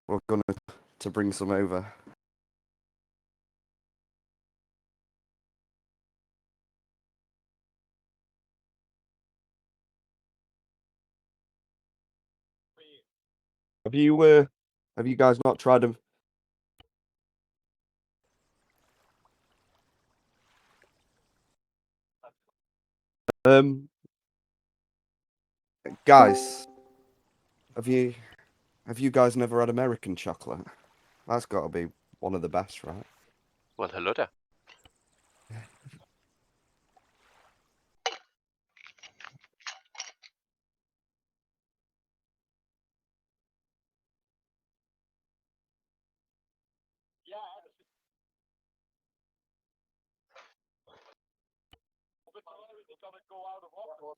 we're going to bring some over. Have you guys not tried them? Guys, have you guys never had American chocolate? That's got to be one of the best, right? Well, hello there.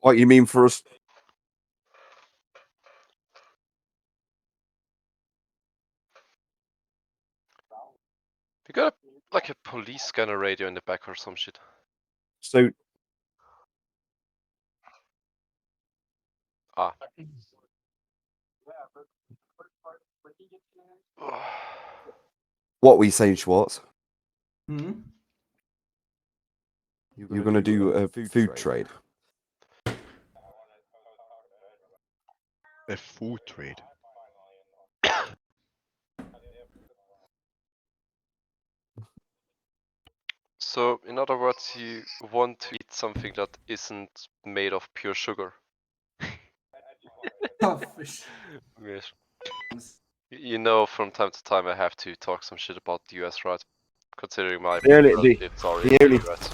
What you mean for us? You got like a police scanner radio in the back or some shit. So Ah. what were you saying, Schwartz? Hmm? You're going to do a food trade. A food trade. So, in other words, you want to eat something that isn't made of pure sugar. Oh, fish. Yes. You know, from time to time I have to talk some shit about the US, right? Considering my relatives are in the US.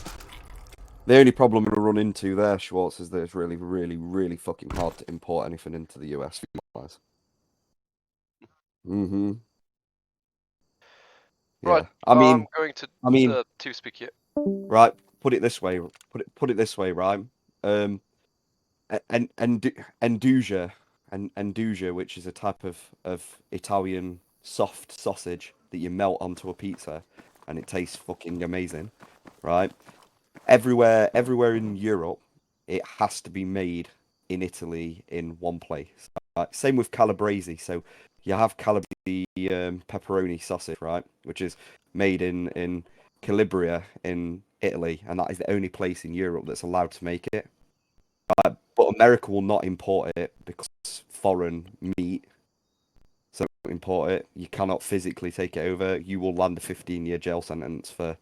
The only problem we run into there, Schwartz, is that it's really, really, really fucking hard to import anything into the US. Mm-hmm. Yeah. Right. I mean, I'm going to speak here. Right. Put it this way. Put it this way. Right. Andouja, which is a type of Italian soft sausage that you melt onto a pizza, and it tastes fucking amazing. Right. Everywhere in Europe, it has to be made in Italy in one place. Right? Same with calabrese. So you have calabrese pepperoni sausage, right, which is made in Calabria in Italy, and that is the only place in Europe that's allowed to make it. But America will not import it because it's foreign meat. So don't import it. You cannot physically take it over. You will land a 15-year jail sentence for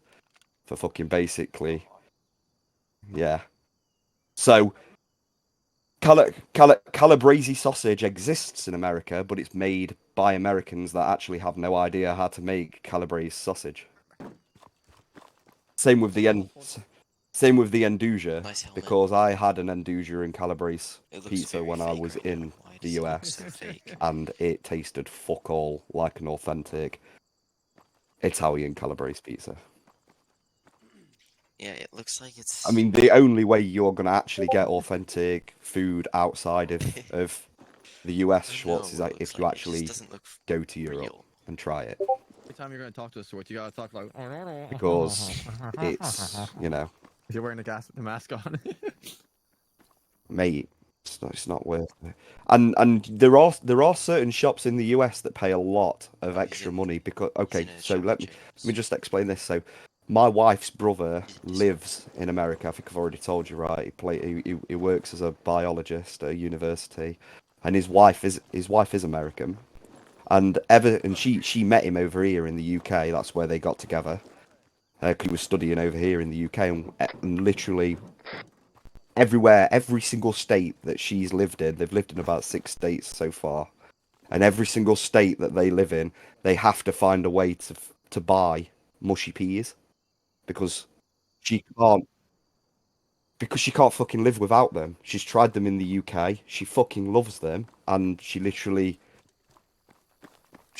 fucking basically. Yeah. So Calabrese sausage exists in America, but it's made by Americans that actually have no idea how to make Calabrese sausage. Same with the Andouja, Nice helmet. because I had an Andouja and Calabrese It looks pizza very when I fake was right in now. Why the does it look US, so fake? and it tasted fuck all like an authentic Italian Calabrese pizza. Yeah, it looks like it's. I mean, the only way you're gonna actually get authentic food outside of the US, I Schwartz, know is what like it looks if you like. It just actually doesn't look go to Europe real. and try it. Every time you're going to talk to us, Schwartz, you got to talk like. Because it's, If you're wearing the mask on. mate, it's not worth it. And there are certain shops in the US that pay a lot of extra money because okay, so let me just explain this. So my wife's brother lives in America. I think I've already told you, right? He works as a biologist at a university, and his wife is American. And she met him over here in the UK. That's where they got together. 'Cause he was studying over here in the UK, and literally everywhere, every single state that she's lived in, they've lived in about 6 states so far, and every single state that they live in, they have to find a way to buy mushy peas because she can't she can't fucking live without them. She's tried them in the UK. She fucking loves them, and she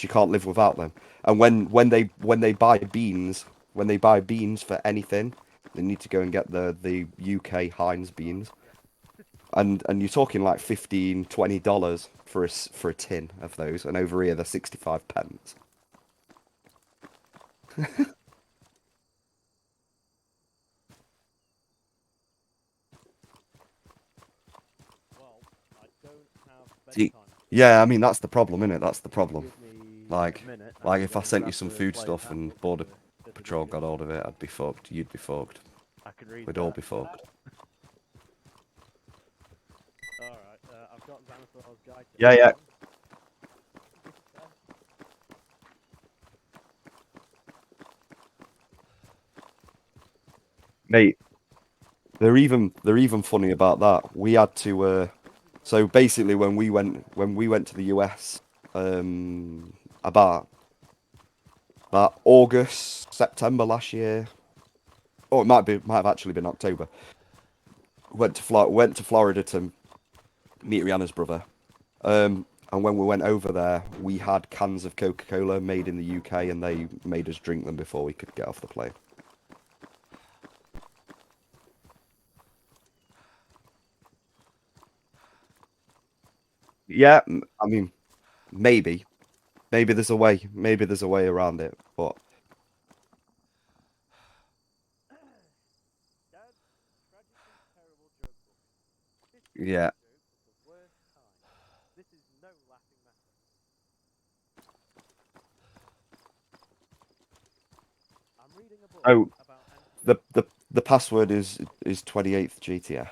can't live without them. And when they buy beans, when they buy beans for anything, they need to go and get the UK Heinz beans. And you're talking like $15-20 for a tin of those, and over here they're 65 pence. Well, I don't have See, bedtime. yeah, I mean that's the problem, isn't it? That's the problem. Give me Like, minute, like and if I when sent grab you some the foodstuff plate and after, Border the Patrol burger, got hold of it, I'd be fucked. You'd be fucked. I could read We'd that. all be fucked. Alright, I've got Xanathar's guide. to Yeah, yeah. Mate, they're even funny about that. We had to so basically when we went to the US about August, September last year. Or it might have actually been October. Went to Florida to meet Rihanna's brother. And when we went over there, we had cans of Coca-Cola made in the UK, and they made us drink them before we could get off the plane. Yeah, I mean, maybe there's a way. Maybe there's a way around it, but Dad, tragically terrible joke book. This yeah. joke of the worst kind. This is no laughing matter. I'm reading a book Oh, about the password is 28th GTF.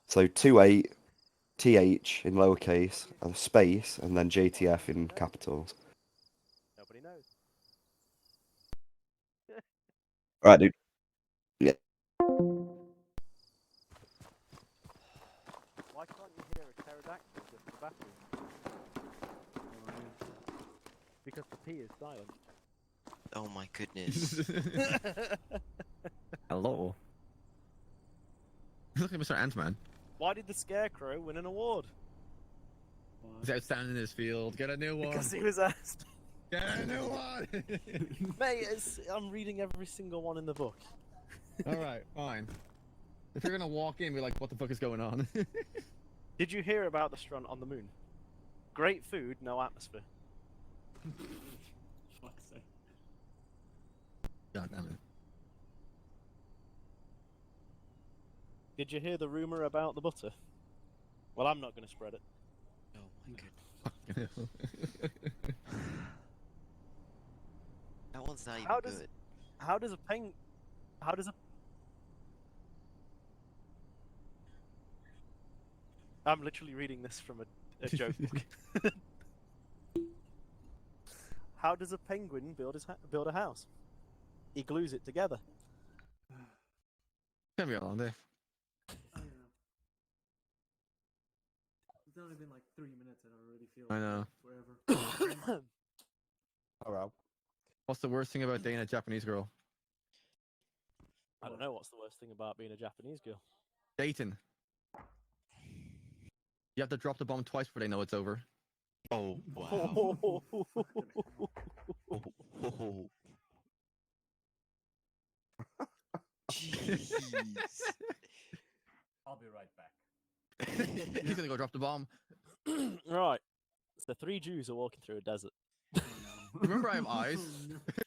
So 28 TH in lowercase, a space, and then JTF in capitals. Nobody knows. All right, dude. Yeah. Why can't you hear a pterodactyl just in the bathroom? Because the P is silent. Oh my goodness. Hello. Look at Mr. Ant-Man. Why did the Scarecrow win an award? He's outstanding in his field. Get a new one. Because he was asked. Get a new one. Mate, I'm reading every single one in the book. All right, fine. If you're gonna walk in, be like, what the fuck is going on? Did you hear about the restaurant on the moon? Great food, no atmosphere. Fuck's sake. God damn it. Did you hear the rumor about the butter? Well, I'm not going to spread it. Oh my goodness. That one's not even How does good. how does a peng how does a I'm literally reading this from a joke book. How does a penguin build a house? He glues it together. Can't be a long day. I don't know. It's only been like 3 minutes and I already feel I know. forever. Alright. What's the worst thing about dating a Japanese girl? I don't know what's the worst thing about being a Japanese girl. Dating. You have to drop the bomb twice before they know it's over. Oh wow. Oh. Jeez. I'll be right back. He's gonna go drop the bomb. Right. So 3 Jews are walking through a desert. Remember I have eyes? Oh,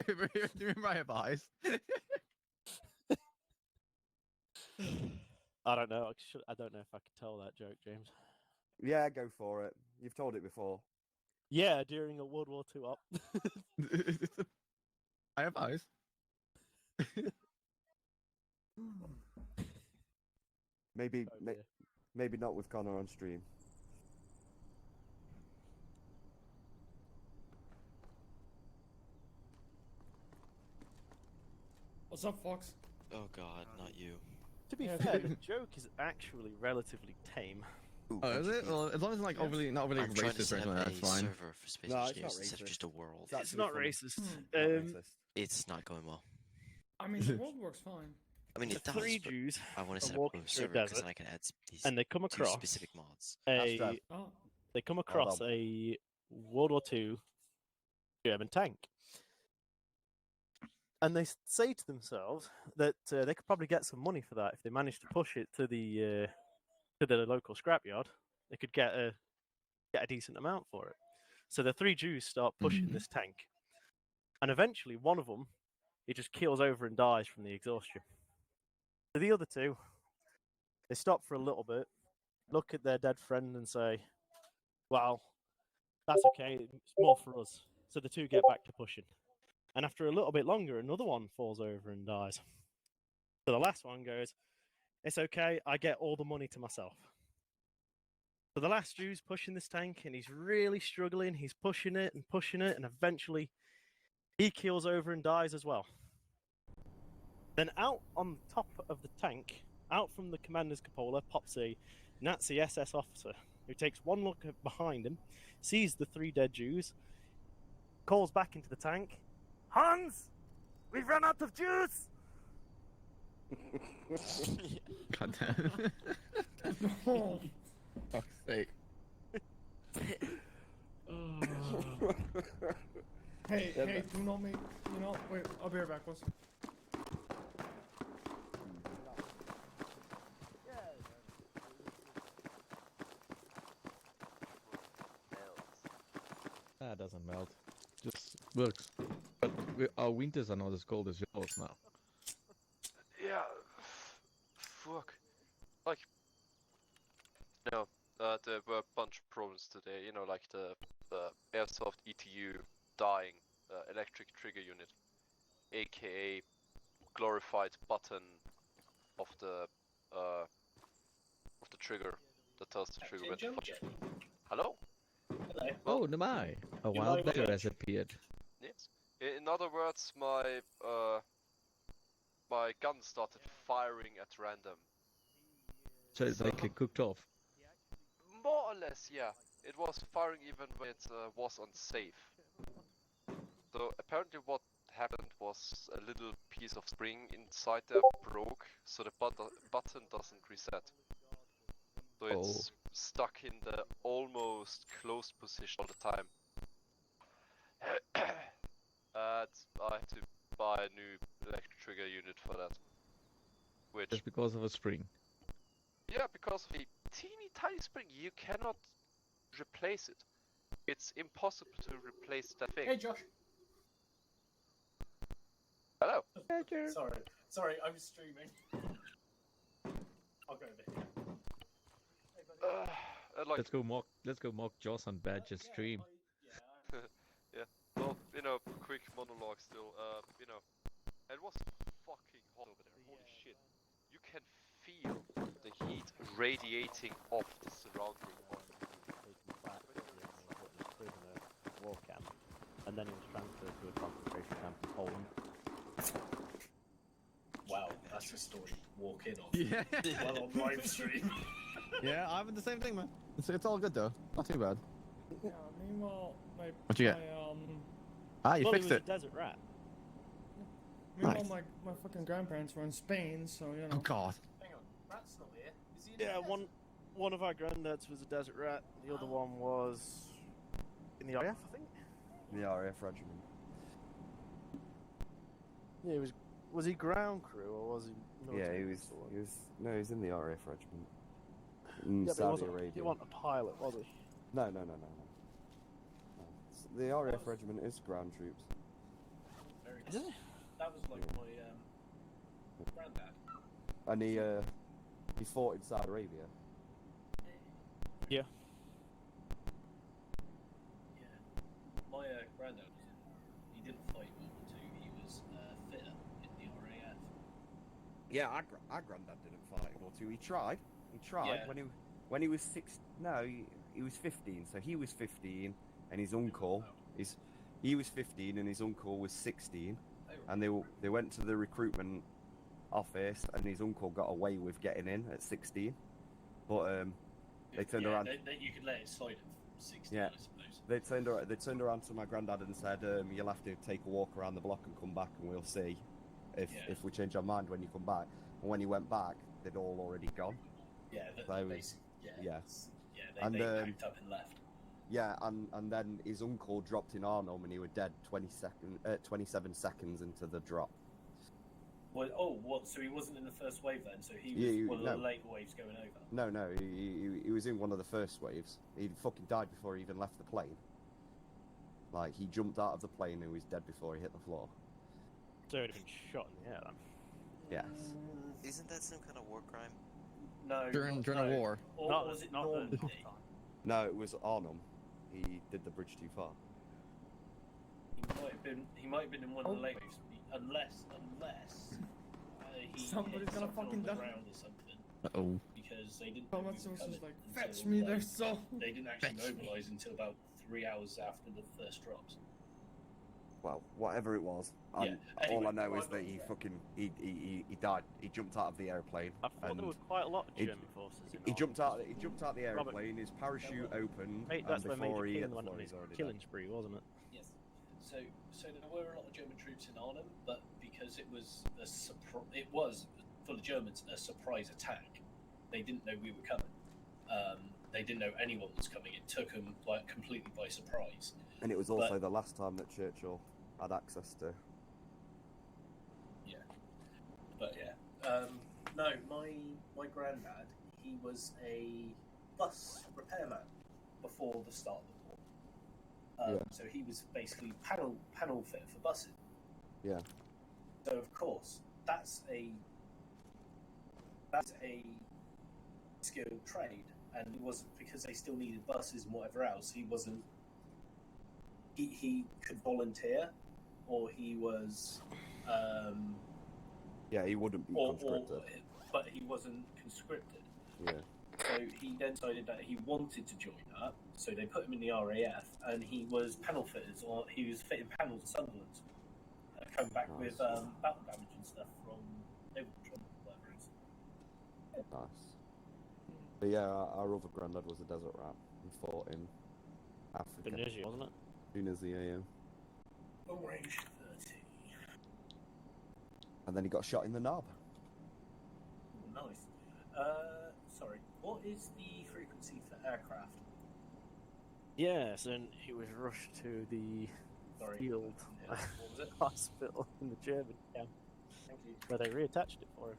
Do you remember I have eyes? I don't know. I don't know if I could tell that joke, James. Yeah, go for it. You've told it before. Yeah, during a World War II op. I have eyes. Maybe Oh, dear. maybe not with Connor on stream. What's up, Fox? Oh god, not you. To be Yeah, fair, dude. the joke is actually relatively tame. Ooh, Oh, what is do you it? mean? Well, as long as it's like Yeah. overly, not overly I'm trying to racist or set anything up like that, a that's fine. server for Space No, it's Engineers not instead of racist. just a world. It's It's actually not funny. racist. Not racist. It's not going well. I mean, the world works fine. I mean, The it does, 3 but Jews I want are to set up walking a through a server because desert, then I can add these and they come 2 across specific mods. a Oh, they come Hold across on. a World War II German tank, and they say to themselves that they could probably get some money for that if they managed to push it to the local scrapyard. They could get a decent amount for it. So the 3 Jews start pushing this tank, and eventually one of them he just keels over and dies from the exhaustion. So the other 2 they stop for a little bit, look at their dead friend, and say, "Well, that's okay. It's more for us. So the two get back to pushing. And after a little bit longer, another one falls over and dies. So the last one goes, it's okay, I get all the money to myself. So the last Jew's pushing this tank, and he's really struggling. He's pushing it, and eventually he keels over and dies as well. Then out on top of the tank, out from the commander's cupola, pops a Nazi SS officer who takes one look behind him, sees the 3 dead Jews, calls back into the tank, Hans, we've run out of Jews! God damn. Oh, Fuck's sake. hey, do not make. You know, wait, I'll be right back. What's... That doesn't melt. Just works. But our winters are not as cold as yours now. Yeah, fuck. Like, there were a bunch of problems today. You know, like the airsoft ETU dying, electric trigger unit, aka glorified button of the trigger that tells the trigger where to fire. Hello? Hello. Oh, Namai! A wild beggar has appeared. Yes. In other words, my gun started firing at random. So it's like cooked off. More or less, yeah. It was firing even when it was unsafe. So apparently what happened was a little piece of spring inside there broke, so the button doesn't reset. So it's stuck in the almost closed position all the time. I had to buy a new electric trigger unit for that. Which... Just because of a spring. Yeah, because of a teeny tiny spring, you cannot replace it. It's impossible to replace that thing. Hey, Josh. Hello. Sorry, I was streaming. I'll go over here. Like, Let's go mock Joss on Badger's stream. yeah. Well, you know, quick monologue still. You know, it was fucking hot over there. Holy shit! You can feel the heat radiating off the surrounding. War camp, and then he was transferred to a concentration camp in Poland. Wow, that's a story. Walk in on. Yeah. Well, on live stream. Yeah, I'm the same thing, man. It's all good though. Not too bad. Yeah, meanwhile, What'd you get? You Well, fixed he was it. a desert rat. Meanwhile, Nice. my fucking grandparents were in Spain, so you know. Oh God. Hang on, Rat's not here. Is he in Yeah, the one of our granddads was a desert rat. The other one was in the RAF, I think. The RAF regiment. Yeah, he was he ground crew or was he? Yeah, military he was. or- He was. No, he was in the RAF regiment. In Yeah, but Saudi he Arabia. wasn't a pilot, was he? No. The RAF regiment is ground troops. Very Is nice. it? That was like my granddad. And he fought in Saudi Arabia. Yeah. Yeah. My granddad was in. He didn't fight World War II. He was fitter in the RAF. Yeah, our granddad didn't fight World War II. He tried. Yeah. when he was 6. No, he was 15. So he was 15, and his uncle he was 15, and his uncle was 16, and they went to the recruitment office, and his uncle got away with getting in at 16, but they turned around. You could let it slide at 16, Yeah. I suppose. They turned around to my granddad and said, "You'll have to take a walk around the block and come back, and we'll see if we change our mind when you come back." And when he went back, they'd all already gone. Yeah, So, basically. yeah. They And, packed up and left. Yeah, and then his uncle dropped in Arnhem, and he was dead 27 seconds into the drop. Well, what? So he wasn't in the first wave then? So he was one of the later waves going over? No, he was in one of the first waves. He fucking died before he even left the plane. Like, he jumped out of the plane and was dead before he hit the floor. So he'd have been shot in the air then. Yes. Isn't that some kind of war crime? No. During no. a war. Or was it Normandy? No, it was Arnhem. He did the bridge too far. been in one of the late waves, unless he Somebody's hit gonna something fucking on the die. ground or something. Oh. Because they didn't know Thomas we were was coming just like, until, fetch me there, like, so. they didn't actually Fetch me. mobilise until about 3 hours after the first drops. Well, whatever it was, Yeah, all I anyway, know is I'm that not he there. fucking he died. He jumped out of the airplane. I thought and there were quite a lot of he- German forces in He Ireland. jumped out. He jumped out the Robert- airplane. His parachute opened, Mate, and that's where before Major he hit King the went floor, on he's his already killing dead. spree, wasn't it? Yes. So there were a lot of German troops in Arnhem, but because it was full of Germans, a surprise attack. They didn't know we were coming. They didn't know anyone was coming. It took them like completely by surprise. And it was also the last time that Churchill had access to. But yeah, no, my granddad, he was a bus repairman before the start of the war. So he was basically panel fitter for buses. Yeah. So of course, that's a skilled trade, and it wasn't because they still needed buses and whatever else. He wasn't. He could volunteer, or he was. Yeah, he wouldn't be conscripted. But he wasn't conscripted. Yeah. So he then decided that he wanted to join up. So they put him in the RAF, and he was panel fitters, or he was fitting panels at Sunderland. Coming back Nice. with battle damage and stuff from whatever it is. Nice. But yeah, our other granddad was a desert rat and fought in Africa. Tunisia, wasn't it? Tunisia, yeah. Long range 30. And then he got shot in the knob. Nice. Sorry. What is the frequency for aircraft? Yes, and he was rushed to the Sorry. field Yeah, what was it? hospital in the German camp, Thank you. where they reattached it for him.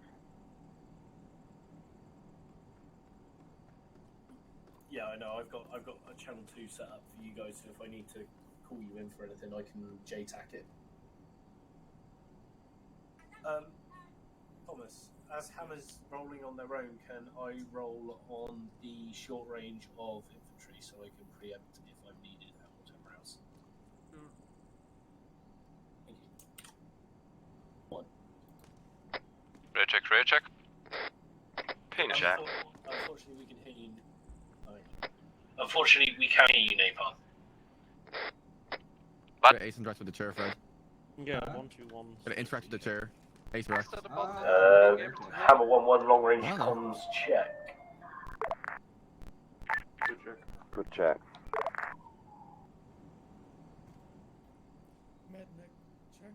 Yeah, I know. I've got a channel 2 set up for you guys, so if I need to call you in for anything, I can JTAC it. Thomas, as hammers rolling on their own, can I roll on the short range of infantry so I can preempt if I'm needed and whatever else? Thank you. 1. Rear check. Pin check. Unfortunately, we can hear you. Unfortunately, we can't hear you, Napalm. Get Ace interact with the chair, Fred. Yeah, 121. Gotta interact with the chair. Ace interact. Hammer 1-1 long range Wow. comms check. Good check. Medneck check.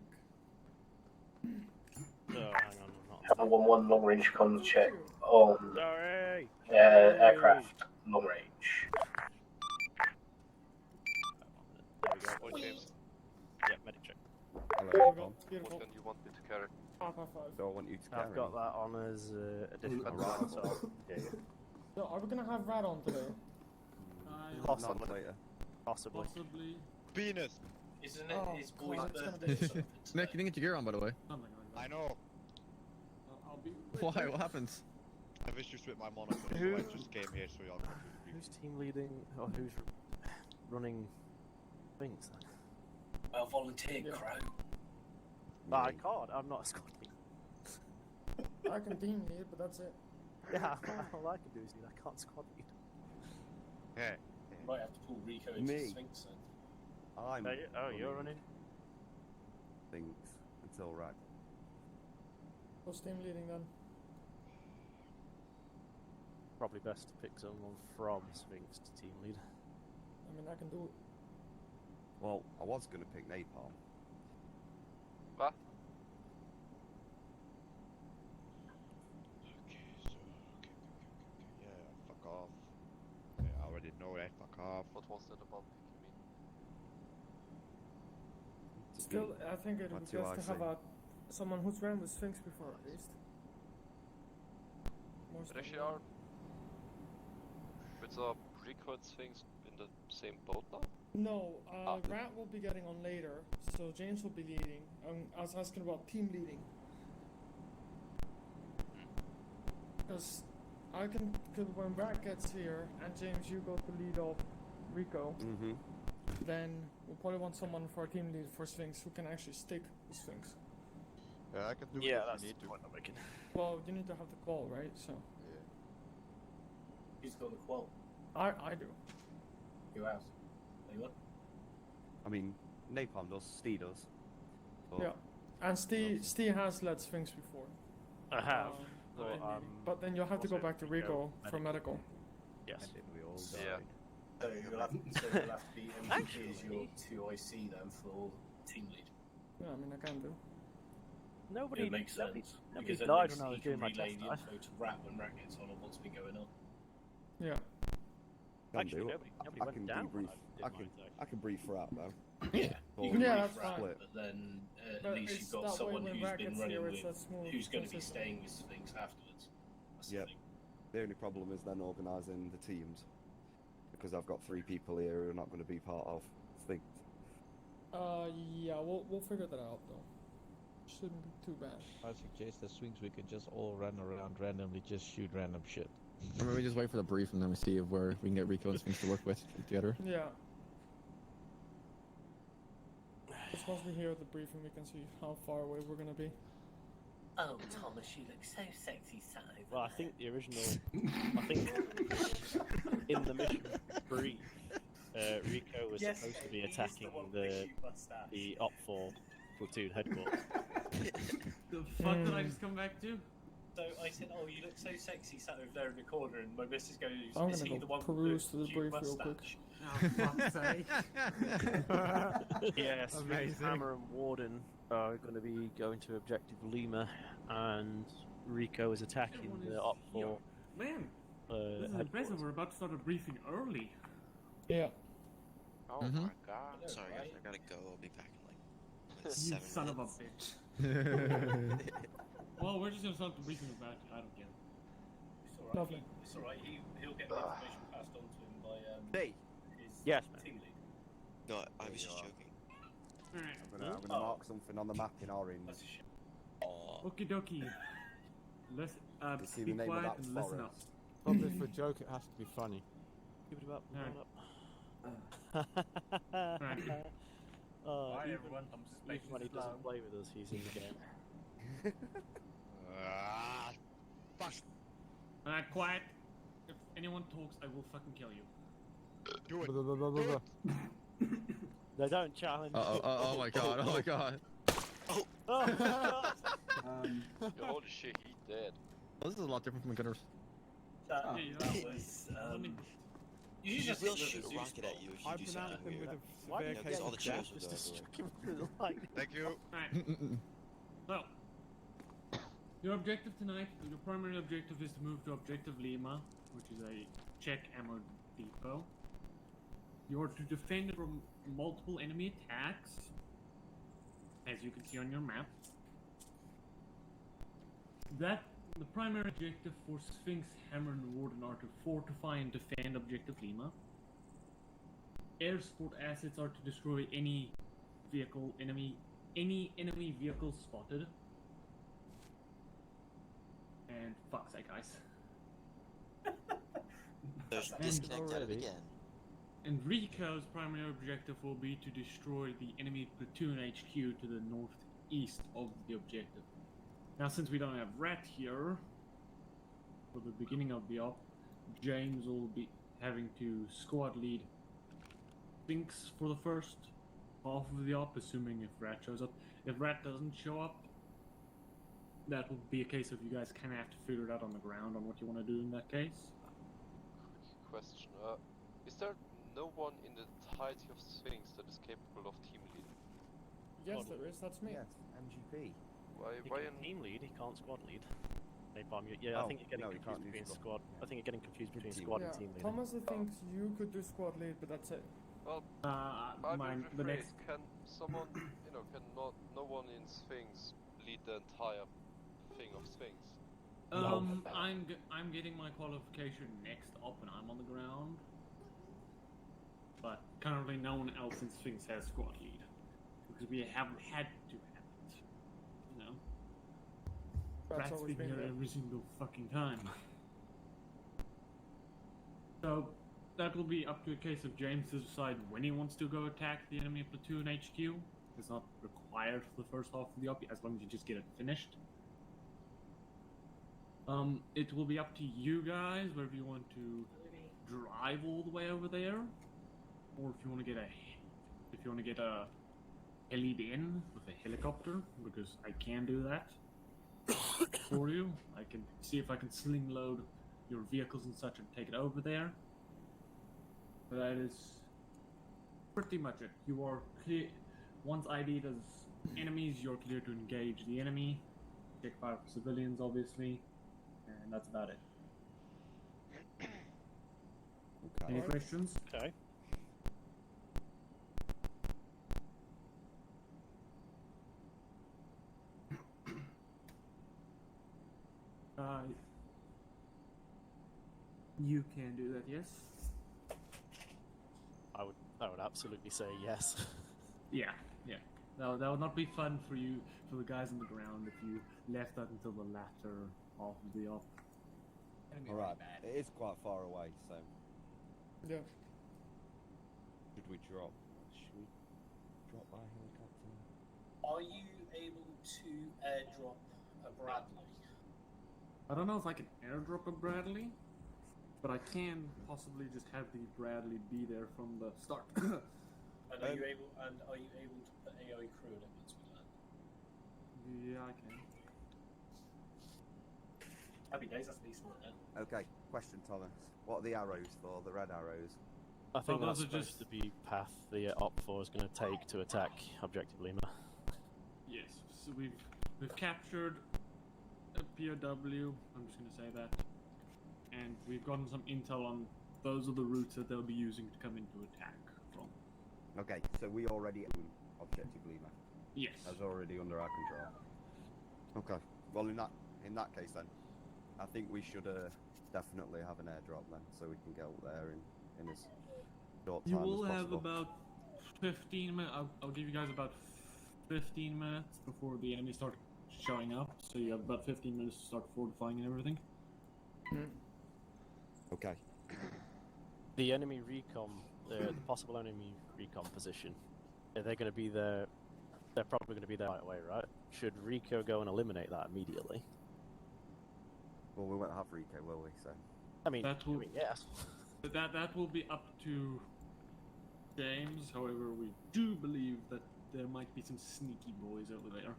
Oh, hang on, not. Hammer 1-1 long range comms check on Sorry! aircraft long range. There we go. James, Yeah, medic check. Hello, There we Tom. go. Beautiful. what gun you want me to carry? 555. So I want you to carry. I've got that on as additional. Right. So, yeah. So, are we gonna have Rat on today? Possibly. Not later. Possibly. Possibly. Penis. Isn't Oh, it his boy's God, it's gonna birthday or be- something? Nick, you didn't get your gear on, by the way. I'm not gonna I know. I'll be. Why? What happens? I have issues with my monitor, so Who- I just came here so y'all can Who's team leading, or who's running things then? Well, volunteer, Yeah. Crow. But I can't, I'm not a squad leader. I can team lead, but that's it. Yeah, all I can do is lead, I can't squad lead. Hey. You might have to pull Rico into Me? Sphinx then. I'm. You're running? things until right. Who's team leading then? Probably best to pick someone from Sphinx to team lead. I mean, I can do it. Well, I was gonna pick Napalm. What? Okay, so yeah, fuck off. Yeah, I already know that. Fuck off. What was that about picking me? To Still, be- I think it would What be do best I to have say? someone who's ran with Sphinx before at least. Most But actually, of are with the recruit things in the same boat now? No, Ah. Rat will be getting on later, so James will be leading. I was asking about team leading. Because when Rat gets here and James, you go to lead off Rico, Mm-hmm. then we'll probably want someone for our team lead for Sphinx who can actually stick the Sphinx. Yeah, I can do Yeah, it that's if you the need to. point I'm making. Well, you need to have the qual, right? So Yeah. Who's got the qual? I do. Who has? Anyone? I mean, Napalm does, Steve does. But Yeah. And Steve has led Sphinx before. I have. But then you'll have to go also back to Rico for medical. Yes. And then we all Yeah. died. So you'll have to be MVP as your 2IC then for team lead. Yeah, I mean I can do. Nobody. It makes nobody, sense. nobody Because then died next when I was you can doing my relay test. the info to Rat when Rat gets on what's been going on. Yeah. Can Actually, do. nobody I went can down when debrief. I I did can. my test. I can brief for out though. Yeah. Or You can Yeah, brief that's Rat, fine. but then at But least it's you've got that way someone when who's Rat been gets running here, it's with, that smooth who's going to be transition. staying with Sphinx afterwards. That's the Yeah. thing. The only problem is then organising the teams, because I've got 3 people here who are not going to be part of things. Yeah, we'll figure that out though. Shouldn't be too bad. I suggest the swings we can just all run around randomly, just shoot random shit. Or maybe just wait for the brief and then we see if we can get Rico and Sphinx to work with together. Yeah. Just once we hear the briefing, we can see how far away we're gonna be. Oh, Thomas, you look so sexy sat over Well, I there. think the original. I think in the mission brief, Rico was supposed to be attacking the Op 4 platoon headquarters. The fuck did I just come back to? So I said, "Oh, you look so sexy sat over there in the corner," and my missus goes, I'm "Is gonna he go the one peruse with to the the brief real quick. mustache?" Oh, fuck's sake. Yes, Amazing. Hammer and Warden are going to be going to Objective Lima, and Rico is attacking Everyone the is Op here. 4. Man, this is impressive. We're about to start a briefing early. Yeah. Oh Mhm. my god. Sorry guys, I gotta go. I'll be back in like You 7 son of a minutes. bitch. Well, we're just gonna start the briefing about it. I don't care. It's alright. Lovely. It's alright. He'll get the information passed on to him by Hey, his Yes, man. team lead. No, I was just joking. Alright. I'm gonna mark something on the map in orange. That's a shame. Aw. Okie dokie. Listen, To see be the name of quiet that and listen up. forest. Probably for a joke, it has to be funny. Give it up. Right. Even, everyone. I'm even when he doesn't play with us, he's in the game. Ah, fuck. Alright, quiet. If anyone talks, I will fucking kill you. Do it. Oh They don't challenge. my god, oh my god. Holy shit, he dead. This is a lot different from the gunners. That Yeah. was. Let me- You should just will hit the shoot a Zeus rocket ball. at you if I you do something pronounced him weird. with Why a did severe you Because case all of the death. chills will Just go struck him with the lightning. Thank you. Alright. So, your objective tonight, your primary objective is to move to Objective Lima, which is a check ammo depot. You are to defend it from multiple enemy attacks, as you can see on your map. The primary objective for Sphinx, Hammer, and Warden are to fortify and defend Objective Lima. Air support assets are to destroy any enemy vehicle spotted. And fuck's sake, guys. There's And disconnect out of already- again. And Rico's primary objective will be to destroy the enemy platoon HQ to the northeast of the objective. Now, since we don't have Rat here for the beginning of the op, James will be having to squad lead Sphinx for the first half of the op, assuming if Rat shows up. If Rat doesn't show up, that will be a case of you guys kind of have to figure it out on the ground on what you want to do in that case. Quick question. Is there no one in the entirety of Sphinx that is capable of team leading? Yes, there is. That's me. Yes, MGP. He Why can in... team lead, he can't squad lead. Napalm, yeah, I Oh, think you're getting no, you can't confused do between squad. squad. I think you're getting confused between Team squad Yeah, and team lead. Thomas thinks you could do squad lead, but that's it. Well, I I will will the rephrase. next Can someone, can no one in Sphinx lead the entire thing of Sphinx? I'm getting my qualification next up when I'm on the ground. But currently no one else in Sphinx has squad lead. Because we haven't had to have it. You know? That's Rat's been always been here there. every single fucking time. So that will be up to a case of James to decide when he wants to go attack the enemy platoon HQ. It's not required for the first half of the op, as long as you just get it finished. It will be up to you guys whether you want to drive all the way over there, or if you want to get a helied in with a helicopter, because I can do that for you. I can see if I can sling load your vehicles and such and take it over there. But that is pretty much it. You are clear. Once ID'd as enemies, you're clear to engage the enemy. Check fire for civilians, obviously, and that's about it. Okay. Any questions? Okay. You can do that, yes? I would absolutely say yes. Yeah. That would not be fun for you, for the guys on the ground, if you left that until the latter half of the op. Alright, it is quite far away, so Yeah. should we drop by helicopter? Are you able to airdrop a Bradley? I don't know if I can airdrop a Bradley, but I can possibly just have the Bradley be there from the start. And are you able to put AI crew in it once we land? Yeah, I can. Happy days, that's decent, isn't it? Okay, question, Thomas. What are the arrows for? The red arrows? I think Well, that's those are supposed to be path the Op4 is going to take to attack Objective Lima. Yes, so we've captured a POW, I'm just going to say that, and we've gotten some intel on those are the routes that they'll be using to come into attack from. Okay, so we already own Objective Lima. Yes. That's already under our control. Okay. Well, in that case then, I think we should definitely have an airdrop then, so we can get up there in as short time You will as have possible. about 15 minutes. I'll give you guys about 15 minutes before the enemy start showing up. So you have about 15 minutes to start fortifying and everything. Okay. The enemy recon, the possible enemy recon position, they're going to be there. They're probably going to be there right away, right? Should Rico go and eliminate that immediately? Well, we won't have Rico, will we? So. I mean, yes. That will be up to James. However, we do believe that there might be some sneaky boys over there.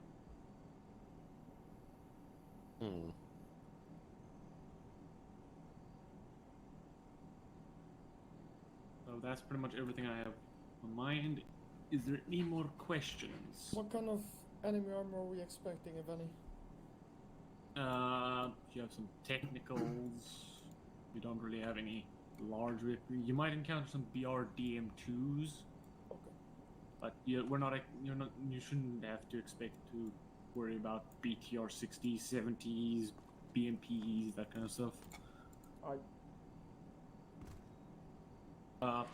So that's pretty much everything I have on my end. Is there any more questions? What kind of enemy armor are we expecting, if any? You have some technicals. You don't really have any large weapons. You might encounter some BRDM2s. Okay. But you shouldn't have to expect to worry about BTR 60s, 70s, BMPs, that kind of stuff.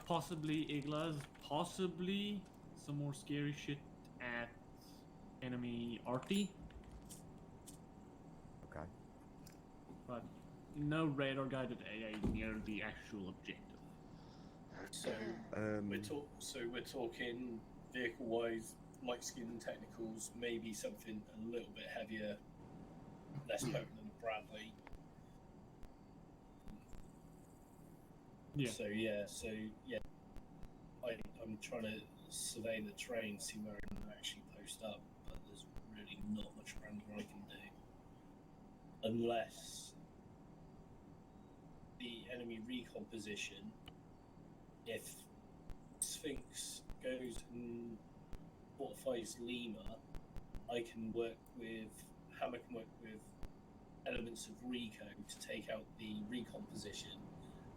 Possibly Iglas, possibly some more scary shit at enemy Arty. Okay. But no radar guided AA near the actual objective. So we're talking vehicle wise, light skin and technicals, maybe something a little bit heavier, less potent than Bradley. Yeah. So I'm trying to survey the terrain, see where I can actually post up, but there's really not much around where I can do. Unless the enemy recon position, if Sphinx goes and fortifies Lima, Hammer can work with elements of Rico to take out the recon position.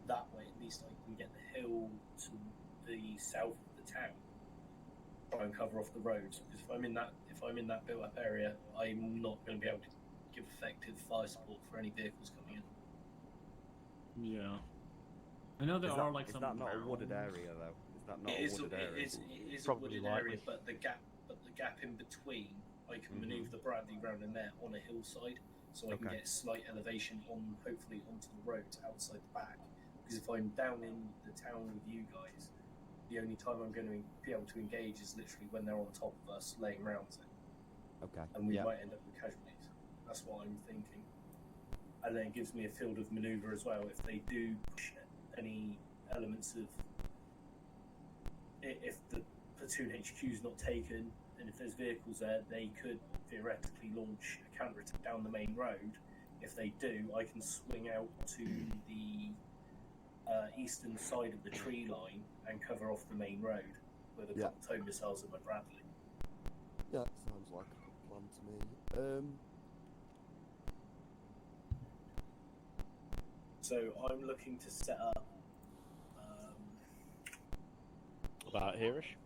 That way, at least I can get the hill to the south of the town, try and cover off the roads. Because if I'm in that built-up area, I'm not going to be able to give effective fire support for any vehicles coming in. Yeah. I know there are like some. Is that not a wooded area though? Is that not a wooded area? It is Probably a wooded likely. area, but the gap in between, I can manoeuvre the Bradley round in there on a hillside, so I can get slight elevation hopefully onto the roads outside the back, Because if I'm down in the town with you guys, the only time I'm going to be able to engage is literally when they're on top of us, laying rounds in. Okay. And we might end up with casualties. That's what I'm thinking. And then it gives me a field of manoeuvre as well. If they do push any elements of... If the platoon HQ is not taken, and if there's vehicles there, they could theoretically launch a counter-attack down the main road. If they do, I can swing out to the eastern side of the tree line and cover off the main road with a couple tow missiles and my Bradley. Yeah, sounds like a plan to me. So I'm looking to set up. About here-ish.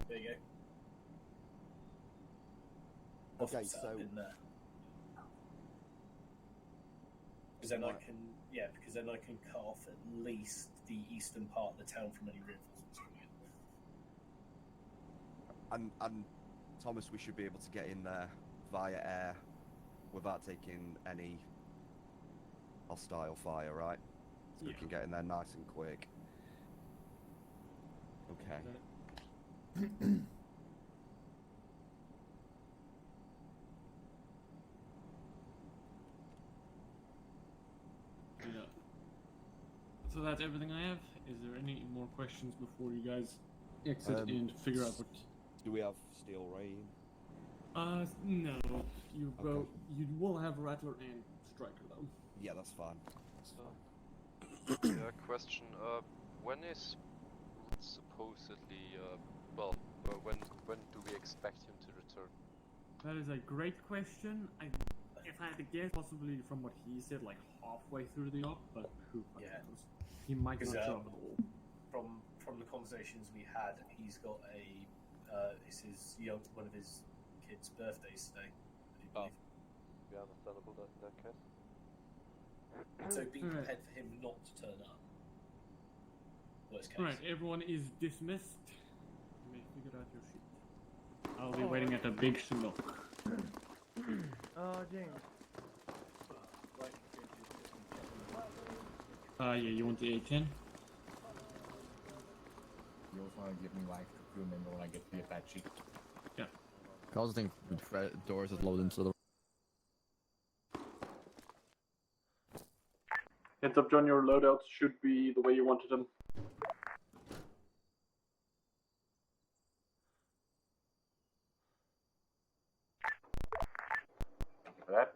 There you go. Okay, so in there. Because then I can, because then I can cut off at least the eastern part of the town from any reinforcements coming in. And Thomas, we should be able to get in there via air without taking any hostile fire, right? So we can get in there nice and quick. Okay. Yeah. So that's everything I have. Is there any more questions before you guys exit and figure out what? Do we have steel rain? No. You you will have Rattler and Striker though. Yeah, that's fine. Yeah, question. When is supposedly when do we expect him to return? That is a great question. If I had to guess, possibly from what he said, like halfway through the op, but who knows? He might not show up at all. From the conversations we had, he's got it's one of his kids' birthdays today. Yeah, understandable in that case. So be prepared for him not to turn up. Worst case. Alright, everyone is dismissed. You may figure out your shit. I'll be waiting at a big smoke. James. Yeah, you want the A10? You also want to give me like a crew member when I get the Apache. Yeah. I also think the doors is loaded into the... Heads up, John, your loadouts should be the way you wanted them. Thank you for that.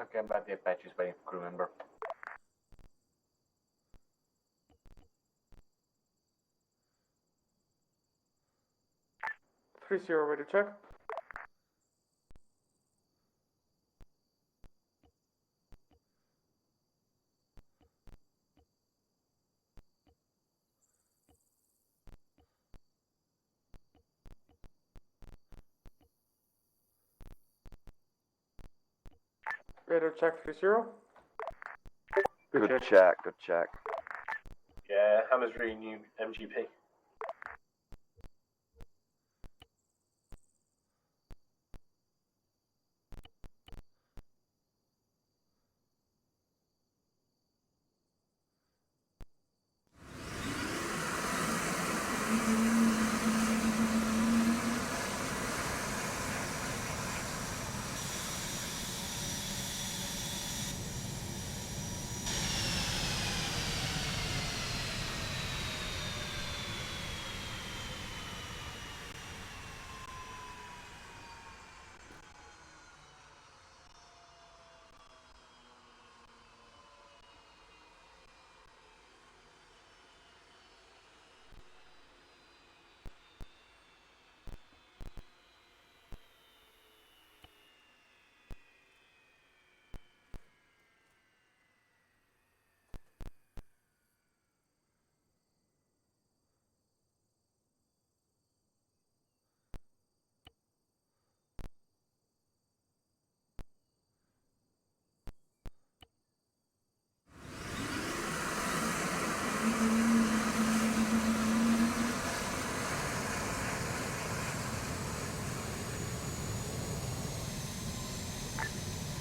Okay, but the Apache is waiting for crew member. 3-0, ready to check. Ready to check 3-0. Good check, good check. Yeah, Hammer's really new MGP.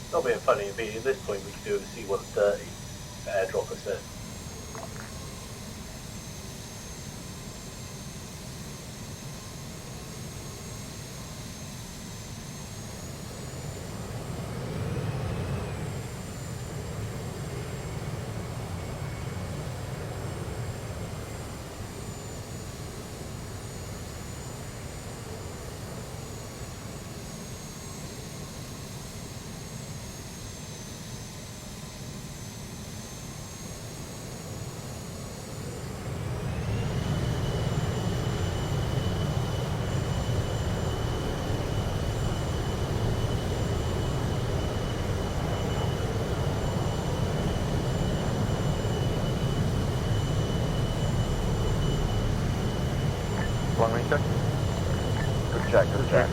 Not being funny, at this point we could do a C-130 to airdrop us in. Long range check. Good check, good check.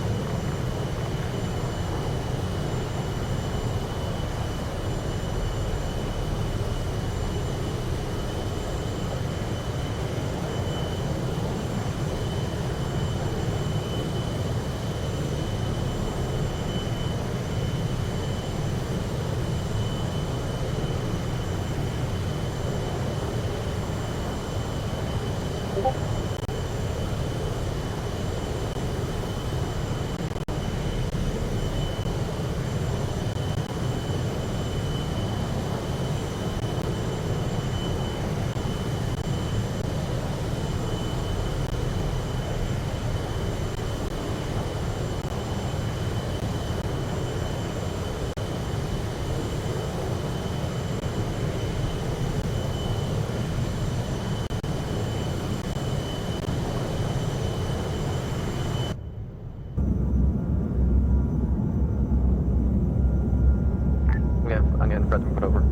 I'm getting Fred to put over.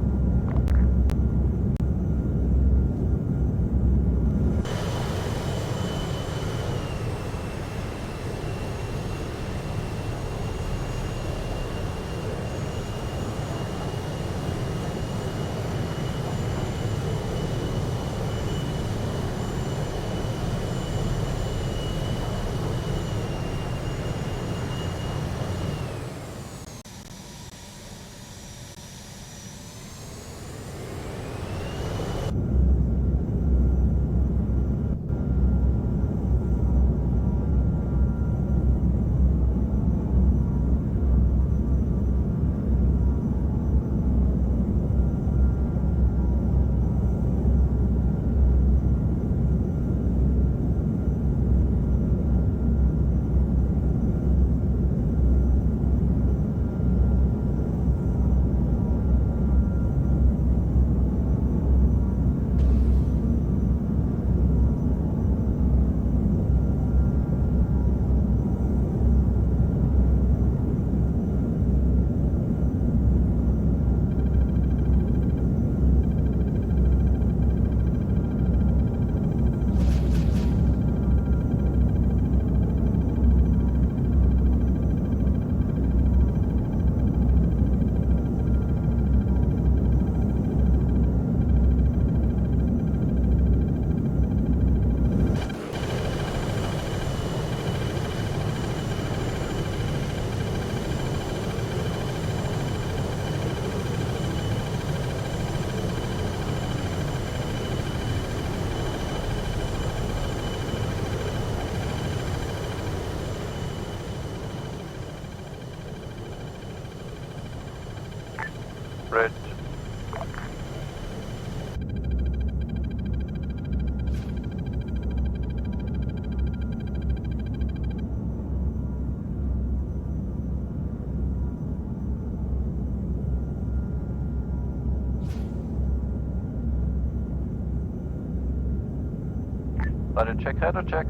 Radar check, radar check.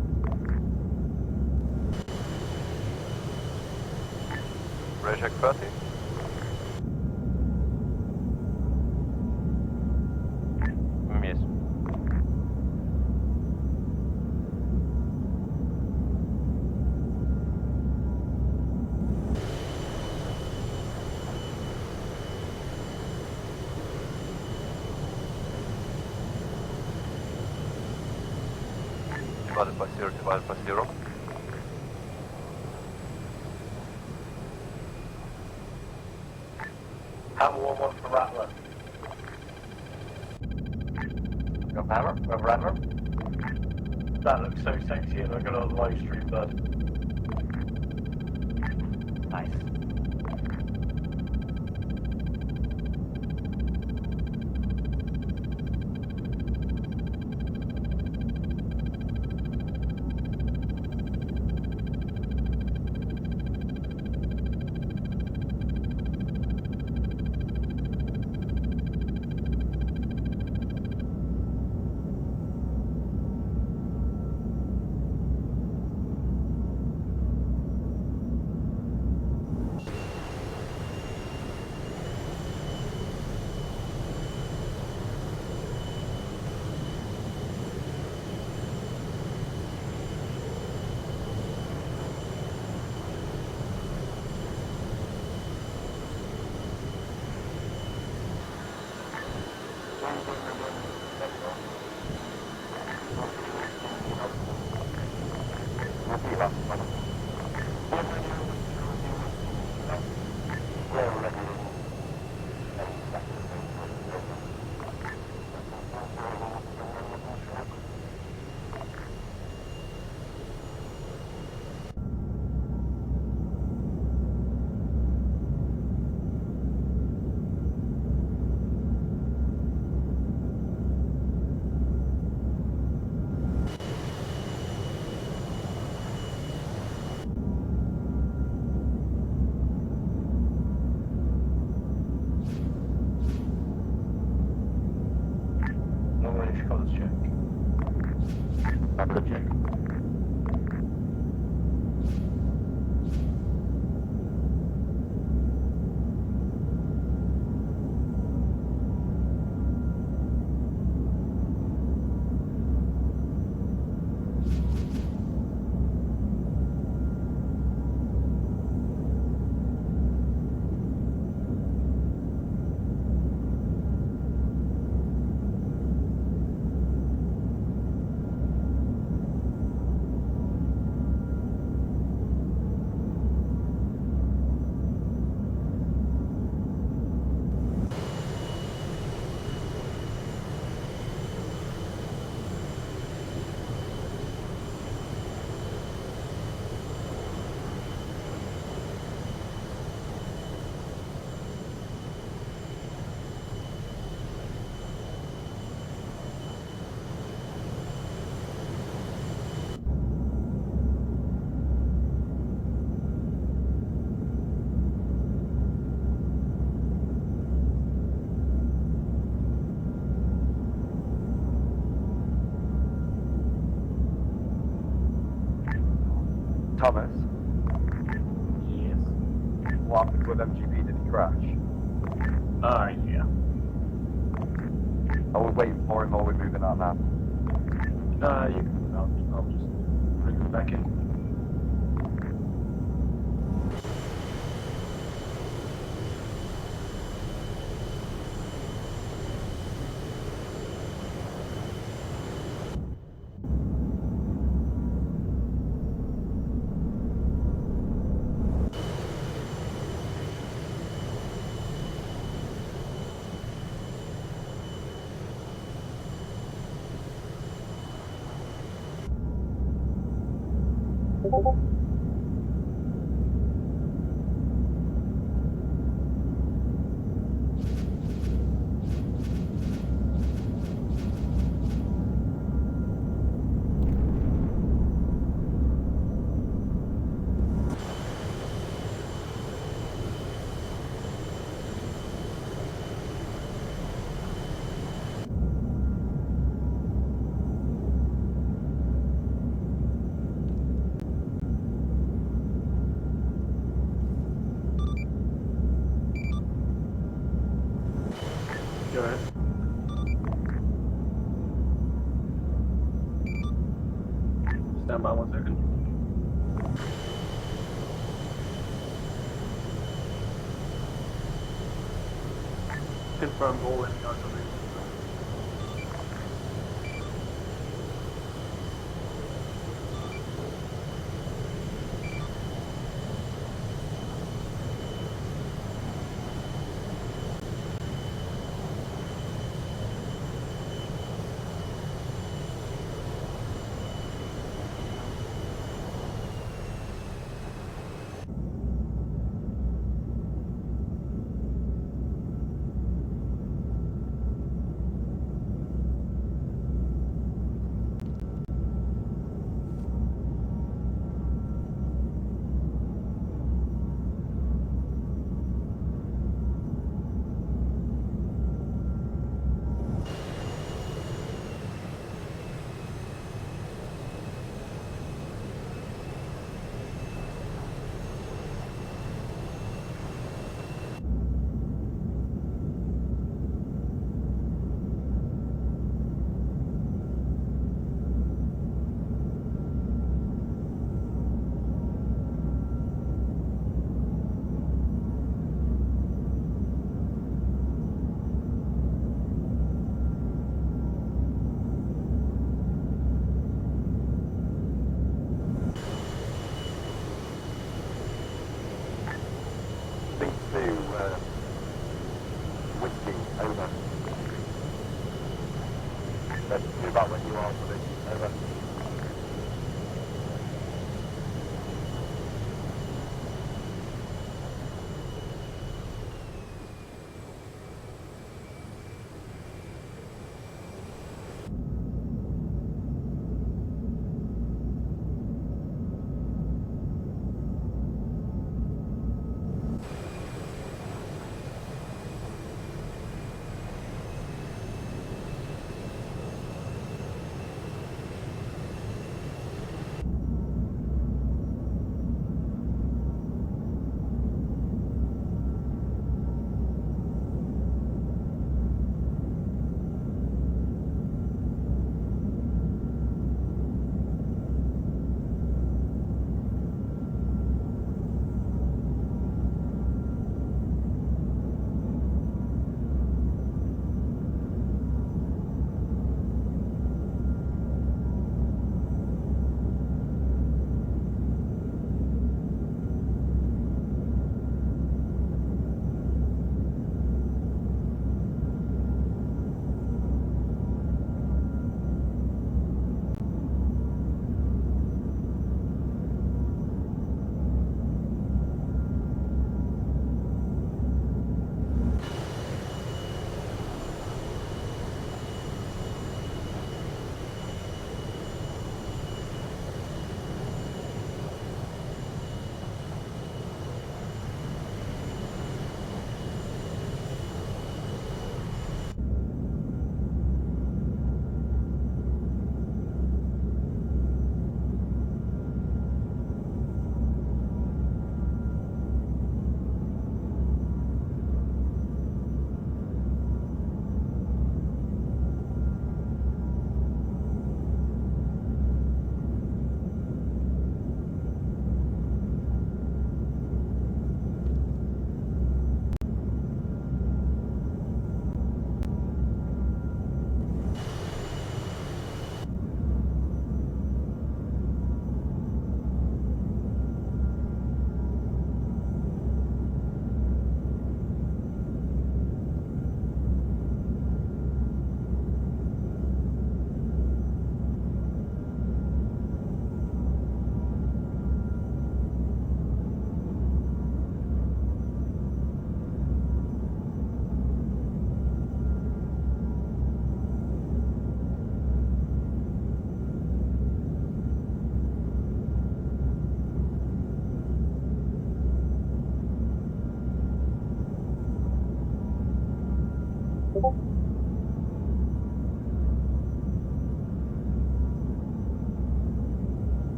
Radar check 30. Miss. Divided by 0, divided by 0. Hammer 1-1 for Rattler. Got hammer? Got Rattler? That looks so sexy and I'm gonna live stream that. Nice. Long-range comms check. Raptor check. Thomas, Yes. what happened with MGB? Did he crash? Yeah. Are we waiting for him or are we moving out now? I'll just bring him back in. confirm all enemy artillery.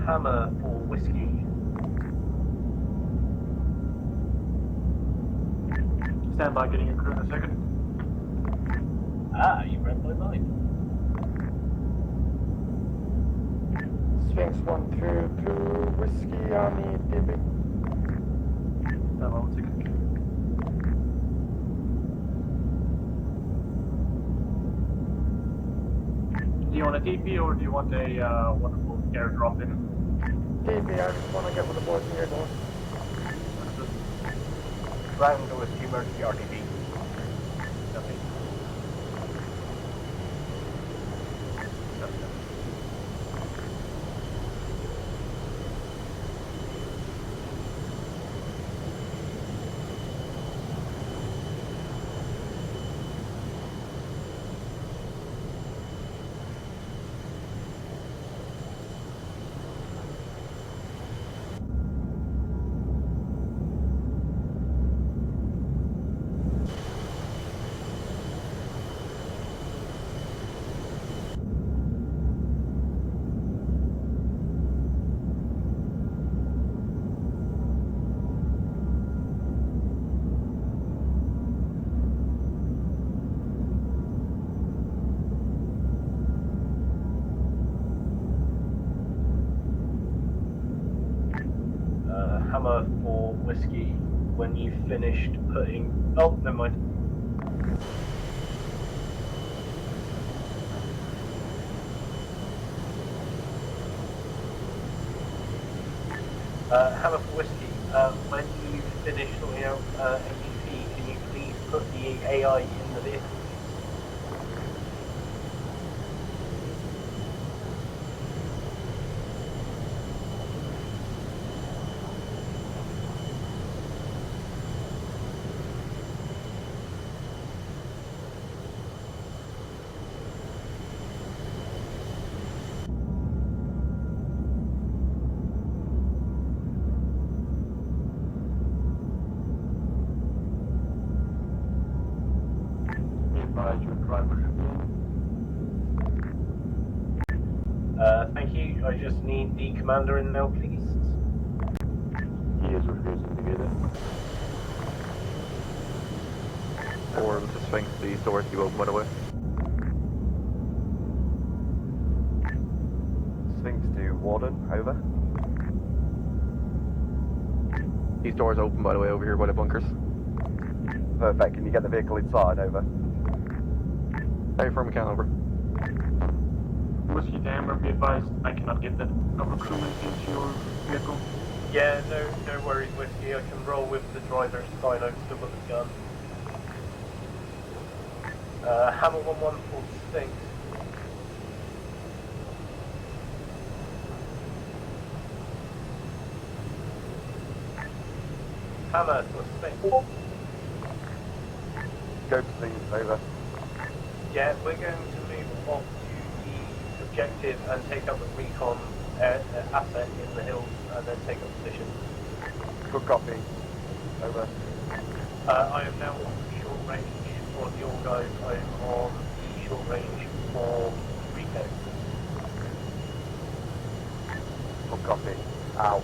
Hammer for whiskey. Stand by, getting your crew in a second. Ah, you read my mind. Sphinx 122, whiskey on the DB. Stand by 1 second. Do you want a DP or do you want a wonderful airdrop in? DB, I just want to get with the boys in here going. Ground to whiskey emergency RTB. Nothing. Hammer for whiskey when you finished putting. Oh, never mind. Hammer for whiskey. When you finish sorting out MGP, can you please put the AI in the vehicle? Thank you. I just need the commander in now, please. He is refusing to get in. Form to Sphinx, the doors you open, by the way. Sphinx to Warden, over. These doors open, by the way, over here by the bunkers. Perfect. Can you get the vehicle inside, over? Hey, firm account, over. Whiskey to Amber, be advised, I cannot get that recruitment into your vehicle. Yeah, no worries, whiskey. I can roll with the driver's side. I've still got the gun. Hammer 1-1 for Sphinx. Hammer for Sphinx. Go to these, over. Yeah, we're going to move off to the objective and take up the recon asset in the hills and then take up position. Good copy. Over. I am now on short range for the all guys. I am on the short range for Rico. Good copy. Ow.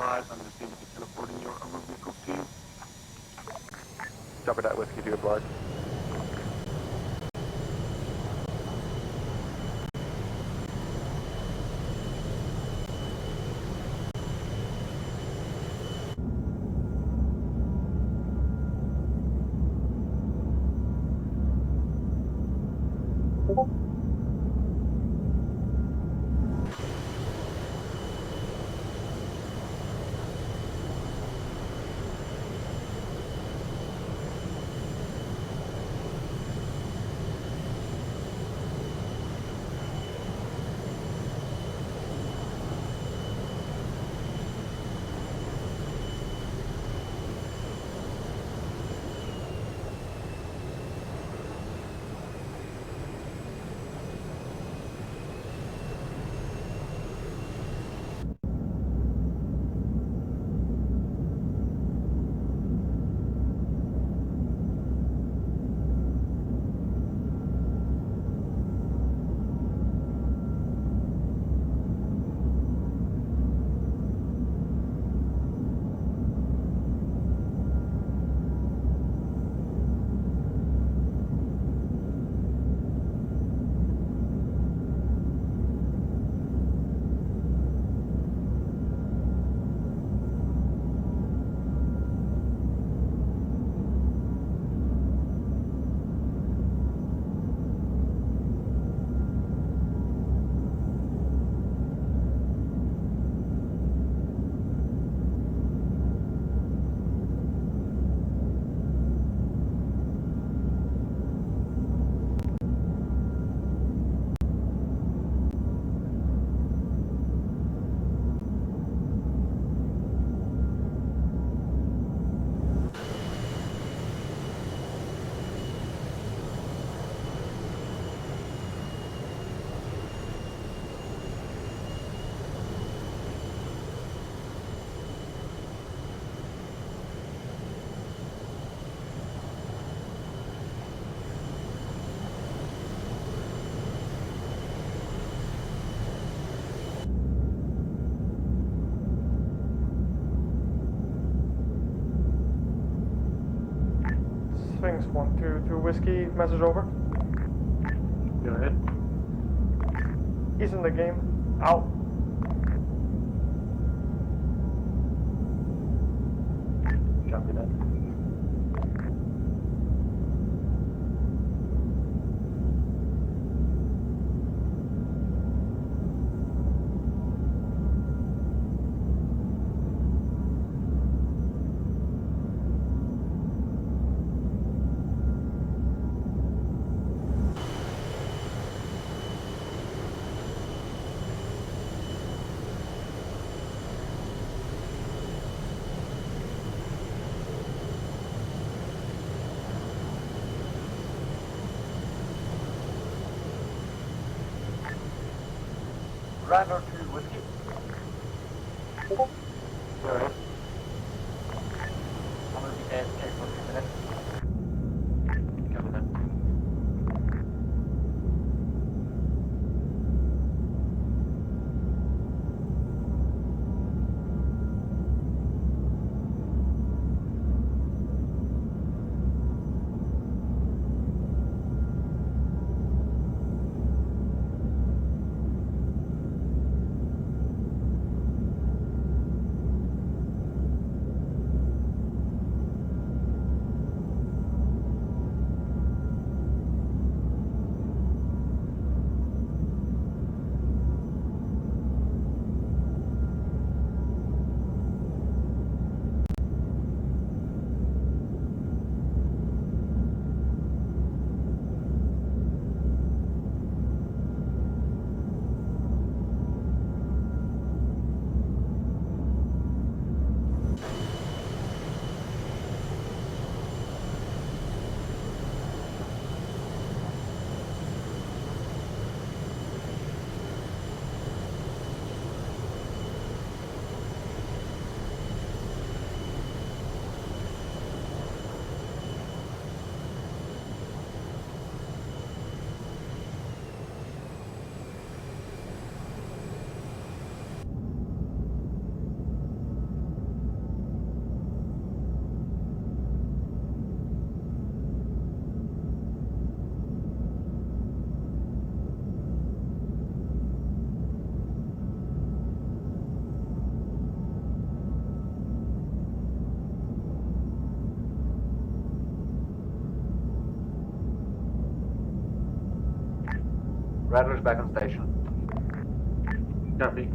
advise on the city teleporting your armor vehicles to you. Copy that, Whiskey 2 obliged. Sphinx 122 Whiskey, message over. Go ahead. He's in the game. Out. Copy that. Driver 2 Whiskey. Go ahead. I'm going to be AFK for a few minutes. Copy that. Rattler's back on station. Copy.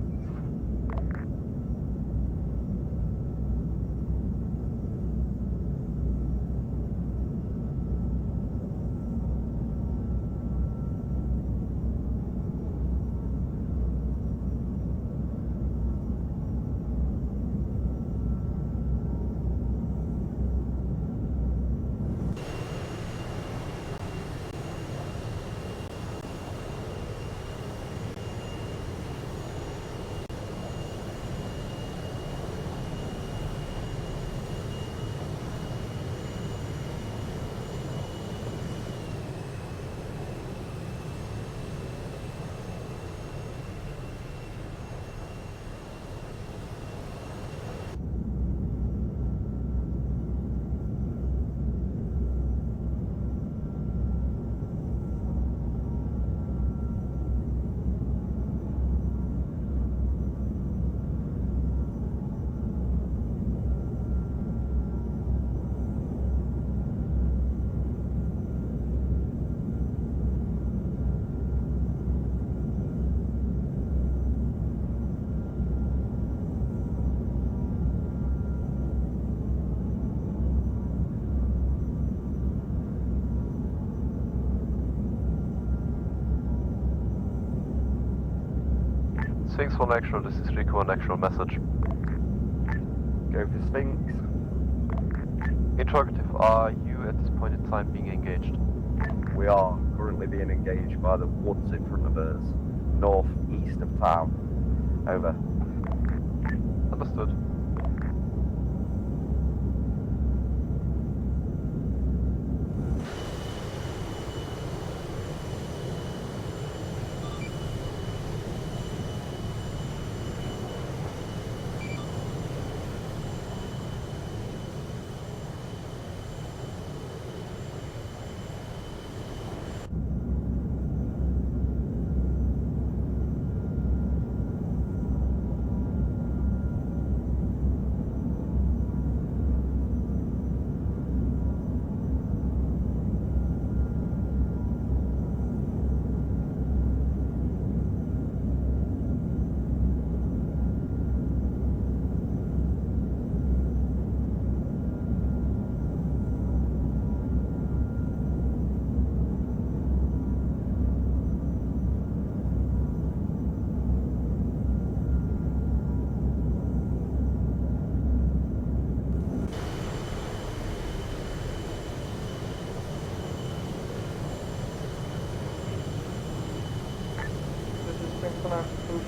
Sphinx 1 actual, this is Rico 1 actual message. Go for Sphinx. Interrogative, are you at this point in time being engaged? We are currently being engaged by the woods in front of us, northeast of town. Over. Understood.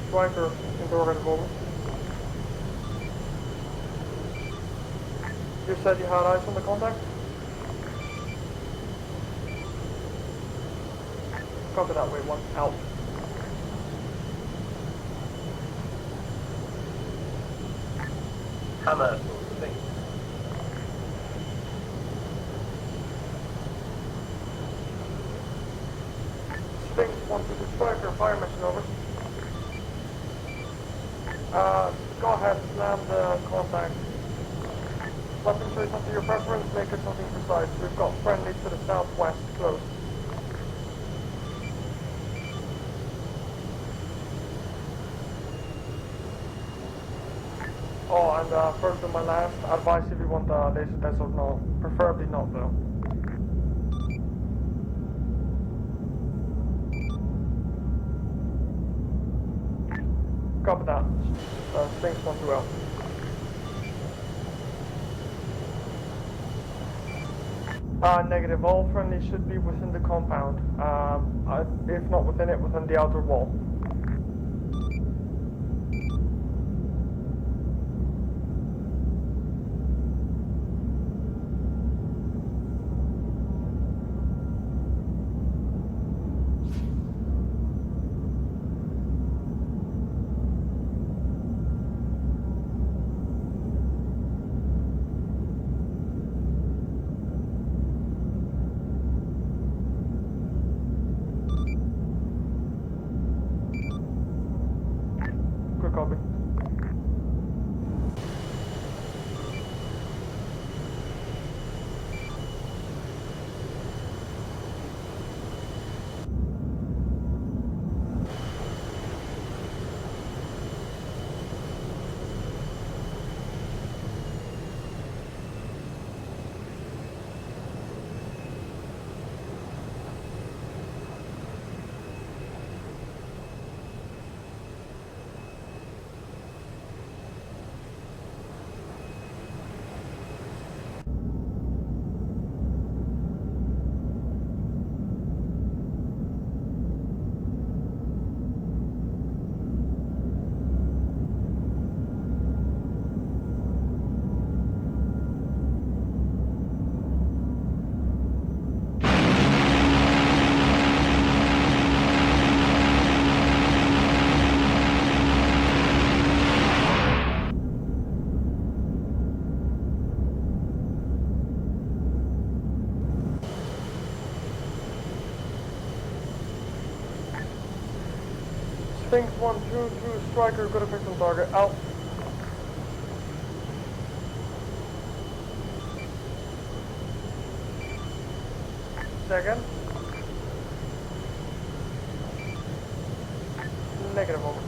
Striker interrogative over. You said you had eyes on the contact? Copy that way, one out. Hammer, Sphinx. Sphinx 1 to the striker, fire mission over. Go ahead, slam the contact. Let them say something your preference, make it something precise. We've got friendly to the southwest, close. Oh, and first and my last, advice if you want a laser test or no. Preferably not though. Copy that. Sphinx 1 to L. Negative. All friendly should be within the compound. If not within it, within the outer wall. Sphinx 122, Striker, good effect on target, out. Second. Negative over.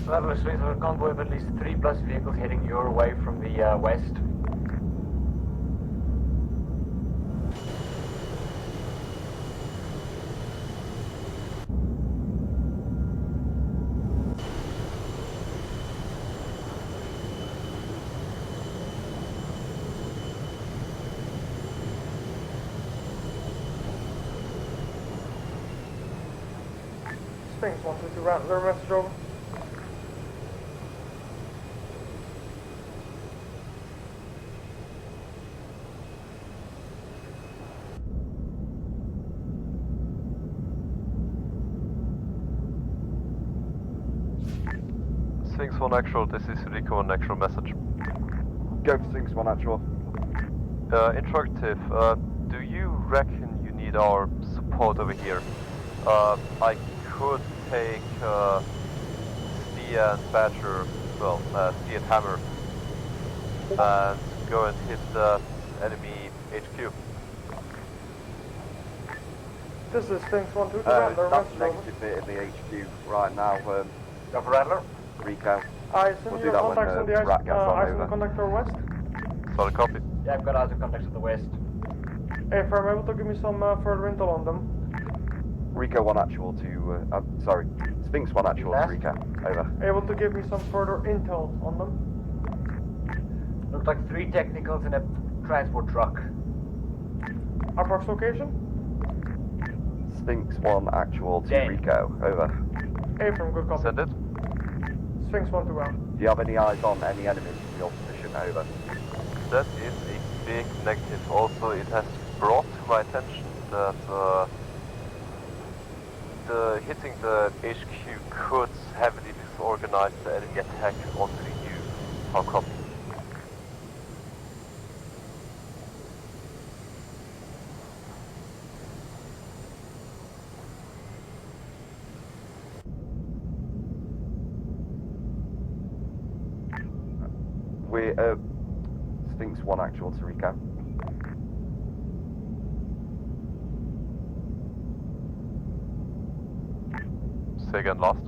Level Sphinx of a convoy of at least 3+ vehicles heading your way from the west. Sphinx 122, Rattler, message over. Sphinx 1 actual, this is Rico on actual message. Go for Sphinx 1 actual. Interrogative, do you reckon you need our support over here? I could take Stia and Badger, well, Stia and Hammer, and go and hit the enemy HQ. This is Sphinx 122, Rattler, That's message over. negative bit in the HQ right now. Go for Rattler. Rico. I send We'll you do that when contacts on the ice, Rat gets on ice on over. the conductor west. Solid copy. Yeah, I've got eyes and contacts at the west. Hey, if I'm able to give me some further intel on them. Rico 1 actual to, sorry, Sphinx 1 actual to Rico. Over. Able to give me some further intel on them. Looks like 3 technicals and a transport truck. Approx location? Sphinx 1 actual to Dead. Rico. Over. A from good copy. Send it. Sphinx 1 to out. Do you have any eyes on any enemies in your position? Over. That is a big negative. Also, it has brought to my attention that hitting the HQ could heavily disorganize the enemy attack onto you. How copy? We're, Sphinx 1 actual to Rico. Say again, last.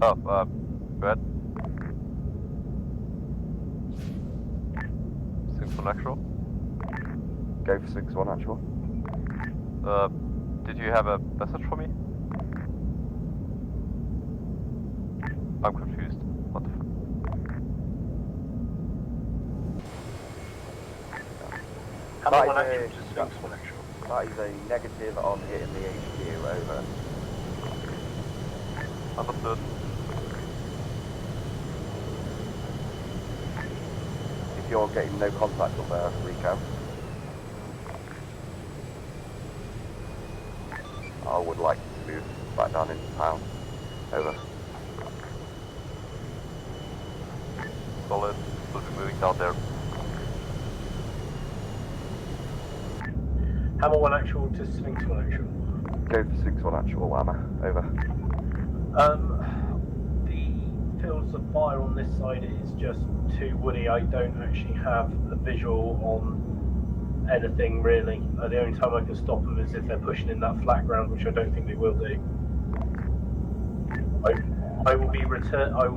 Oh, go ahead. Sphinx 1 actual. Go for Sphinx 1 actual. Did you have a message for me? I'm confused. What the fuck? That is a negative on hitting the HQ. Over. Understood. If you're getting no contact up there, Rico. I would like you to move back down into town. Over. Solid. We'll be moving down there. Hammer 1 actual to Sphinx 1 actual. Go for Sphinx 1 actual, Hammer. Over. The fields of fire on this side is just too woody. I don't actually have a visual on anything really. The only time I can stop them is if they're pushing in that flat ground, which I don't think they will do. I will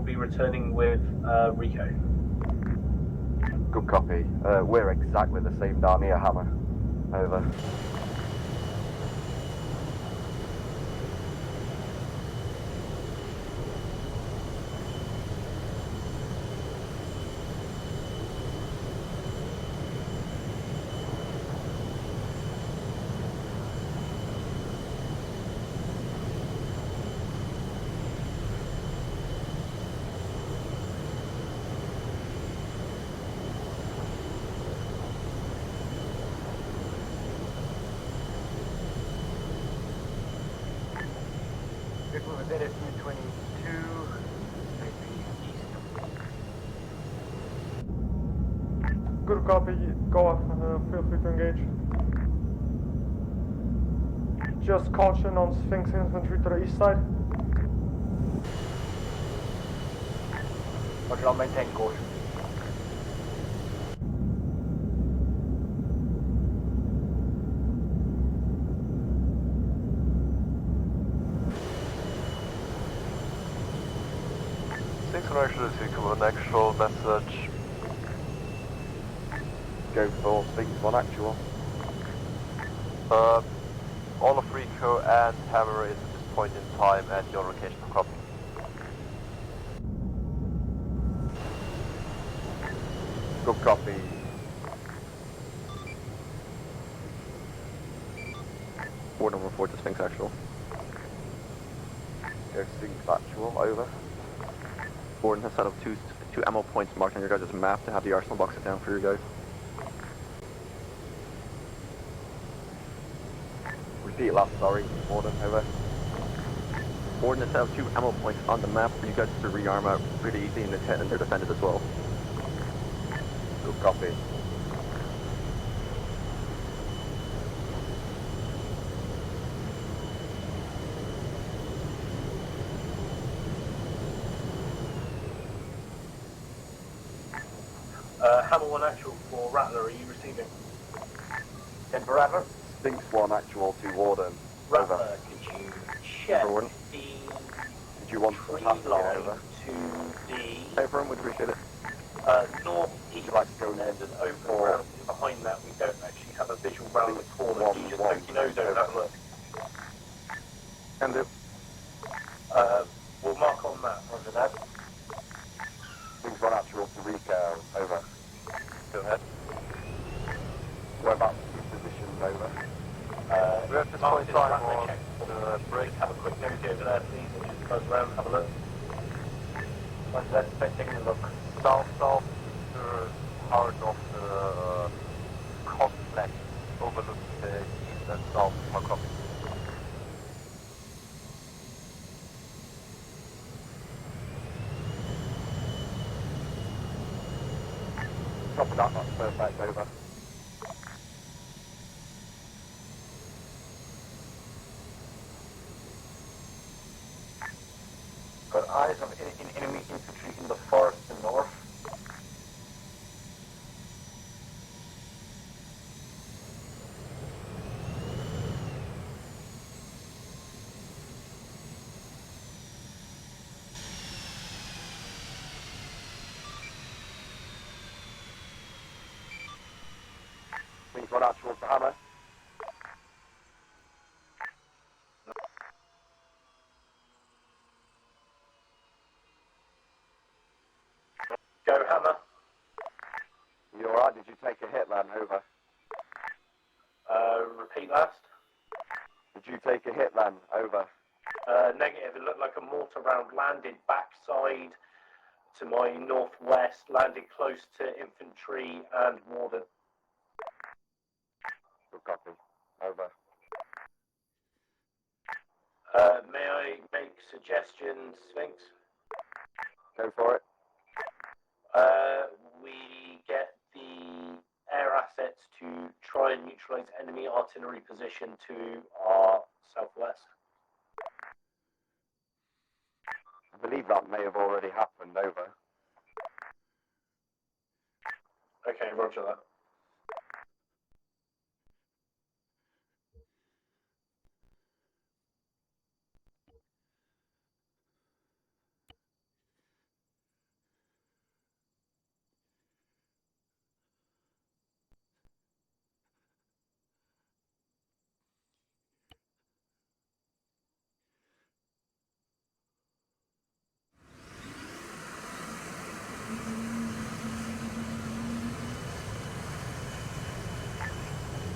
be returning with Rico. Good copy. We're exactly the same down here, Hammer. Over. with LSU 22, Good copy. Go off. Feel free to engage. Just caution on Sphinx infantry to the east side. Roger, I'll maintain caution. Synchronization an actual message. Go for Sphinx 1 actual. All of Rico and Hammer is at this point in time at your location for copy. Good copy. Board number 4 to Sphinx actual. Go Sphinx actual, over. Gordon has set up two ammo points marked on your guys' map to have the arsenal boxes down for you guys. Repeat last, sorry. Gordon, over. Gordon has set up 2 ammo points on the map for you guys to rearm out pretty easy and they're defended as well. Good copy. Hammer 1 actual for Rattler, are you receiving? 10 for Rattler. Sphinx 1 actual to Warden. Rattler, Over. could you check Warden. the Did you want tree to pass it line over? to the Hey, everyone would appreciate it. northeast like to go and there's an open or- ground behind that. We don't actually have a visual round the corner. Can you just poke your nose over and have a look? Can do. We'll mark on that. Roger that. Sphinx 1 actual to Rico. Over. Go ahead. Whereabouts positions over? We have to mark this Rattler check. Break. Have a quick nosy over there, please, and just close around and have a look. Roger that. Taking a look. South of the heart of the complex overlooks the east and south of copy. Copy that, that's perfect, over. Got eyes of enemy infantry in the forest to north. Sphinx 1 actual to Hammer. Go, Hammer. You alright? Did you take a hit, Lan? Over. Repeat last. Did you take a hit, Lan? Over. Negative. It looked like a mortar round landed backside to my northwest, landed close to infantry and Warden. Good copy. Over. May I make suggestions, Sphinx? Go for it. We get the air assets to try and neutralize enemy artillery position to our southwest. I believe that may have already happened. Over. Okay, roger that.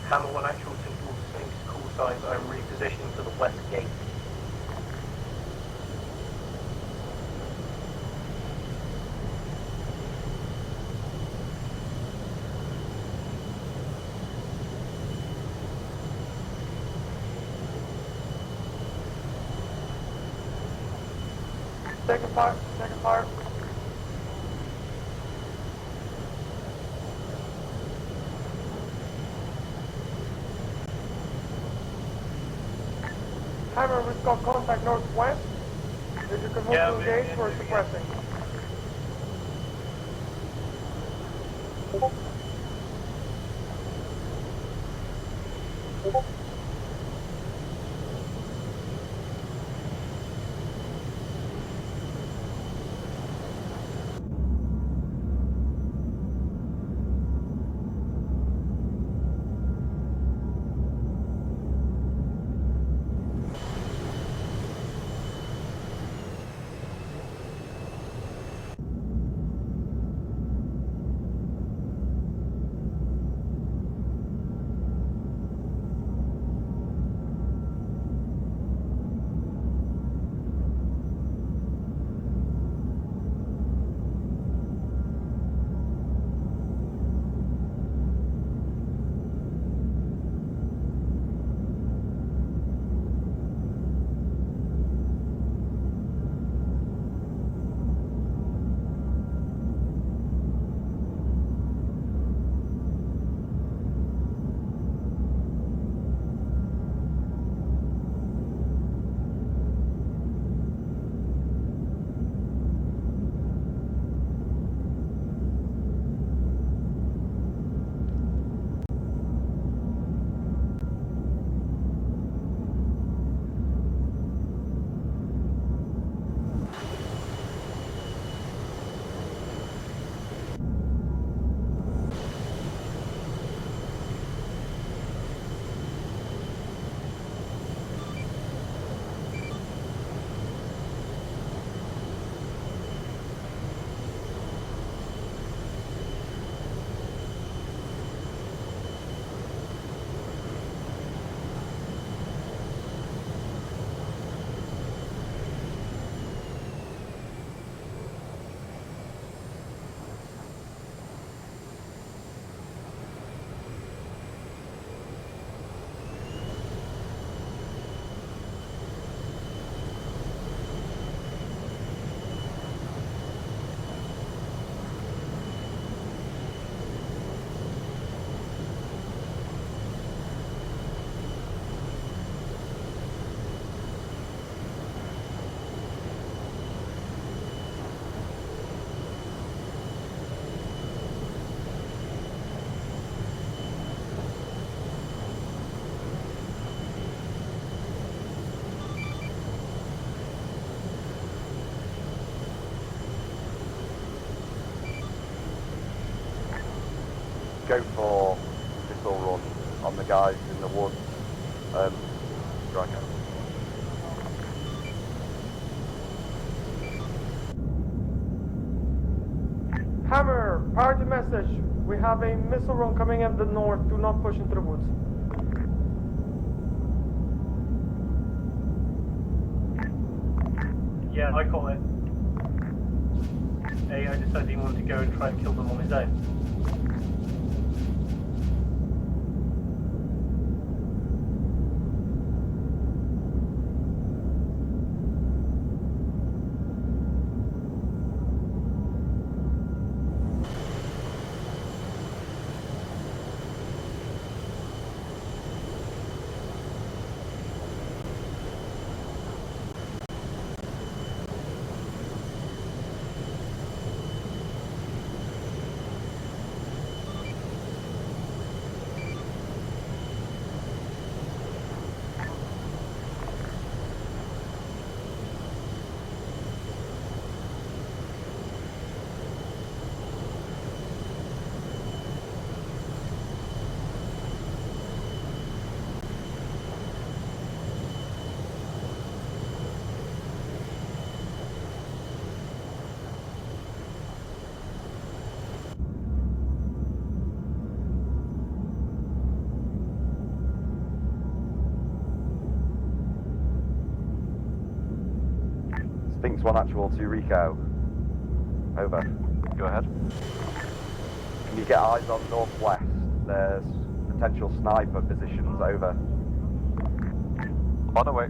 Hammer 1 actual to Sphinx, call signs, I'm repositioning to the west gate. fire. Taking fire. Hammer, we've got contact northwest. If you can move to engage, we're suppressing. Go for missile run on the guys in the woods. Strike out. Hammer, priority message. We have a missile run coming in the north. Do not push into the woods. Yeah, I caught it. I decided he wanted to go and try and kill them on his own. Sphinx 1 actual to Rico. Over. Go ahead. Can you get eyes on northwest? There's potential sniper positions. Over. On the way.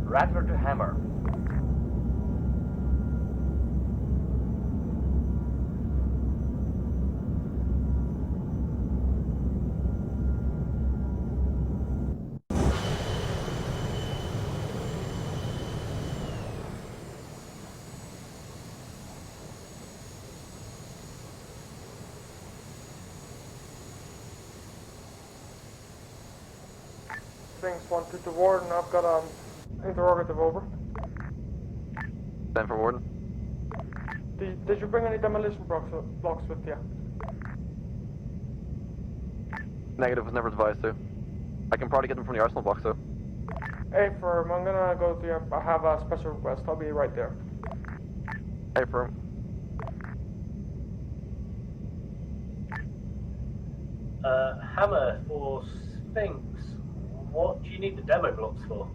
Radford to Hammer. Sphinx 1 to Warden, I've got an interrogative over. Send for Warden. Did you bring any demolition blocks with you? Negative, was never advised to. I can probably get them from the arsenal box though. Hey firm, I'm gonna go to you. I have a special request. I'll be right there. Hey firm. Hammer for Sphinx. What do you need the demo blocks for?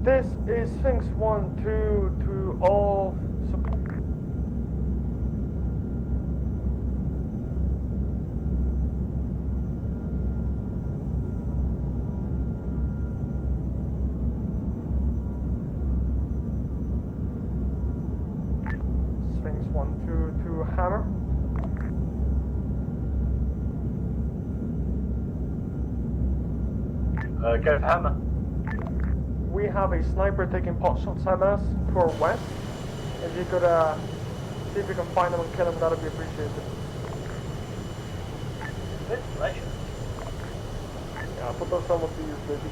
This is Sphinx 1 to all. Sphinx 1 to Hammer. Go for Hammer. We have a sniper taking pot shots at us to our west. If you could see if you can find him and kill him, that would be appreciated. With pleasure. Yeah, put those almost to use, baby.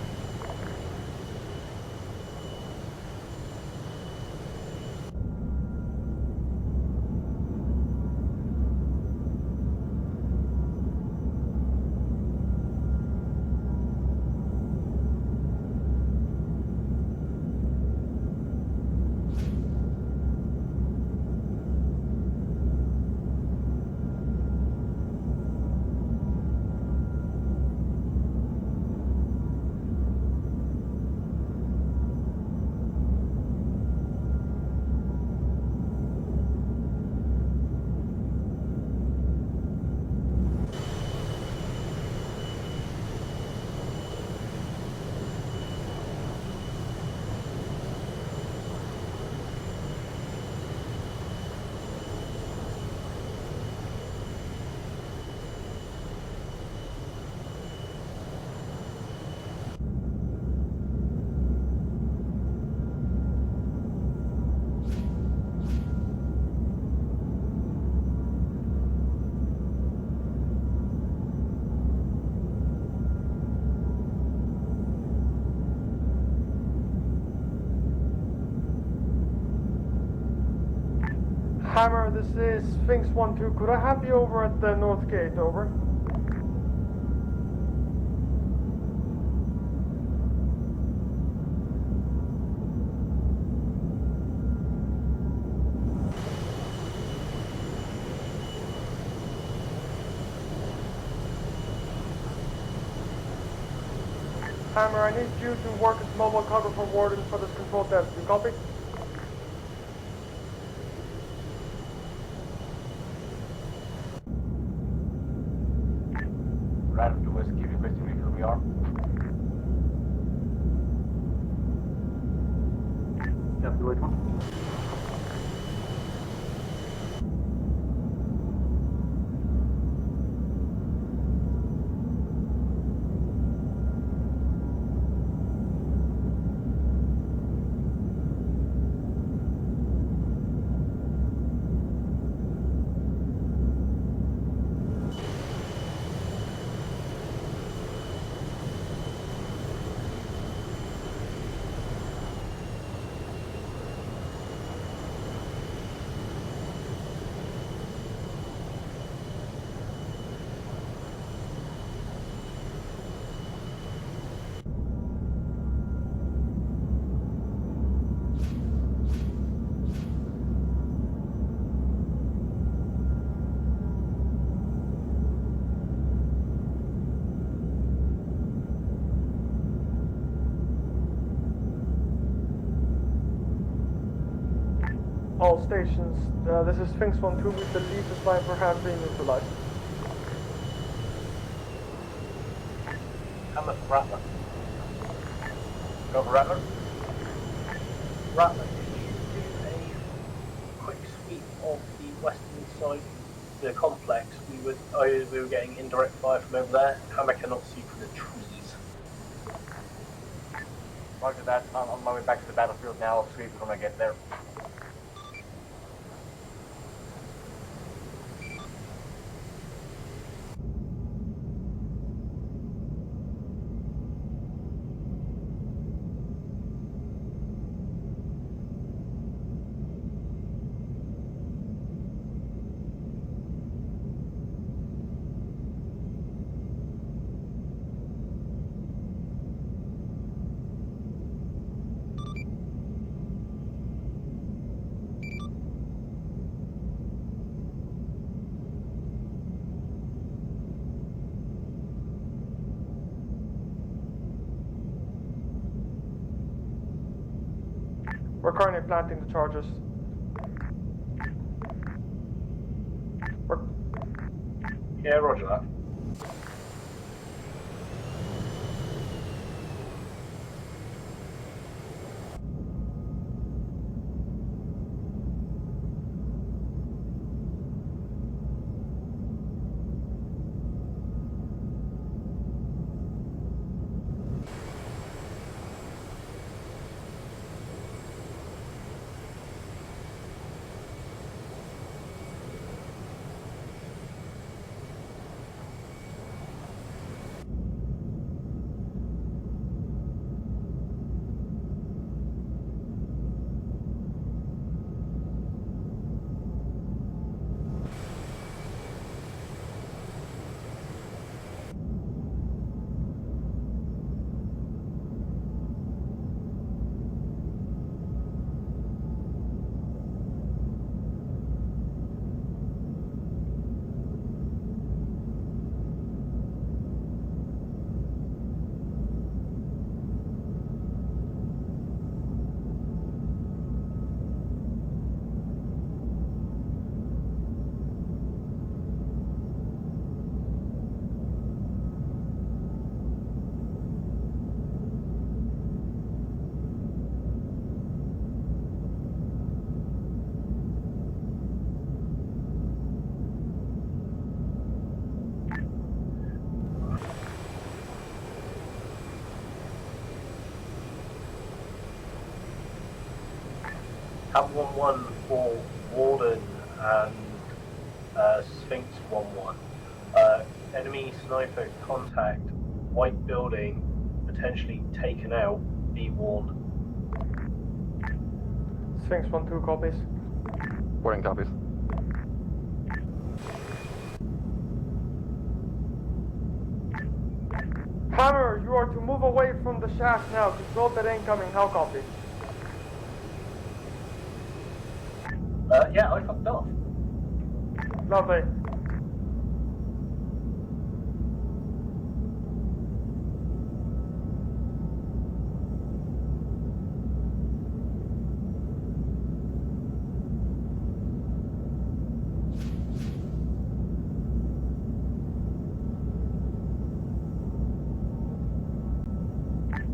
Hammer, this is Sphinx 1-2. Could I have you over at the north gate? Over. Hammer, I need you to work as mobile cover for Warden for this control desk. You copy? Radar to Whiskey, requesting refill VR. Copy, wait one. All stations, this is Sphinx 1-2. We believe this line for hand being neutralized. Hammer, Rattler. Go for Rattler. Rattler, could you do a quick sweep of the western side of the complex? We were getting indirect fire from over there. Hammer cannot see from the trees. Roger that. I'm on my way back to the battlefield now. I'll sweep when I get there. We're currently planting the charges. Yeah, roger that. Cap 1-1 for Warden and Sphinx 1-1. Enemy sniper contact, white building, potentially taken out, be warned. Sphinx 1-2 copies. Warning copies. to move away from the shaft now. Control that incoming. How copy? Yeah, I fucked off. Lovely.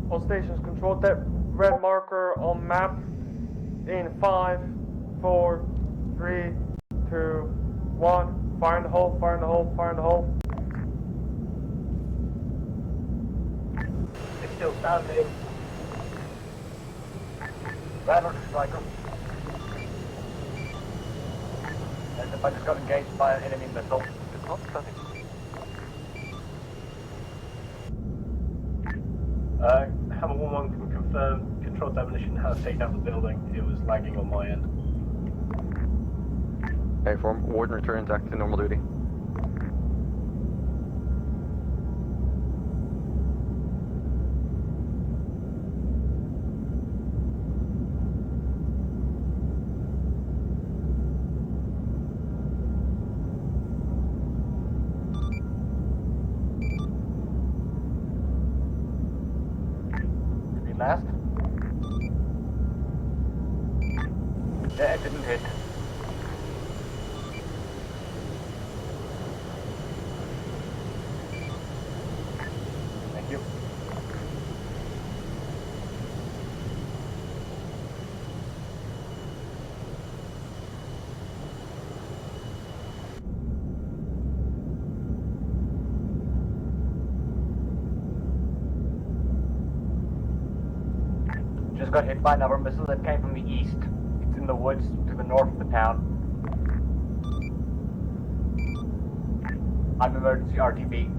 All stations, control that red marker on map in 5, 4, 3, 2, 1. Fire in the hole, fire in the hole, fire in the hole. It's still standing. Radar striker. And if I just got engaged by an enemy missile. It's not standing. Hammer 1-1 can confirm controlled demolition has taken out the building. It was lagging on my end. A-form, Warden returns back to normal duty. Last? Yeah, it didn't hit. Thank you. Just got hit by another missile that came from the east. It's in the woods to the north of the town. I'm emergency RTB.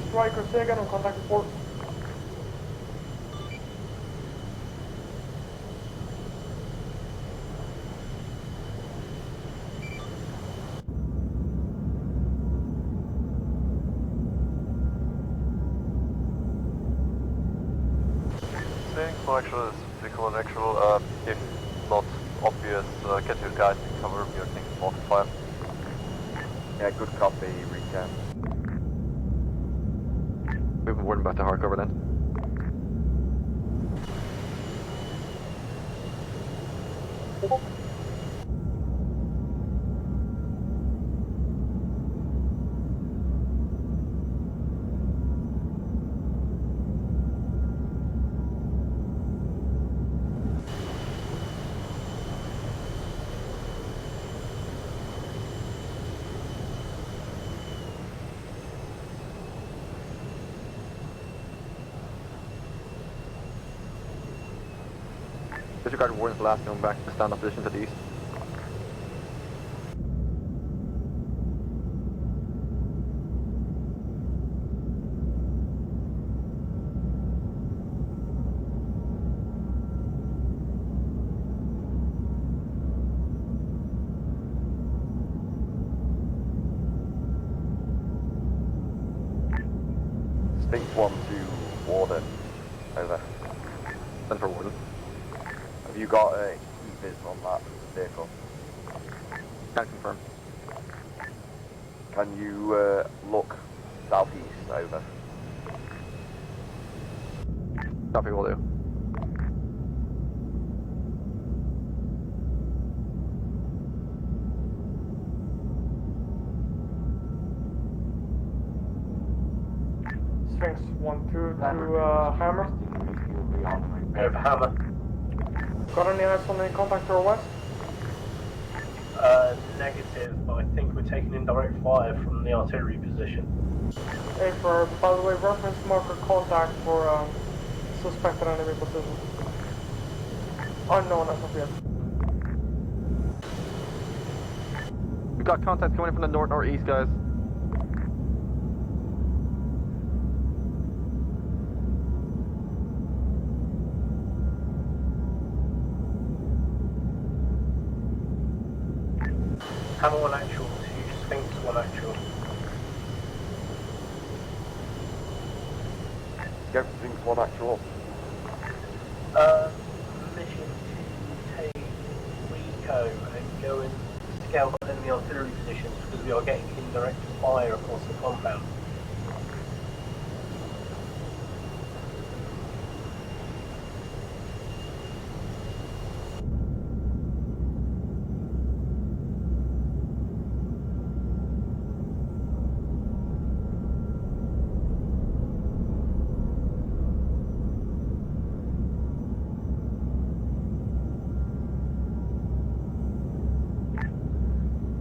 Striker, say again on contact report. Saying so actual is vehicle and actual, if not obvious, get your guys in cover, we are taking 45. Yeah, good copy, recap. Moving Warden back to hard cover then. Disregard Warden's last known back to stand-up position to the east. Over. Send for Warden. Have you got a e-vis on that vehicle? Can confirm. Can you look southeast? Over. Copy, will do. Sphinx 1-2 to Hammer. Over Hammer. Got any eyes on any contact to our west? Negative, but I think we're taking indirect fire from the artillery position. Hey, for, by the way, reference marker contact for suspected enemy position. Unknown as of yet. We've got contacts coming in from the northeast, guys. Hammer 1 actual to Sphinx 1 actual. Go for Sphinx 1 actual. Mission to take Rico and go and scout enemy artillery positions because we are getting indirect fire across the compound.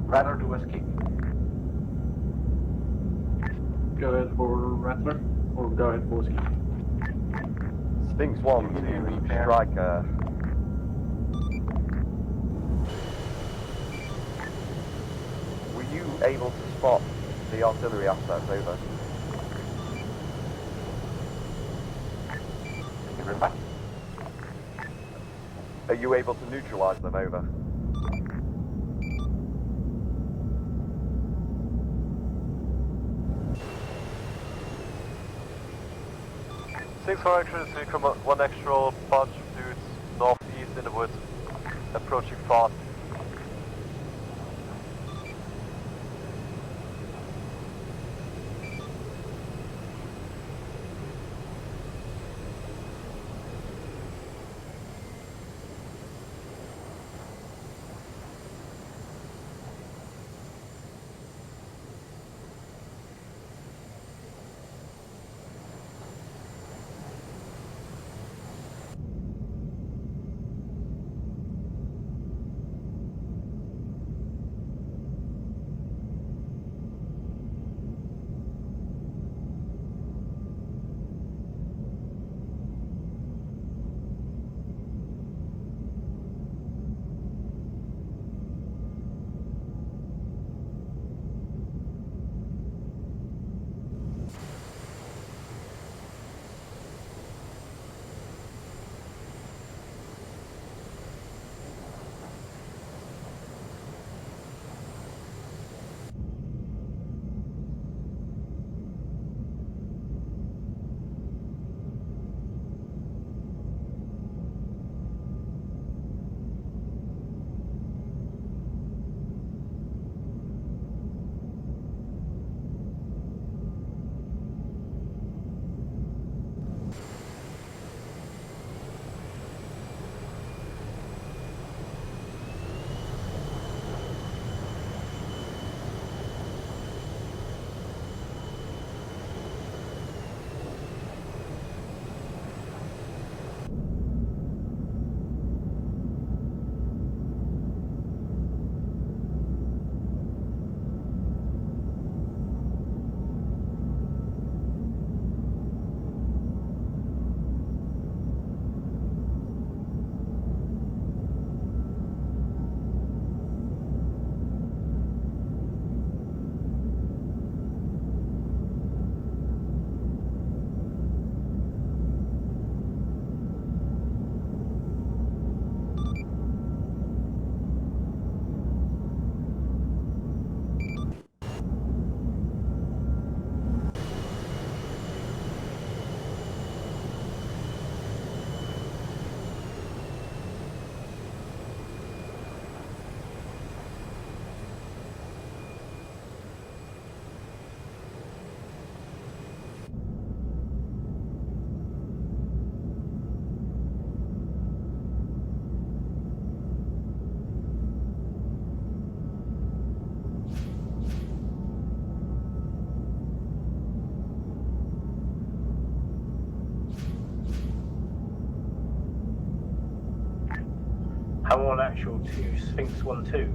Rattler to Whiskey. Go ahead for Rattler, or go ahead for Whiskey. Sphinx 1 to Striker. Were you able to spot the artillery assets? Over. Are you able to neutralize them? Over. Six corrections, so you come up one extra bunch of dudes northeast in the woods, approaching fast. Hammer 1 actual to Sphinx 1-2.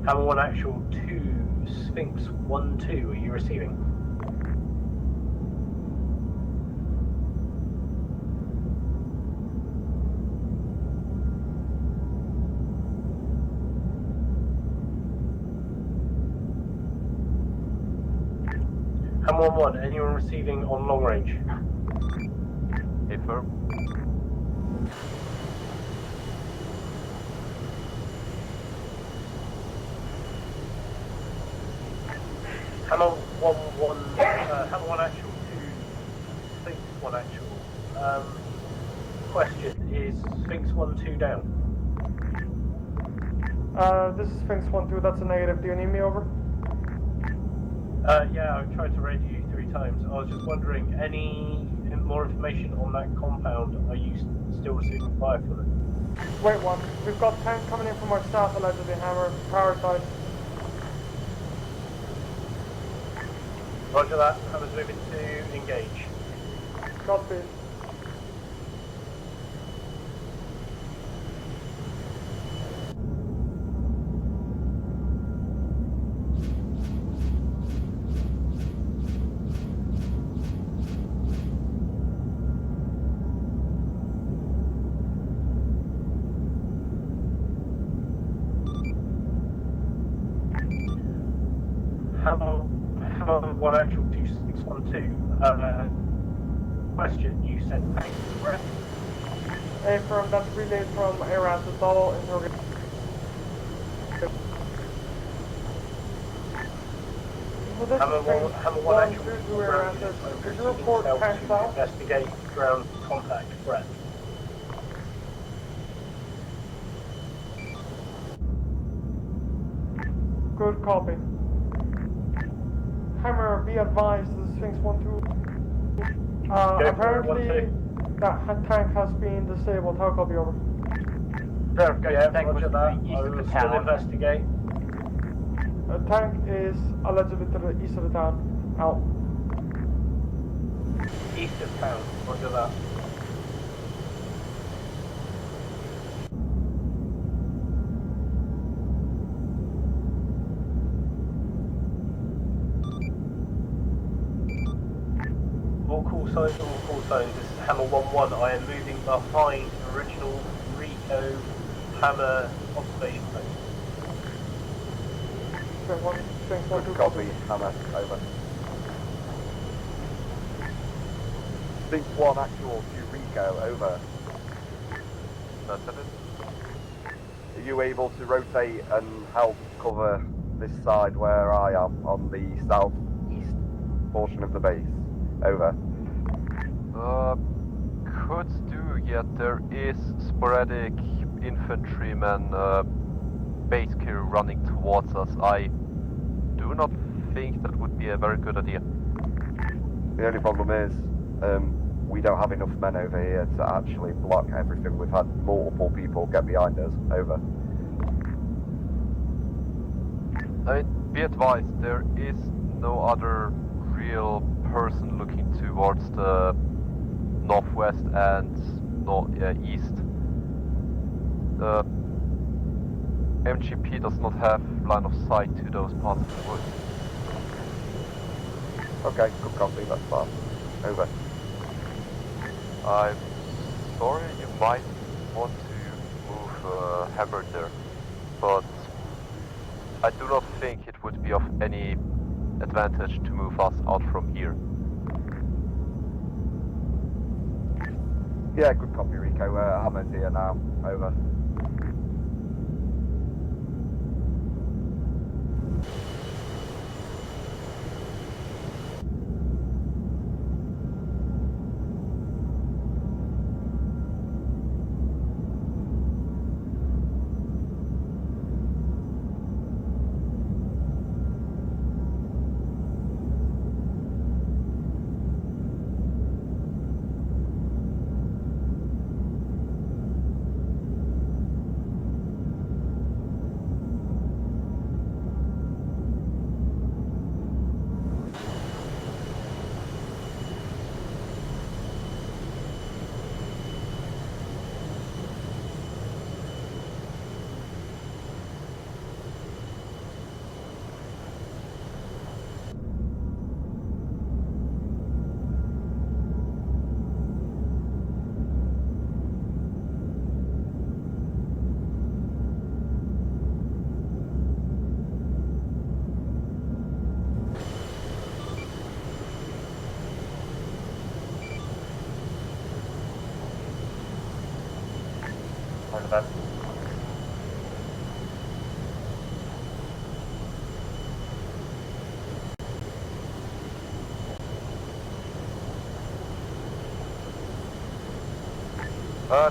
Hammer 1 actual to Sphinx 1-2, are you receiving? Hammer 1-1, anyone receiving on long range? Affirm. Hammer 1-1, Hammer 1 actual to Sphinx 1 actual. Question, is Sphinx 1-2 down? This is Sphinx 1-2, that's a negative. Do you need me over? Yeah, I've tried to radio you 3 times. I was just wondering, any more information on that compound? Are you still receiving fire from it? Wait one. We've got tanks coming in from our south, allegedly, Hammer. Prioritize. Roger that. Hammer's moving to engage. Godspeed. Hammer 1 actual 2612. Question, you said tanks, correct? Affirm, that's relayed from ARAS, it's all interrogation. So this Hammer is 1 1 actual 2 ARAS, could you report tanks out? Investigate ground contact threat. Good copy. Hammer, be advised, this is Sphinx 1-2. Apparently, that tank has been disabled. How copy over? Yeah, roger that. I will still investigate. A tank is allegedly to the east of the town. Out. East of town, roger that. All call signs, this is Hammer 1-1. I am moving behind original Rico Hammer observation post. Good copy, Hammer, over. Sphinx 1 actual to Rico, over. That's it. Are you able to rotate and help cover this side where I am on the southeast portion of the base? Over. Could do, yet there is sporadic infantrymen base crew running towards us. I do not think that would be a very good idea. The only problem is, we don't have enough men over here to actually block everything. We've had multiple people get behind us. Over. I mean, be advised, there is no other real person looking towards the northwest and east. The MGP does not have line of sight to those parts of the woods. Okay, good copy, that's fine. Over. I'm sorry, you might want to move Hammer there, but I do not think it would be of any advantage to move us out from here. Yeah, good copy, Rico. Hammer's here now. Over. That.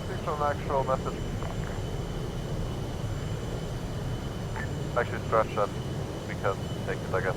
Please show an actual message. Actually, scratch that. We can take it, I guess.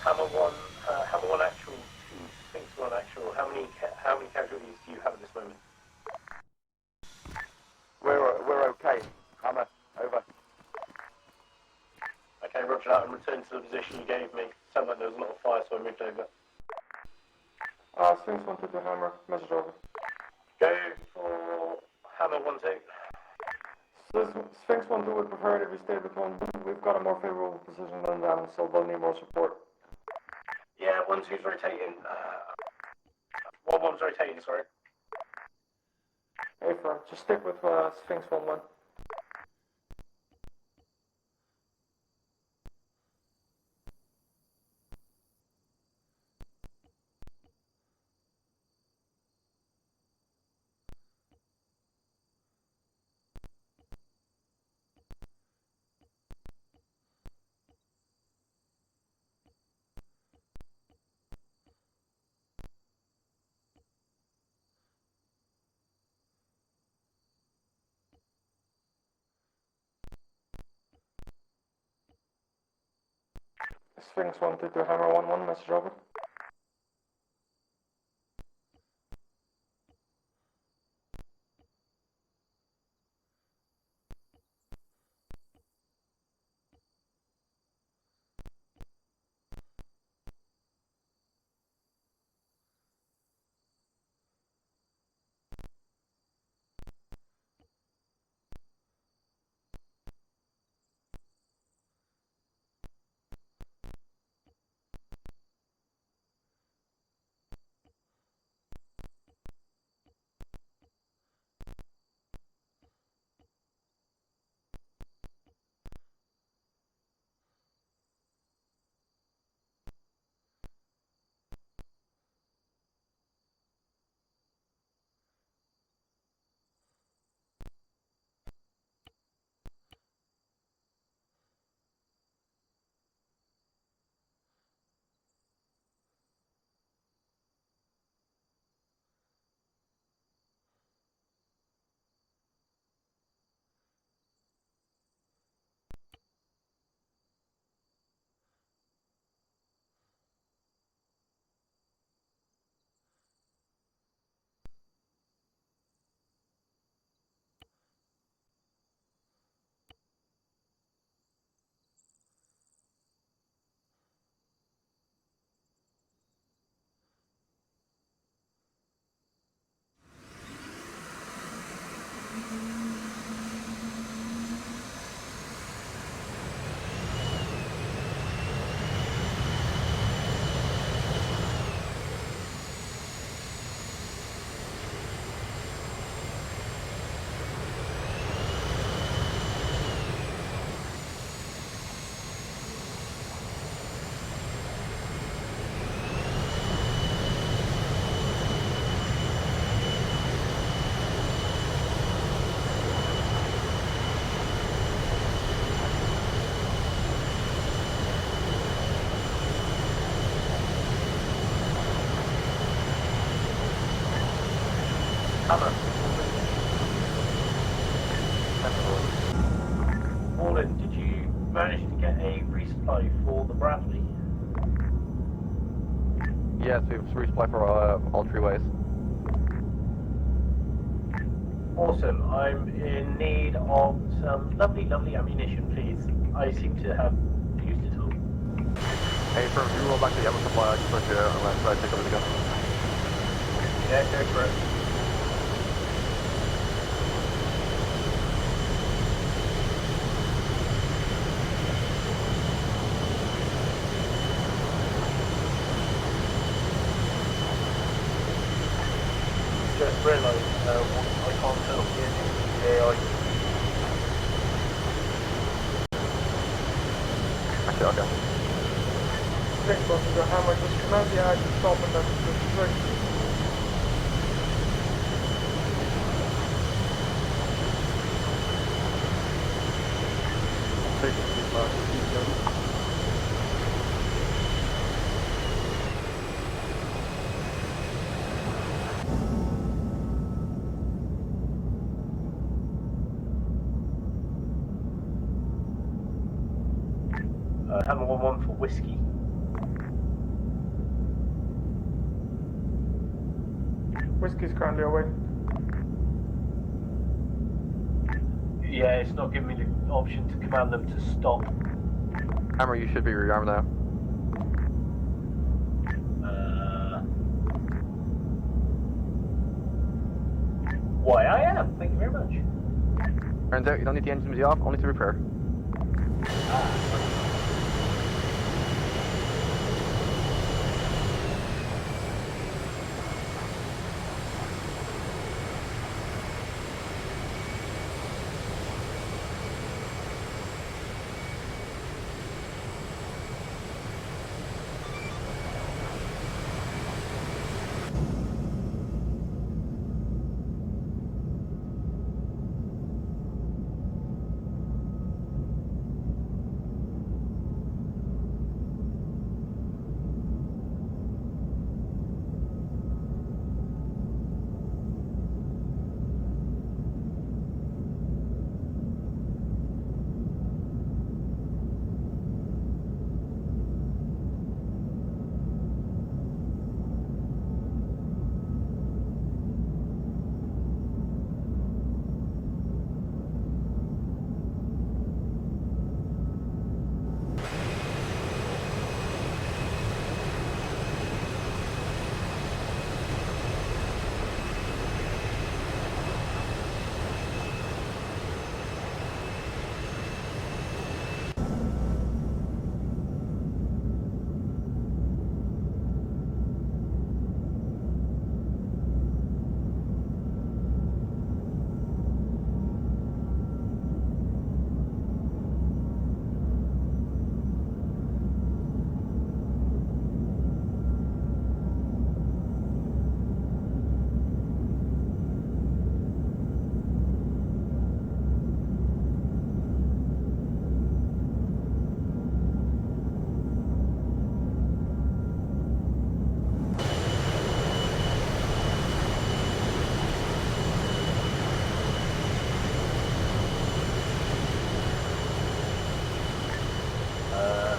Hammer 1 actual to Sphinx 1 actual. How many casualties do you have at this moment? We're okay. Hammer, over. Okay, roger that, and return to the position you gave me. Sounded like there was a lot of fire, so I moved over. Sphinx 1 to the Hammer, message over. Go for Hammer 1 2. Sphinx 1 2 would prefer it if we stayed with 1. We've got a more favorable position than them, so they'll need more support. Yeah, 1 2's rotating. 1 1's rotating, sorry. Hey, firm, just stick with Sphinx 1 1. Sphinx 1 2 Hammer 1 1, message over. Hammer. Morning, did you manage to get a resupply for the Bradley? Yes, we have resupply for all 3 ways. Awesome. I'm in need of some lovely ammunition, please. I seem to have used it all. Hey, firm, if you roll back to the ammo supply, I can put you on that side, take over the gun. Yeah, go for it. Just realised I can't tell the AI. Actually, okay. Next one is the hammer. Just command the eye to stop and then just straight. Hammer 1-1 for whiskey. Whiskey's currently away. Yeah, it's not giving me the option to command them to stop. Hammer, you should be rearmed now. Why I am, thank you very much. Turns out you don't need the engine to be off, only to repair.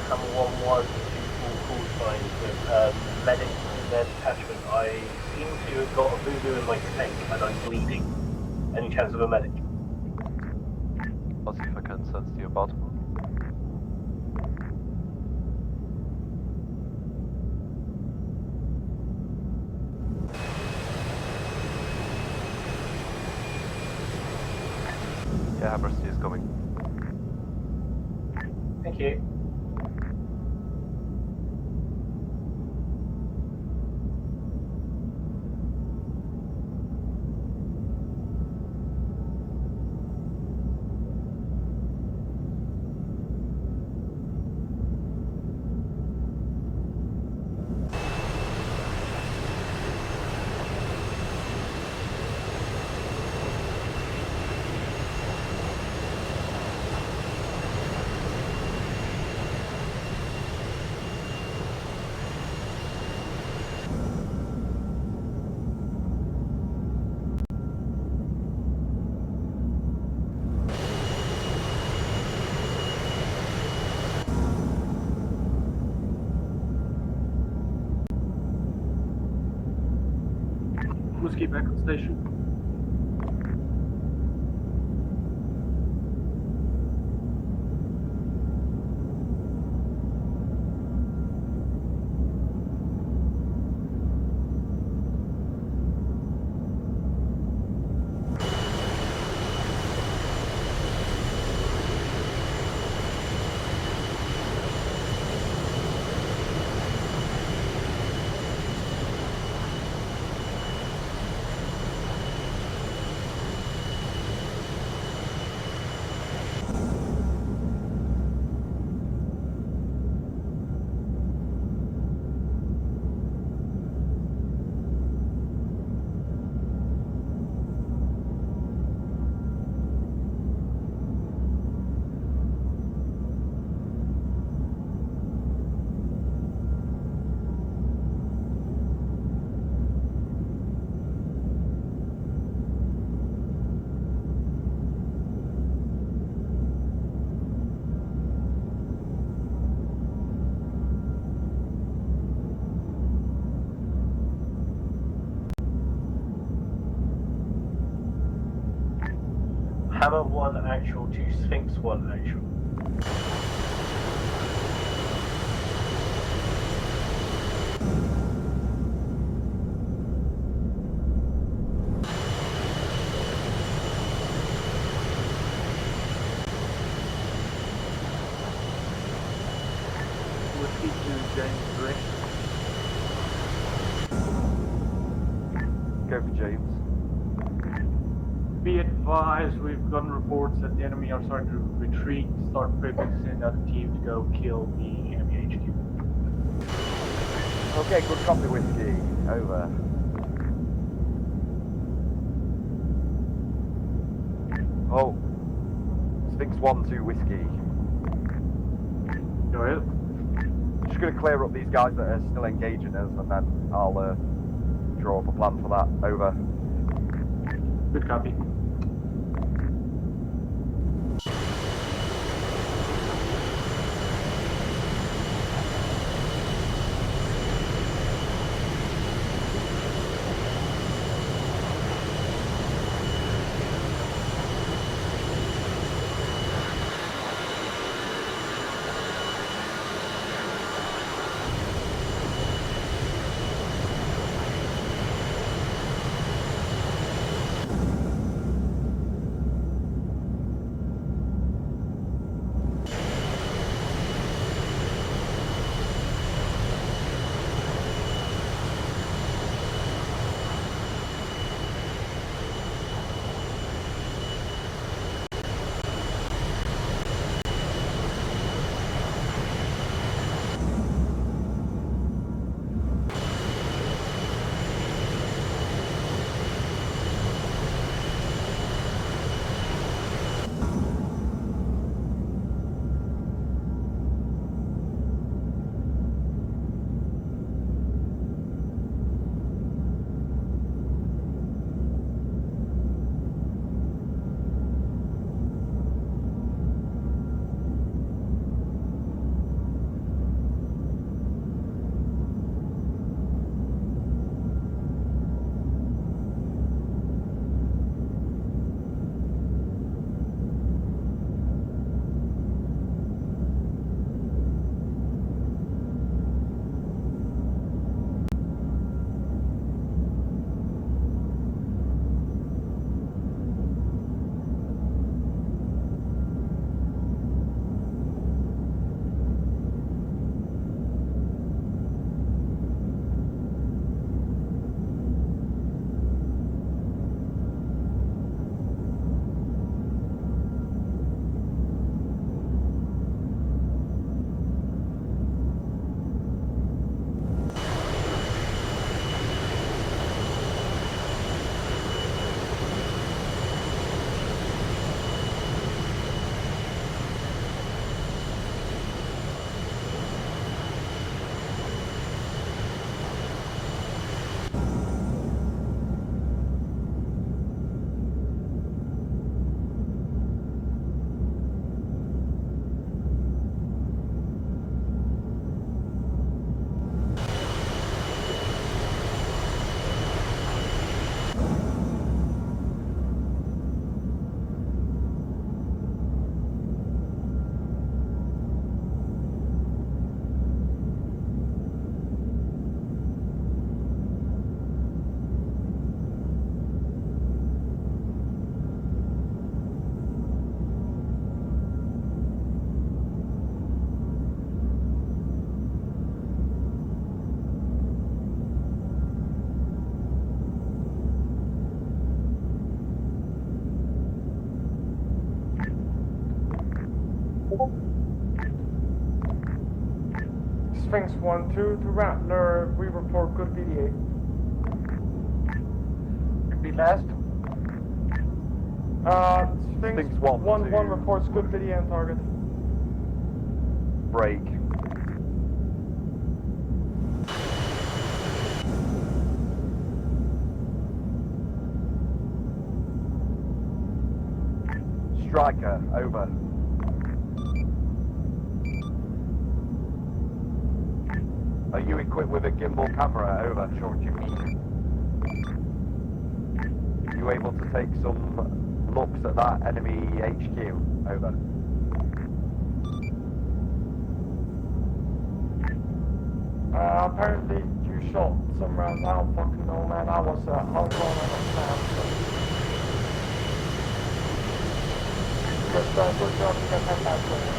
Hammer 1-1 to full call signs with medic in their detachment. I seem to have got a voodoo in my tank and I'm bleeding. Any chance of a medic? I'll see if I can sense the about. Yeah, Hammer C is coming. Thank you. Whiskey back on station. Hammer 1 actual to Sphinx 1 actual. Whiskey to James 3. Go for James. Be advised, we've gotten reports that the enemy are starting to retreat. Start prepping, send out a team to go kill the enemy HQ. Okay, good copy, Whiskey. Over. Oh. Sphinx 1 to Whiskey. Go ahead. Just going to clear up these guys that are still engaging us, and then I'll draw up a plan for that. Over. Good copy. Sphinx 1-2 to Rattler, we report good BDA. Repeat last. Sphinx 1-1 reports good BDA on target. Break. Striker, over. Are you equipped with a gimbal camera? Over. Sure, what you mean. You able to take some looks at that enemy HQ? Over. Apparently you shot some rounds. I don't fucking know, man. I was on a just good job to get that back there.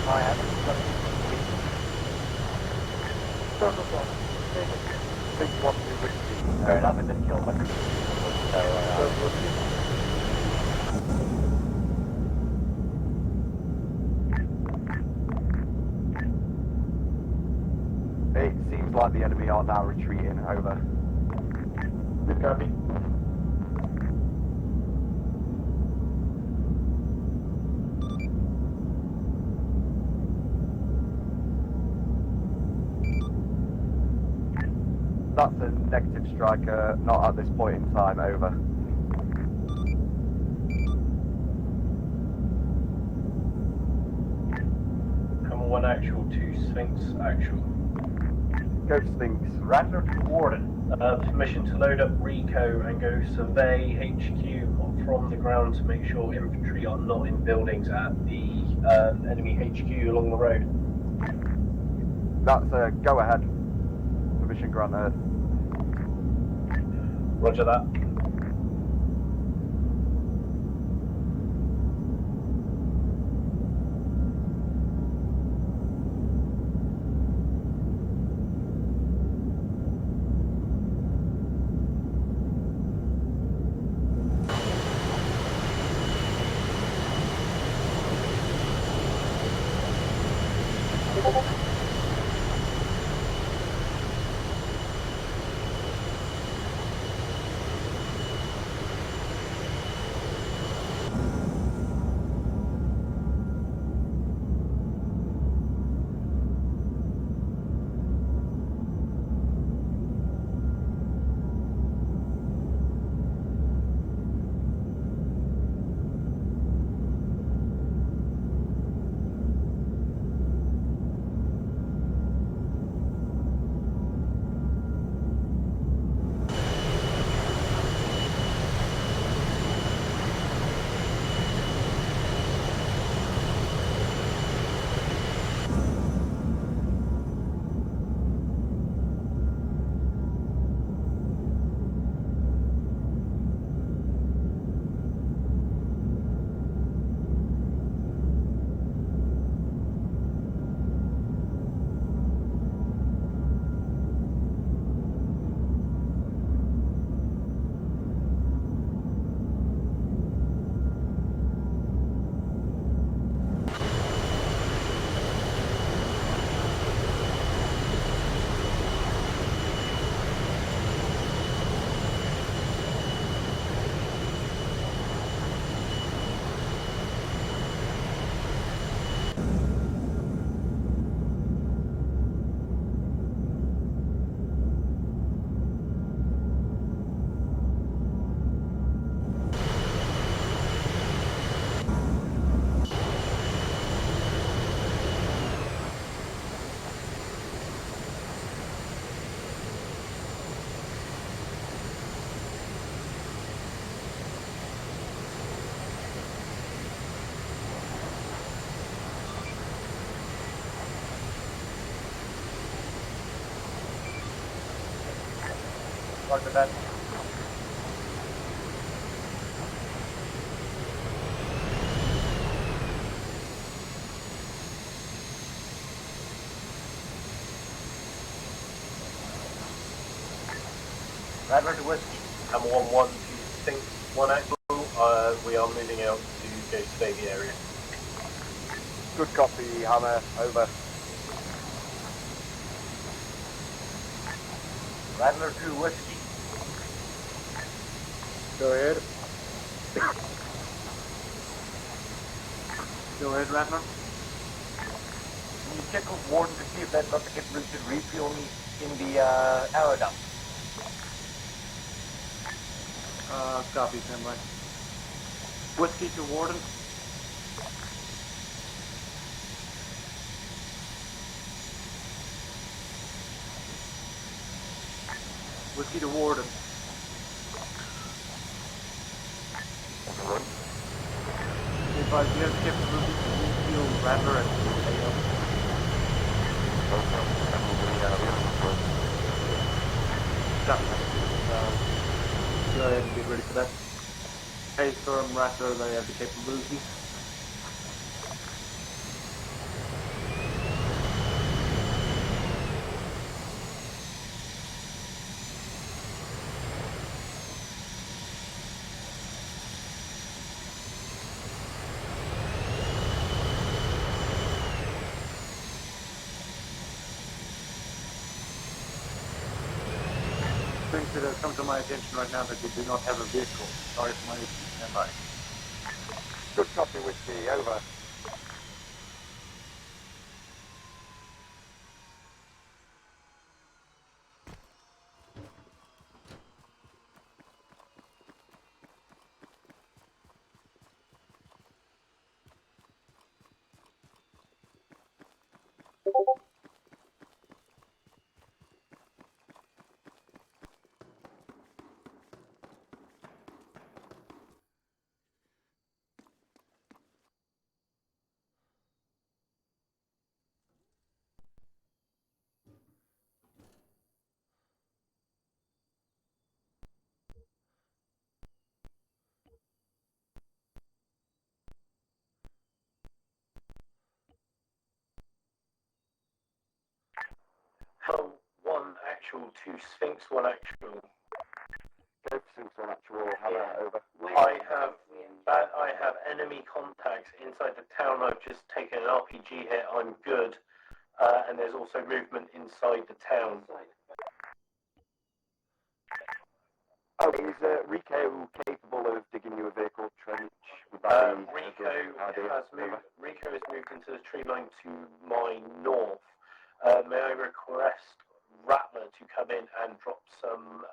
I haven't. Circle job. Big one, two, whiskey. Fair enough, I just killed one. It seems like the enemy are now retreating. Over. Good copy. That's a negative striker, not at this point in time, over. Hammer 1 actual to Sphinx actual. Go Sphinx. Rattler to Warden. Permission to load up Rico and go survey HQ from the ground to make sure infantry are not in buildings at the enemy HQ along the road. That's a go ahead. Permission granted. Roger that. Roger that. Rattler to Whiskey. Hammer 1-1 to Sphinx 1 actual. We are moving out to go survey the area. Good copy, Hammer. Over. Rattler to Whiskey. Go ahead. Go ahead, Rattler. Can you check with Warden to see if that got to get routed refuel me in the arrow dump? Copy, standby. Whiskey to Warden. Whiskey to Warden. Advise you have capability to refuel Rattler and AO. Copy. Go ahead and get ready for that. Hey, Storm, Rattler, they have the capability. Things that have come to my attention right now that we do not have a vehicle. Sorry for my standby. Good copy, Whiskey. Over. One actual, 2 Sphinx, 1 actual. Go for Sphinx 1 actual. Hammer. Over. I have enemy contacts inside the town. I've just taken an RPG hit. I'm good. And there's also movement inside the town. Okay, is Rico capable of digging you a vehicle trench? Rico has moved into the tree line to my north. May I request Rattler to come in and drop some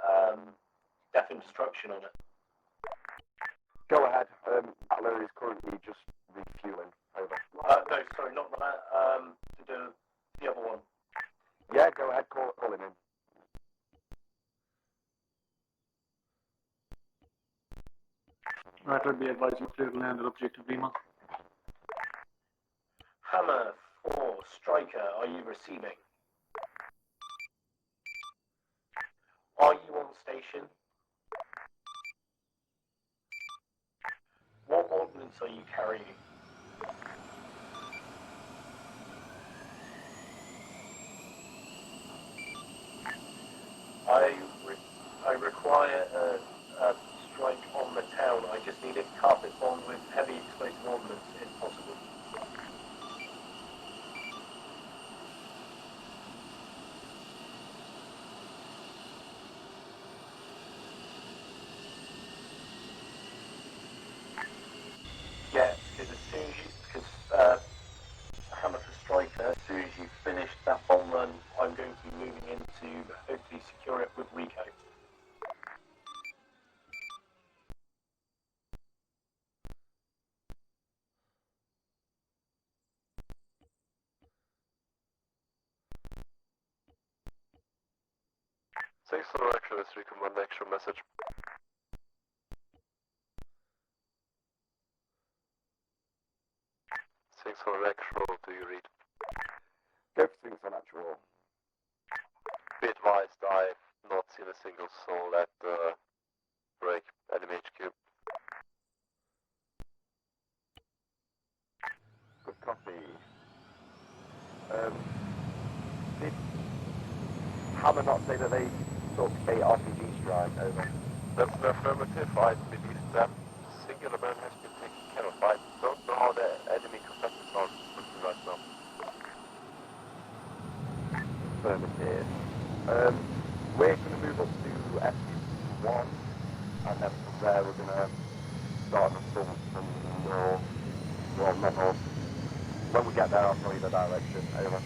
death and destruction on it? Go ahead. Rattler is currently just refueling. Over. No, sorry, not Rattler. The other one. Yeah, go ahead. Call him in. Rattler, be advised you clear to land at Objective Lima. Hammer 4, Striker, are you receiving? Are you on station? What ordnance are you carrying? I require a strike on the town. I just need it carpet bombed with heavy explosive ordnance if possible. Yeah, because as soon as Hammer for Striker, as soon as you finish that bomb run, I'm going to be moving in to hopefully secure it with Rico. Thanks for the actual, let's recommend an extra message. Thanks for the actual, do you read? Go for Sphinx 1 actual. Be advised, I've not seen a single soul at the break enemy HQ. Good copy. Did Hammer not say that they took a RPG strike? Over. That's an affirmative, I believe that singular man has been taken care of. I don't know how the enemy contacts are, but on north. When we get there, I'll tell you the direction. Over.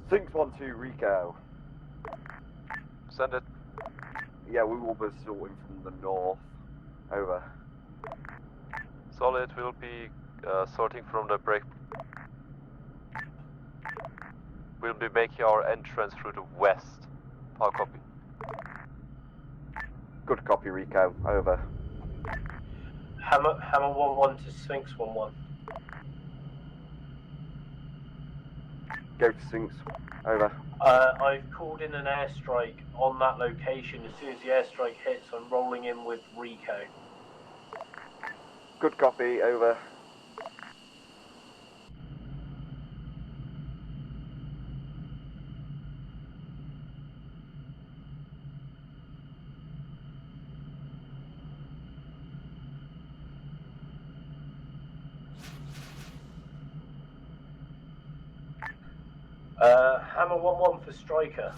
Sinks 1-2 Rico. Send it. Yeah, we will be sorting from the north. Over. Solid, we'll be sorting from the break. We'll be making our entrance through the west. Power copy. Good copy, Rico. Over. Hammer 1-1 to Sphinx 1-1. Go to Sphinx. Over. I've called in an airstrike on that location. As soon as the airstrike hits, I'm rolling in with Rico. Good copy. Over. Hammer 1-1 for Striker.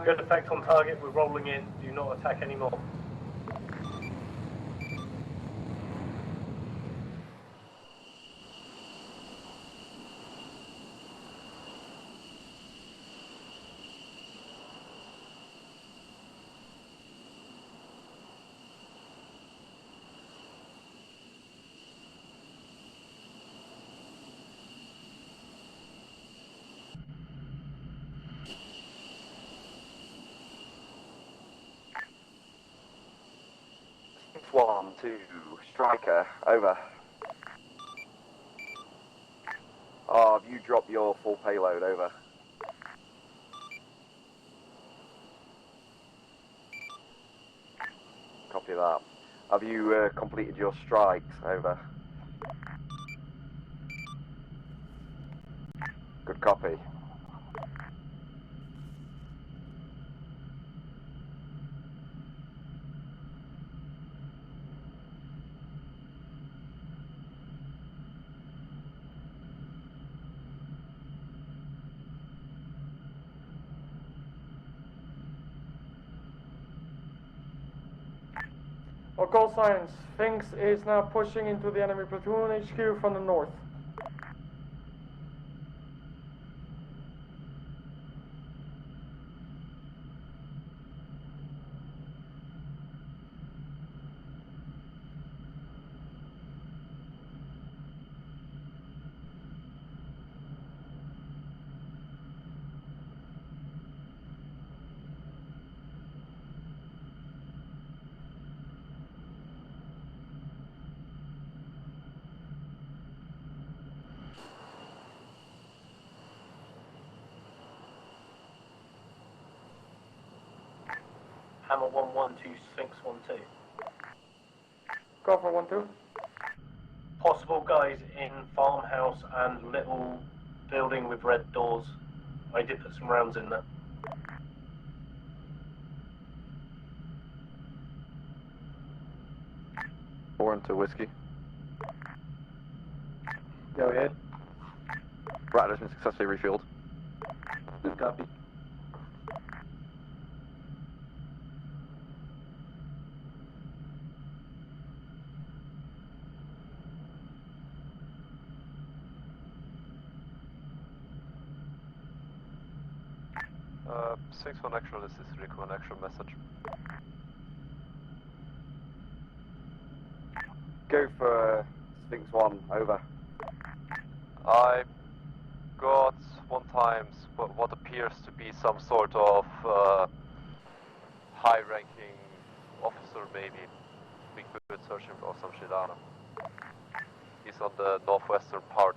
Good effect on target, we're rolling in. Do not attack anymore. Sinks 1-2 Striker. Over. Have you dropped your full payload? Over. Copy that. Have you completed your strikes? Over. Good copy. Our call signs. Sphinx is now pushing into the enemy platoon HQ from the north. Hammer 1-1 to Sphinx 1-2. Go for 1-2. Possible guys in farmhouse and little building with red doors. I did put some rounds in there. Four into whiskey. Go ahead. Rattler's been successfully refueled. Good copy. Six one actual, this is Rico, an actual message. Go for Sphinx 1, over. I got one times what appears to be some sort of high-ranking officer, maybe. Big good searching or some shit, I don't know. He's on the northwestern part.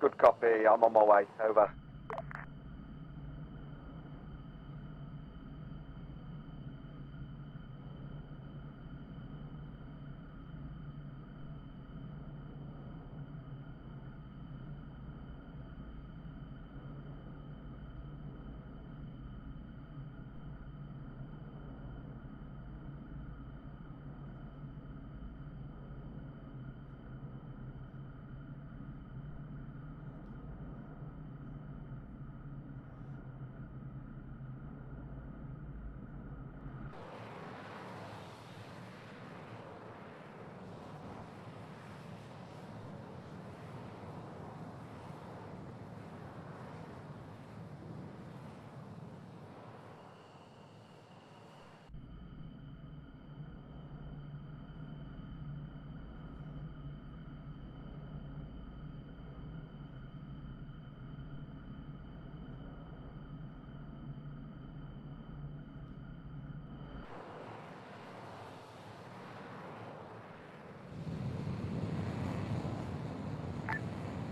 Good copy, I'm on my way, over.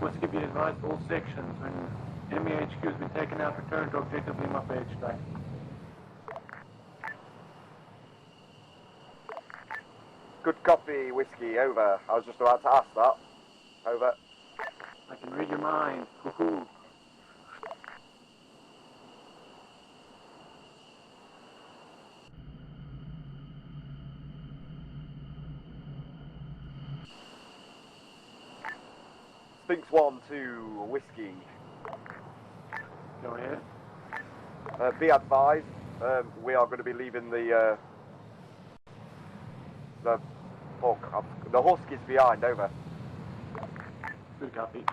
Whiskey be advised, all sections, when enemy HQ has been taken out, return to objective Lima for extract. Good copy, Whiskey, over. I was just about to ask that. Over. I can read your mind. Hoo-hoo. Sphinx 1-2, Whiskey. Go ahead. Be advised, we are going to be leaving the Huskies behind, over. Good copy.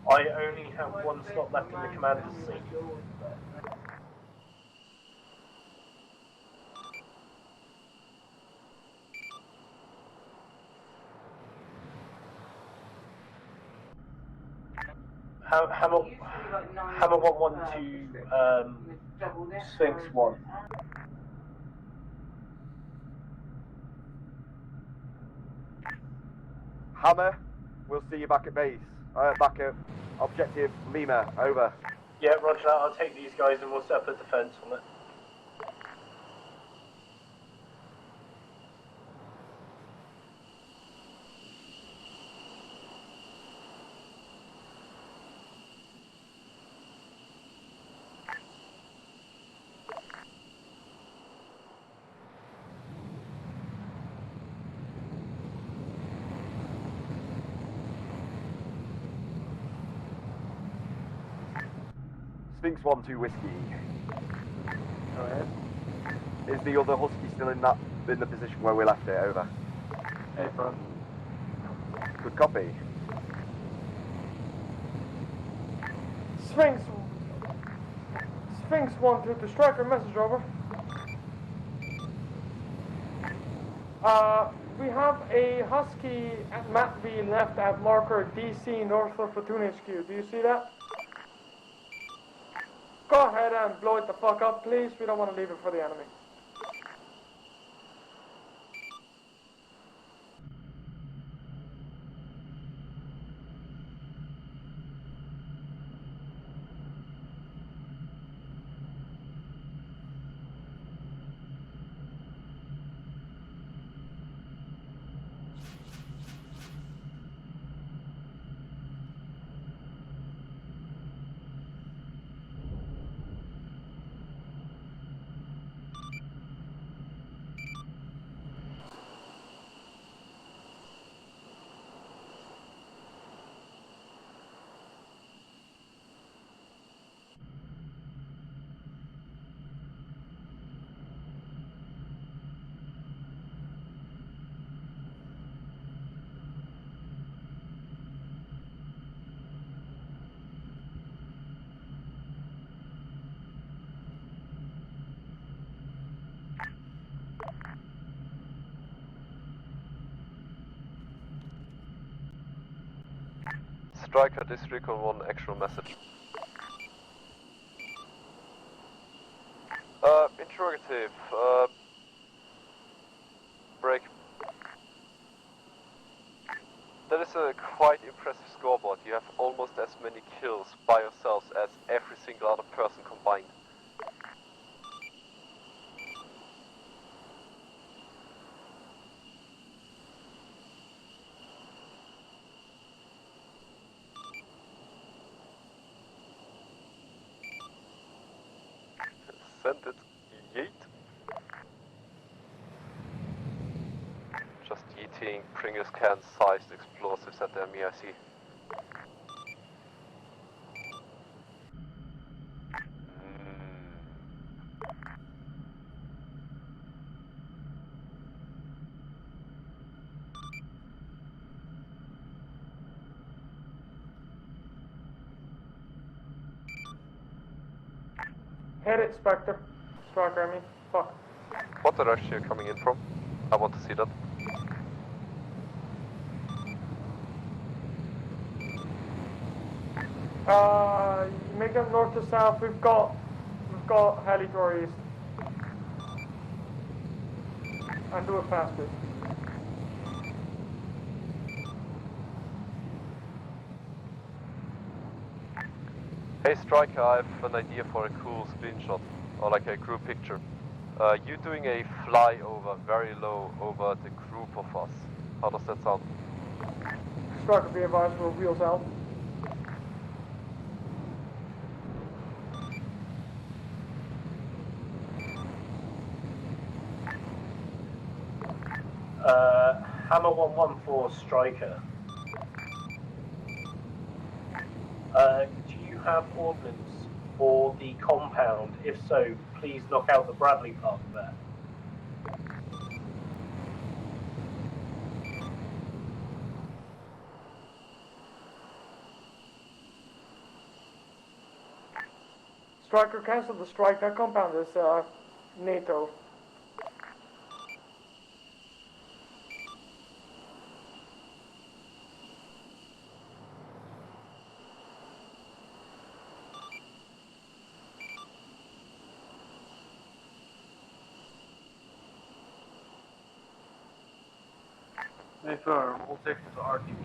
I only have one slot left in the commander's seat. Hammer 112, Sphinx 1. Hammer, we'll see you back at base. Back at objective Lima, over. Yeah, roger that. I'll take these guys and we'll set up a defense on it. Sphinx 1-2, Whiskey. Go ahead. Is the other Husky still in the position where we left it, over? Hey, front. Good copy. Sphinx 1-2 to striker, message over. We have a Husky at map B left at marker DC north of Platoon HQ. Do you see that? Go ahead and blow it the fuck up, please. We don't want to leave it for the enemy. Striker, this recon 1 actual message. Interrogative, break. There is quite impressive scoreboard. You have almost as many kills by yourselves as every single other person combined. Send it. Yeet. Just eating Pringles can-sized explosives at the MIC. Hit it, Spectre. Striker, I mean. Fuck. What direction are you coming in from? I want to see that. You make them north to south. We've got heli to our east. And do it faster. Hey Striker, I have an idea for a cool screenshot, or like a group picture. You doing a flyover very low over the group of us. How does that sound? Striker, be advised, we're wheels out. Hammer 114 Striker. Do you have ordnance for the compound? If so, please knock out the Bradley park there. Striker, cancel the strike. That compound is NATO. Affirm, all sections are RTB.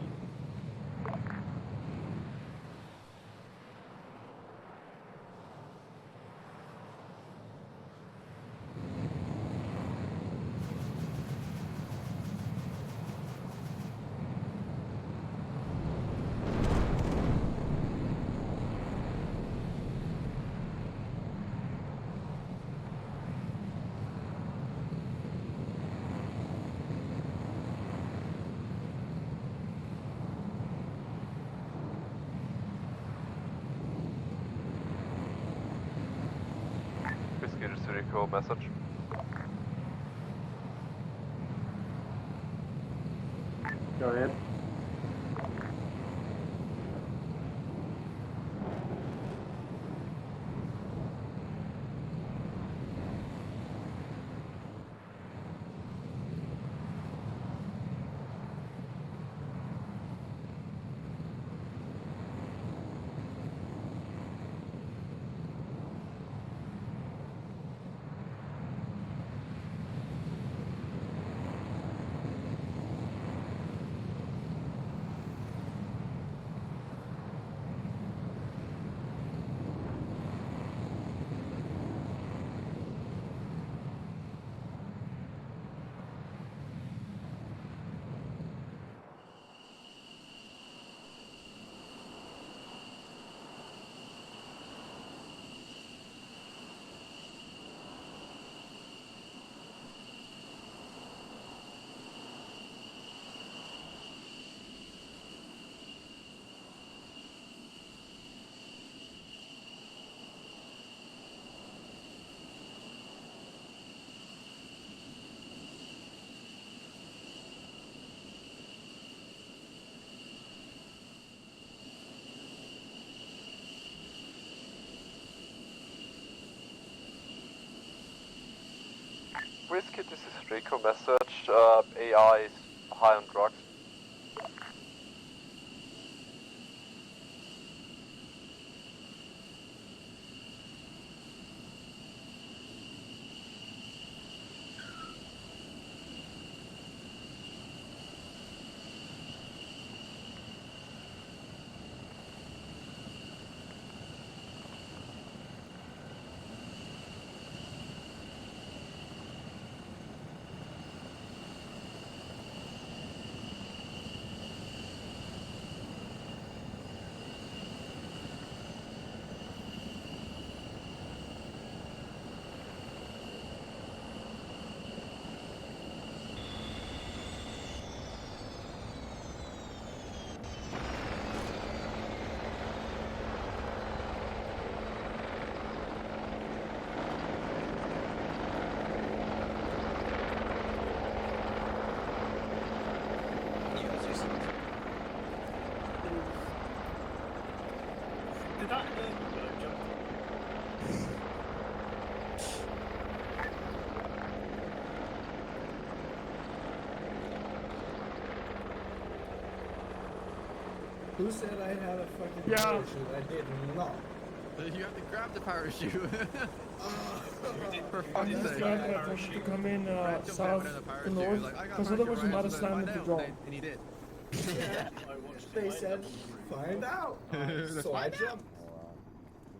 Whiskey to Rico message. Go ahead. Whiskey, this is Rico message. AI is high on drugs. Did that jump? Who said I had a fucking Yeah. parachute? I did not. You have to grab the parachute. For I'm fuck's just sake. glad that I told you to come in Brad jumped out south without a to parachute, north, like, I got a because otherwise you parachute, might have right? slammed Find into out. drop. And he did. They said, find out. So I jumped.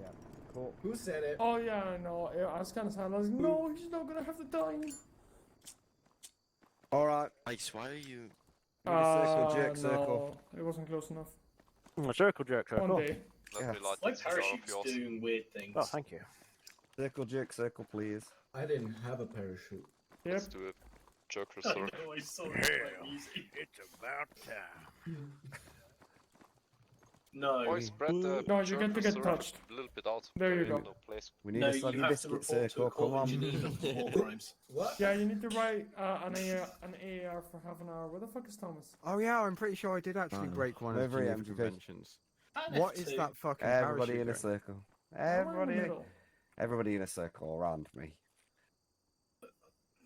Yeah. Cool. Who said it? Oh yeah, I know. I was kind of sad. I was like, no, he's not gonna have the time. All right. Ice, why are you? Circle, jerk, circle. No, it wasn't close enough. Circle jerk, circle. One day. Yeah. My parachute's doing weird things. Oh, thank you. Circle, jerk, circle, please. I didn't have a parachute. Let's do it. Joker I circle. know, I saw it quite easy. It's about time. No. Boys, spread the No, you get to get circle touched. a little bit out. There you There is go. No place. We need No, a you soggy have to biscuit report to a circle. Come court on. in Geneva for war crimes. What? Yeah, you need to write an AR for half an hour. Where the fuck is Thomas? Oh yeah, I'm pretty sure I did actually break one of Over the here, Geneva MGP. Conventions. And What is F2. that fucking Everybody parachute in a doing? circle. I'm in the Everybody. middle. Everybody in a circle around me.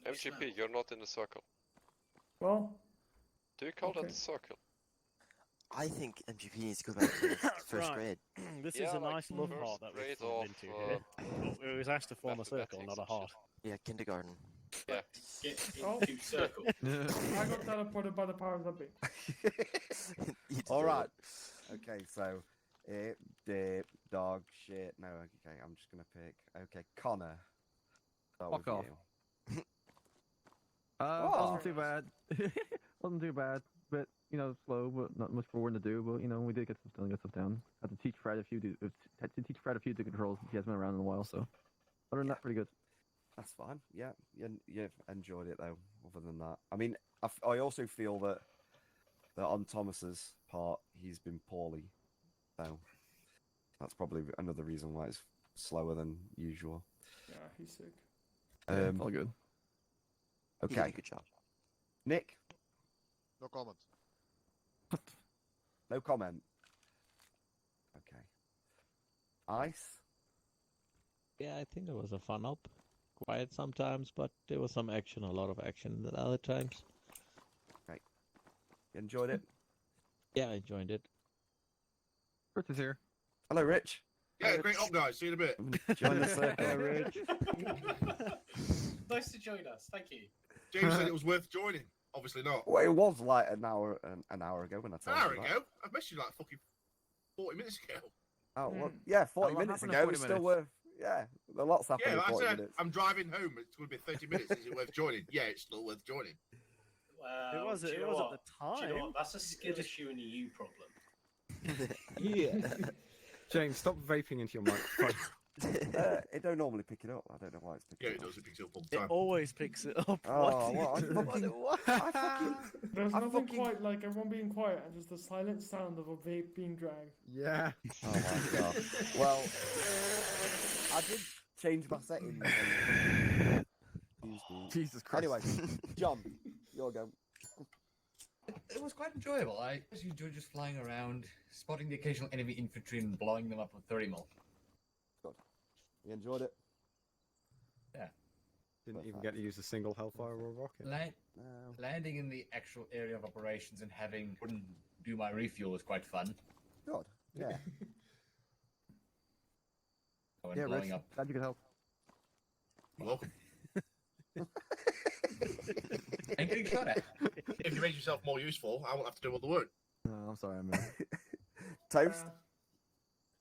MGP, you're not in the circle. Well, Do you call Okay. that a circle? I think MGP needs to go back to first Right. grade. This Yeah, is a like nice love first heart that we've grade formed of, into here. But it was asked to form a circle, not a heart. Yeah, kindergarten. Yeah. Get Oh. into circle. I got teleported by the powers that be. All right. Okay, so dip, dog, shit. No, okay, I'm just gonna pick. Okay, Connor. Start Fuck with off. you. Wasn't too bad. Wasn't too bad, but slow, but not much forward to do. But we did get stuff down. Had to teach Fred a few of the controls. He hasn't been around in a while, so other than that, pretty good. That's fine. Yeah, you've enjoyed it though. Other than that, I mean, I also feel that on Thomas's part, he's been poorly. So that's probably another reason why it's slower than usual. Yeah, he's sick. All good. Okay. Good job. Nick, No comment. no comment. Okay. Ice. Yeah, I think it was a fun up. Quiet sometimes, but there was some action, a lot of action at other times. Right. You enjoyed it? Yeah, I enjoyed it. Rich is here. Hello, Rich. Yeah, great up, guys. See you in a bit. Join the circle, Rich. Nice to join us. Thank you. James said it was worth joining. Obviously not. Well, it was like an hour ago when I An told hour you that. ago? I messaged you like fucking 40 minutes ago. Oh, well, yeah, 40 A lot minutes happened in ago. 40 It's still minutes. worth. Yeah, a lot's happened Yeah, in but I 40 said minutes. I'm driving home. It's going to be 30 minutes. Is it worth joining? Yeah, it's still worth joining. Well, was- do you it know was at what? the Do you know time. what? That's a skill issue and a you problem. Yeah. James, stop vaping into your microphone. It don't normally pick it up. I don't know why it's picking Yeah, it it up. does. It picks it up all the It time. always picks it up. Oh, well, There's I nothing fucking- quite like everyone being quiet and just the silent sound of a vape being dragged. Yeah. Oh my god. Well, I did change my settings. Jesus Christ. Anyway, John, your go. It was quite enjoyable. I actually enjoyed just flying around, spotting the occasional enemy infantry and blowing them up with 30 mil. Good. You enjoyed it? Yeah. Didn't even get to use a single Hellfire or rocket. Landing in the actual area of operations and having do my refuel was quite fun. Good. Yeah. And Yeah, blowing Rich, up. glad you could help. You're welcome. And getting shot at. If you make yourself more useful, I won't have to do all the work. No, I'm sorry, I mean. Toast?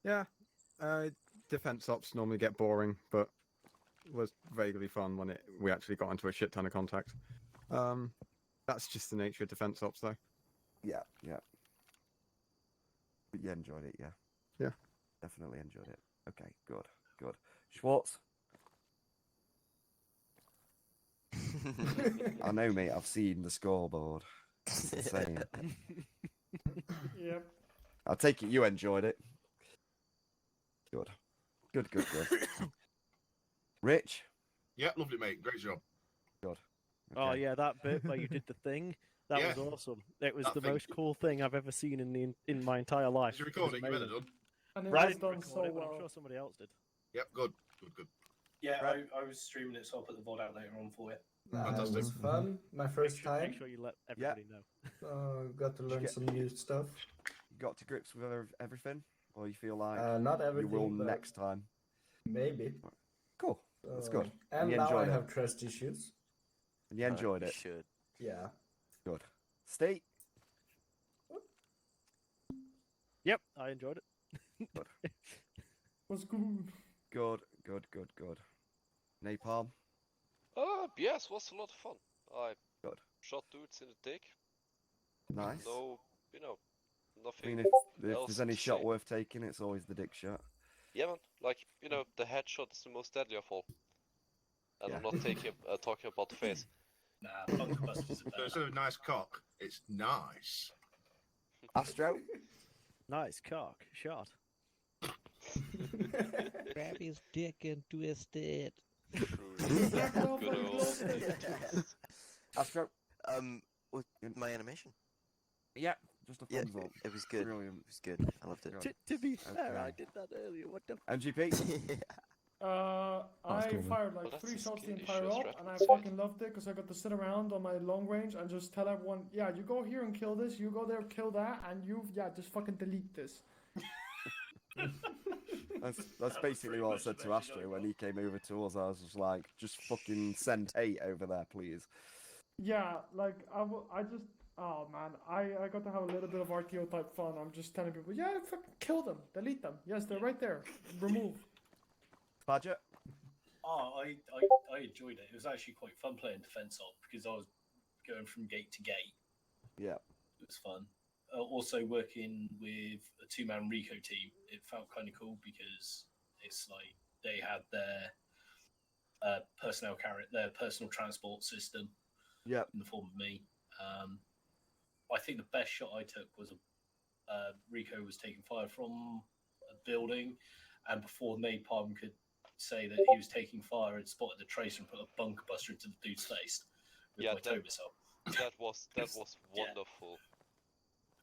Yeah. Defense ops normally get boring, but was vaguely fun when we actually got into a shit ton of contacts. That's just the nature of defense ops, though. Yeah, yeah. But you enjoyed it, yeah? Yeah. Definitely enjoyed it. Okay, good, good. Schwartz? I know, mate. I've seen the scoreboard. It's insane. Yep. I take it you enjoyed it. Good. Good, good, good. Rich? Yeah, lovely, mate. Great job. Good. Oh yeah, that bit where you did the thing. That Yeah. was awesome. It was That the thing. most cool thing I've ever seen in my entire life. Is your It was recording? You better amazing. done. And it I was didn't done record so it, but I'm well. sure somebody else did. Yep, good, good, good. Yeah, Right. I was streaming it, so I'll put the VOD out later on for you. Fantastic. It was fun. My first time. Make sure you let everybody know. Got to learn some new stuff. You got to grips with everything, or you feel like Not you everything, will but next time? maybe. Cool. That's good. And you now enjoyed I it. have trust issues. And you enjoyed You it. should. Yeah. Good. Steve. Yep, I enjoyed it. Good. Was good. Good. Napalm. Yes, was a lot of fun. I Good. shot dudes in the dick. Nice. No, I nothing mean, if else there's any to shot say. worth taking, it's always the dick shot. Yeah, man. Like, the headshot is the most deadly of all. And I'm not talking about the face. Nah, Bunkbusters are So instead of nice cock, it's nice. Astro. Nice cock shot. Grab his dick and twist it. Good old Astro. With my animation. Yeah, just a thumbs up. It was good. Brilliant. It was good. I loved it. To be fair, I Okay. did that earlier. What the? MGP. I cool, fired Well, like that's 3 a shots the skill entire issue, op, right? and I fucking loved it because I got to sit around on my long range and just tell everyone, yeah, you go here and kill this, you go there, kill that, and just fucking delete this. That's basically what I said to Astro when he came over to us. I was just like, just fucking send hate over there, please. Yeah, like I just, oh man, I got to have a little bit of RTO type fun. I'm just telling people, yeah, fucking kill them, delete them. Yes, they're right there. Remove. Badger. Oh, I enjoyed it. It was actually quite fun playing defense op because I was going from gate to gate. Yeah. It was fun. Also working with a 2-man Rico team, it felt kind of cool because it's like they had their their personal transport system. Yeah. In the form of me. I think the best shot I took was Rico was taking fire from a building, and before Napalm could say that he was taking fire, had spotted the tracer and put a bunker buster into the dude's face with my tow missile. That was wonderful.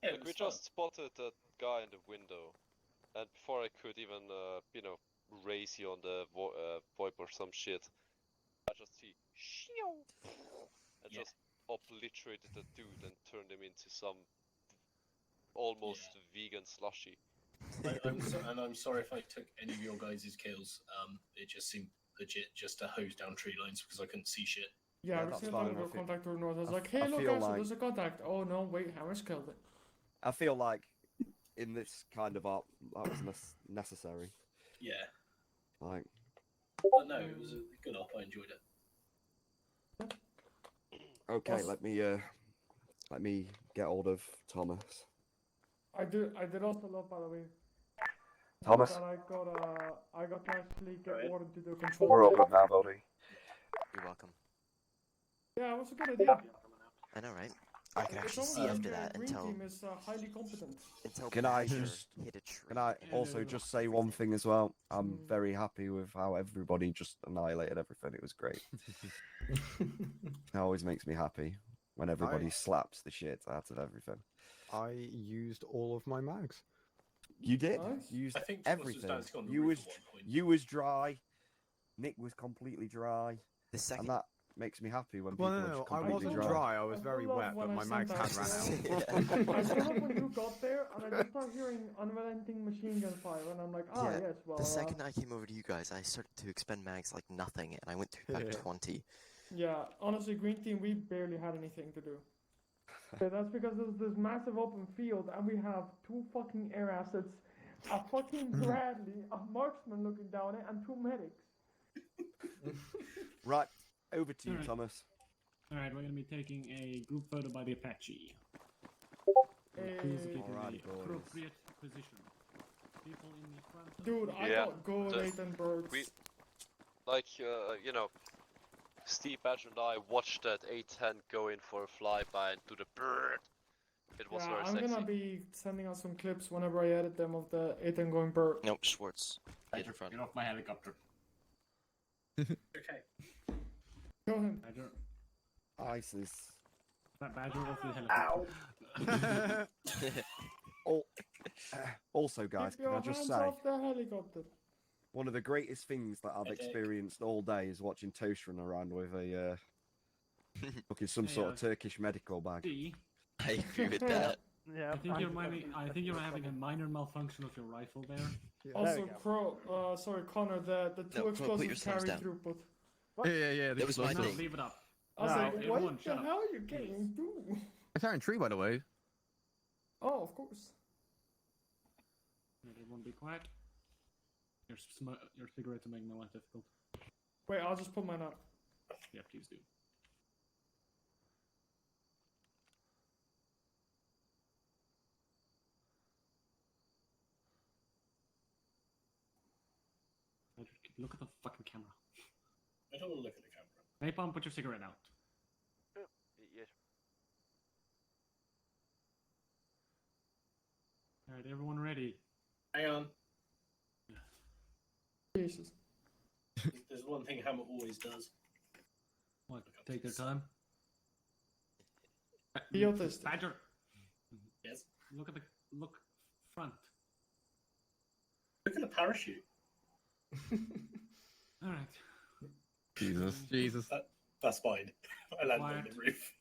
Yeah, Like, we just spotted that guy in the window, and before I could even, raise you on the VoIP or some shit, I just see and just obliterated the dude and turned him into some almost vegan slushy. I'm sorry if I took any of your guys' kills. It just seemed legit just to hose down tree lines because I couldn't see shit. Yeah, I that's received fine. a I feel- contact to north. I was I- like, I hey, look, feel Axel, like- there's a contact. Oh no, wait, Hammer's killed it. I feel like in this kind of art, that was necessary. Yeah. Like, But no, it was a good op. I enjoyed it. okay, Also- let me get hold of Thomas. I did also love, by the way. Thomas. That I got to actually get ordered to do control. We're all good now, buddy. You're welcome. Yeah, it was a good idea. I know, right? I can It's actually almost see like after the that green until team is highly competent. Can I Badger just hit a tree. can I also just say one thing as well? I'm very happy with how everybody just annihilated everything. It was great. It always makes me happy when everybody slaps the shit out of everything. I used all of my mags. You did. Nice. You used I think Thomas was everything. dancing on the You roof was at one point. you was dry. Nick was completely dry. The second. And that makes me happy when Well, people no, are no, just I completely wasn't dry. I was very wet, but my mags had ran out. I saw it when you got there, and I just started hearing unrelenting machine gun fire, and I'm like, Yeah, yes, well. the second I came over to you guys, I started to expend mags like nothing, and I went through about 20. Yeah, honestly, green team, we barely had anything to do. So that's because there's this massive open field, and we have 2 fucking air assets, a fucking Bradley, a marksman looking down it, and 2 medics. Right, over to you, Alright. Thomas. Alright, we're gonna be taking a group photo by the Apache. Hey. Please get in Alrighty, the boys. appropriate position. People in the front. of Dude, the- I Yeah, got good the- 8 and birds. We, like, Steve Badger and I watched that A10 go in for a flyby and do the bird. It was Yeah, very I'm sexy. gonna be sending out some clips whenever I edit them of the 8 and going bird. Nope, Schwartz. Get in Badger, front. get off my helicopter. Okay. Go ahead. Badger, ISIS. Badger off the helicopter. All Also, guys, Keep can your I just hands say, off the helicopter. one of the greatest things that I've Headache. experienced all day is watching Toast run around with a fucking some Hey, sort of Turkish medical bag. I agree with that. Yeah, I think you're having a minor malfunction of your rifle there. Also, Connor, the two No, Crow, put your explosives thumbs carry down. throughbut. Yeah. That was my No, thing. leave it up. I was No, like, everyone, what the shut up. hell are you getting through? It's iron tree, by the way. Oh, of course. Everyone be quiet. Your cigarettes are making my life difficult. Wait, I'll just put mine up. Yeah, please do. Look at the fucking camera. I don't want to look at the camera. Napalm, put your cigarette out. Yes. Alright, everyone ready? Hang on. Jesus. There's one thing Hammer always does. What? Take their time? Be autistic. Badger! Yes. Look at the front. Look at the parachute. Alright. Jesus. That's fine. I landed on Quiet. the roof.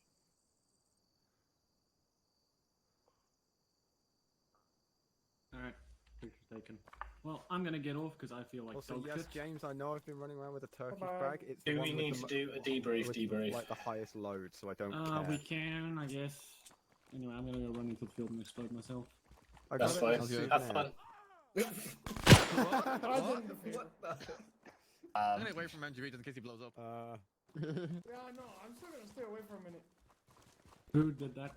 Alright, picture's taken. Well, I'm gonna get off because I feel like Also, dog yes, shit. James, I know I've been running around with a Turkish Bye-bye. bag. It's the Do one we with need the to do a debrief? with, like the highest load, so I don't care. We can, I guess. Anyway, I'm gonna go run into the field and explode myself. I That's got it. fine. How's yours Have now? fun. I'm gonna wait for him to read in case he blows up. Yeah, no, I'm still gonna stay away for a minute. Who did that?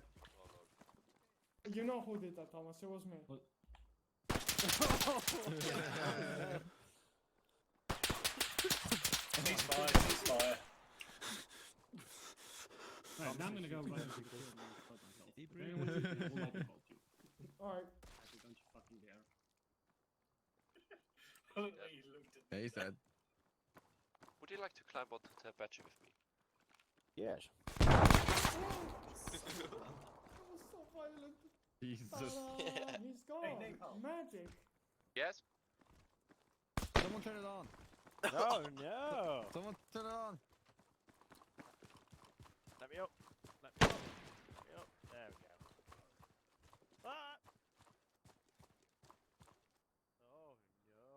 You know who did that, Thomas? It was me. What? Ceasefire, ceasefire. Alright, now I'm gonna go run into the field and explode myself. If anyone shoots me, I will lightning bolt you. Alright. Actually, don't you fucking dare. Yeah, he's dead. Would you like to climb onto the badger with me? Yes. That was so violent. Jesus. Ta-da, he's gone. Magic. Yes? Someone turn it on. Oh no! Someone turn it on. Let me up. Let me up. Let me up. There we go. Ah! Oh no.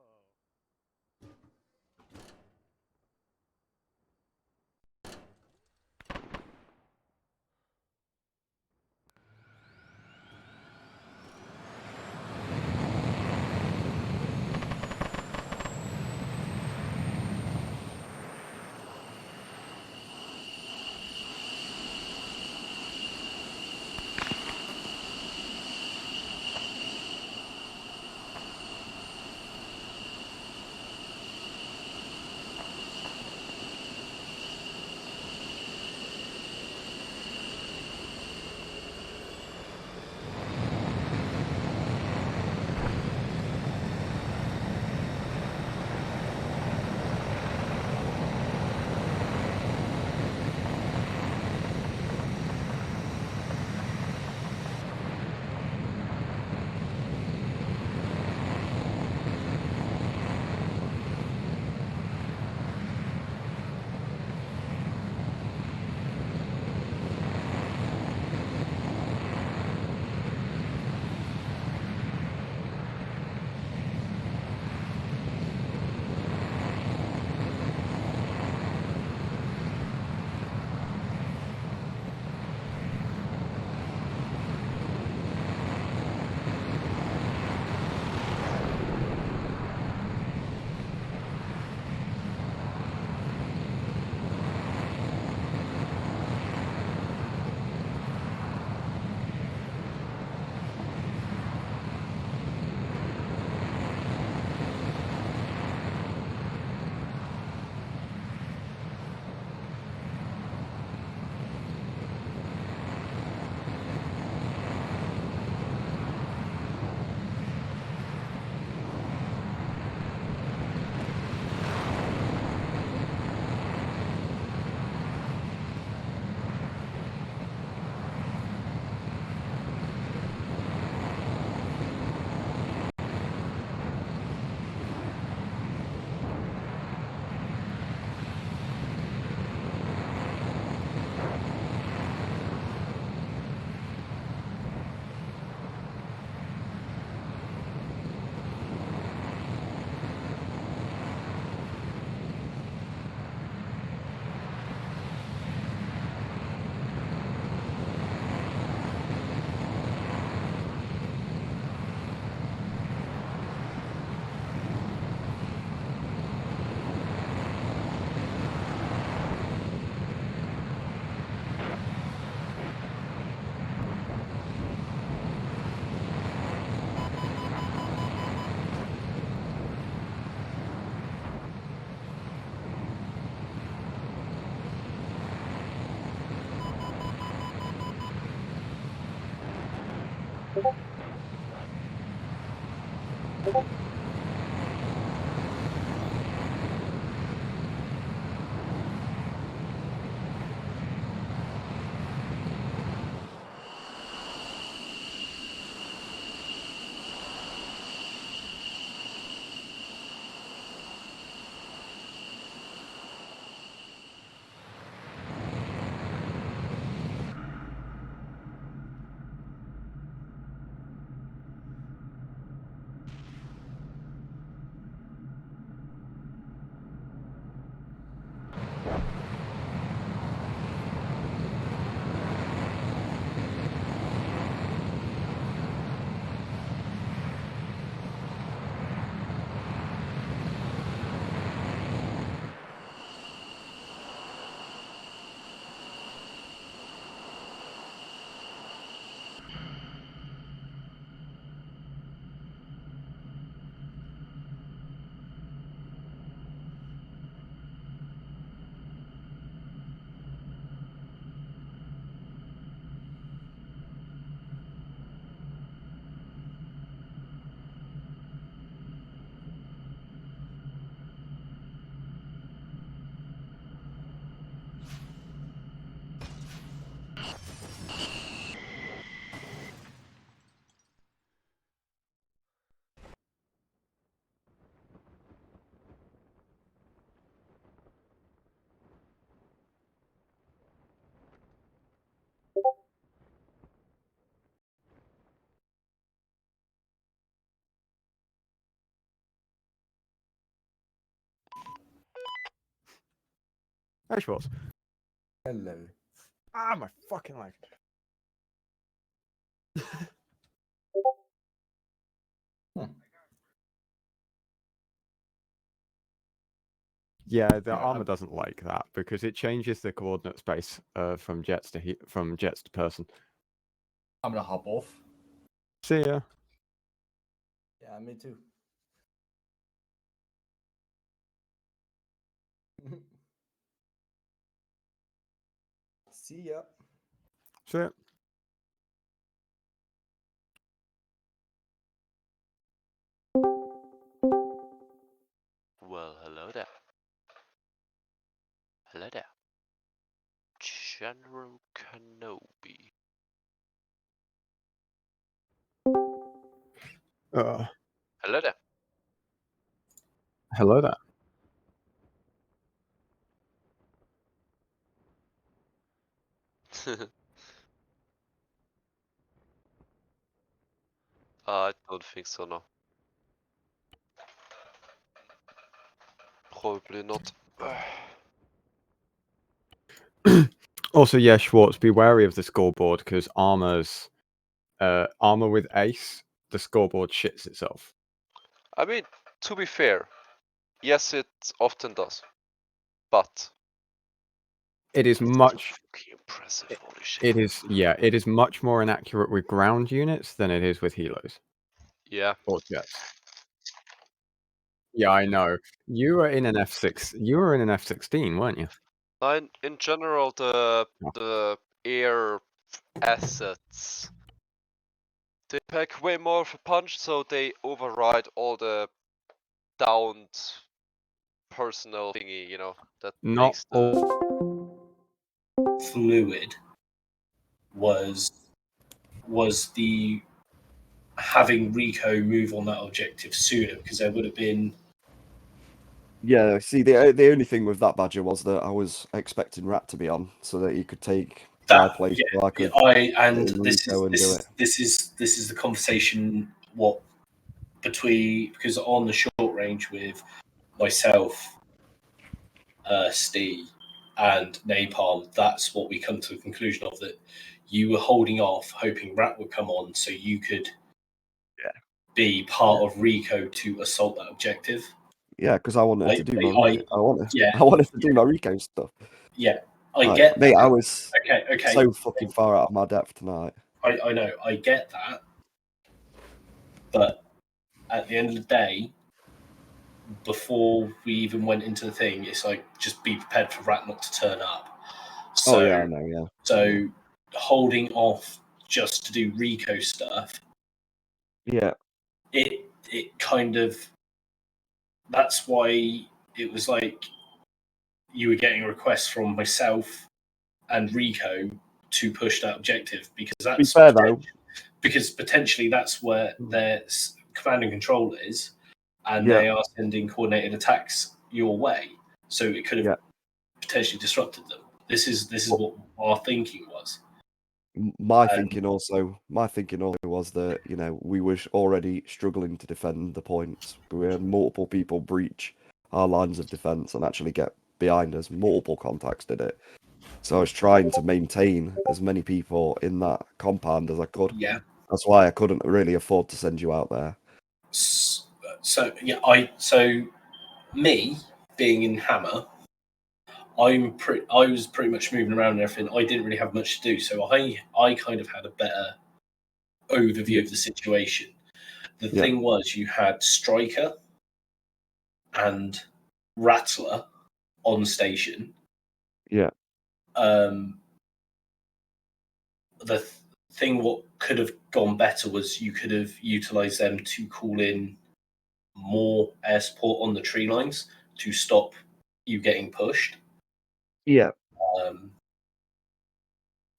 Hey, Schwartz. Hello. Ah, my fucking leg. Yeah, the armor doesn't like that because it changes the coordinate space from jets to person. I'm gonna hop off. See ya. Yeah, me too. See ya. See ya. Well, hello there. Hello there. General Kenobi. Hello there. Hello there. I don't think so, no. Probably not. Also, yeah, Schwartz, be wary of the scoreboard because armor with ace, the scoreboard shits itself. I mean, to be fair, yes, it often does. But It is much. fucking impressive, holy shit. It is much more inaccurate with ground units than it is with helos. Yeah. Or jets. Yeah, I know. You were in an F6. You were in an F-16, weren't you? In general, the air assets, they pack way more of a punch, so they override all the downed personnel thingy, you know, that Not makes the fluid was the having Rico move on that objective sooner, because there would have been Yeah, see, the only thing with that Badger was that I was expecting Rat to be on, so that he could take my place, so I could this Rico and do it. is the conversation because on the short range with myself, Steve, and Napalm, that's what we come to the conclusion of, that you were holding off, hoping Rat would come on so you could be part of Rico to assault that objective. Yeah, because I wanted to do my I wanted to do my Rico stuff. Yeah, I Like, get mate, that. I was Okay. so fucking far out of my depth tonight. I know, I get that. But at the end of the day, before we even went into the thing, it's like, just be prepared for Rat not to turn up. So, Oh yeah, I know, yeah. So holding off just to do Rico stuff. Yeah. It it kind of, that's why it was like you were getting requests from myself and Rico to push that objective, because To be that's fair though, because potentially that's where their command and control is, and Yeah. they are sending coordinated attacks your way, so it could have potentially disrupted them. This is what our thinking was. my thinking also was that, you know, we were already struggling to defend the points. We had multiple people breach our lines of defense and actually get behind us. Multiple contacts did it. So I was trying to maintain as many people in that compound as I could. Yeah. That's why I couldn't really afford to send you out there. So yeah, me being in Hammer, I was pretty much moving around and everything. I didn't really have much to do, so I kind of had a better overview of the situation. The thing was, you had Striker and Rattler on station. Yeah. The thing what could have gone better was you could have utilized them to call in more air support on the tree lines to stop you getting pushed. Yeah.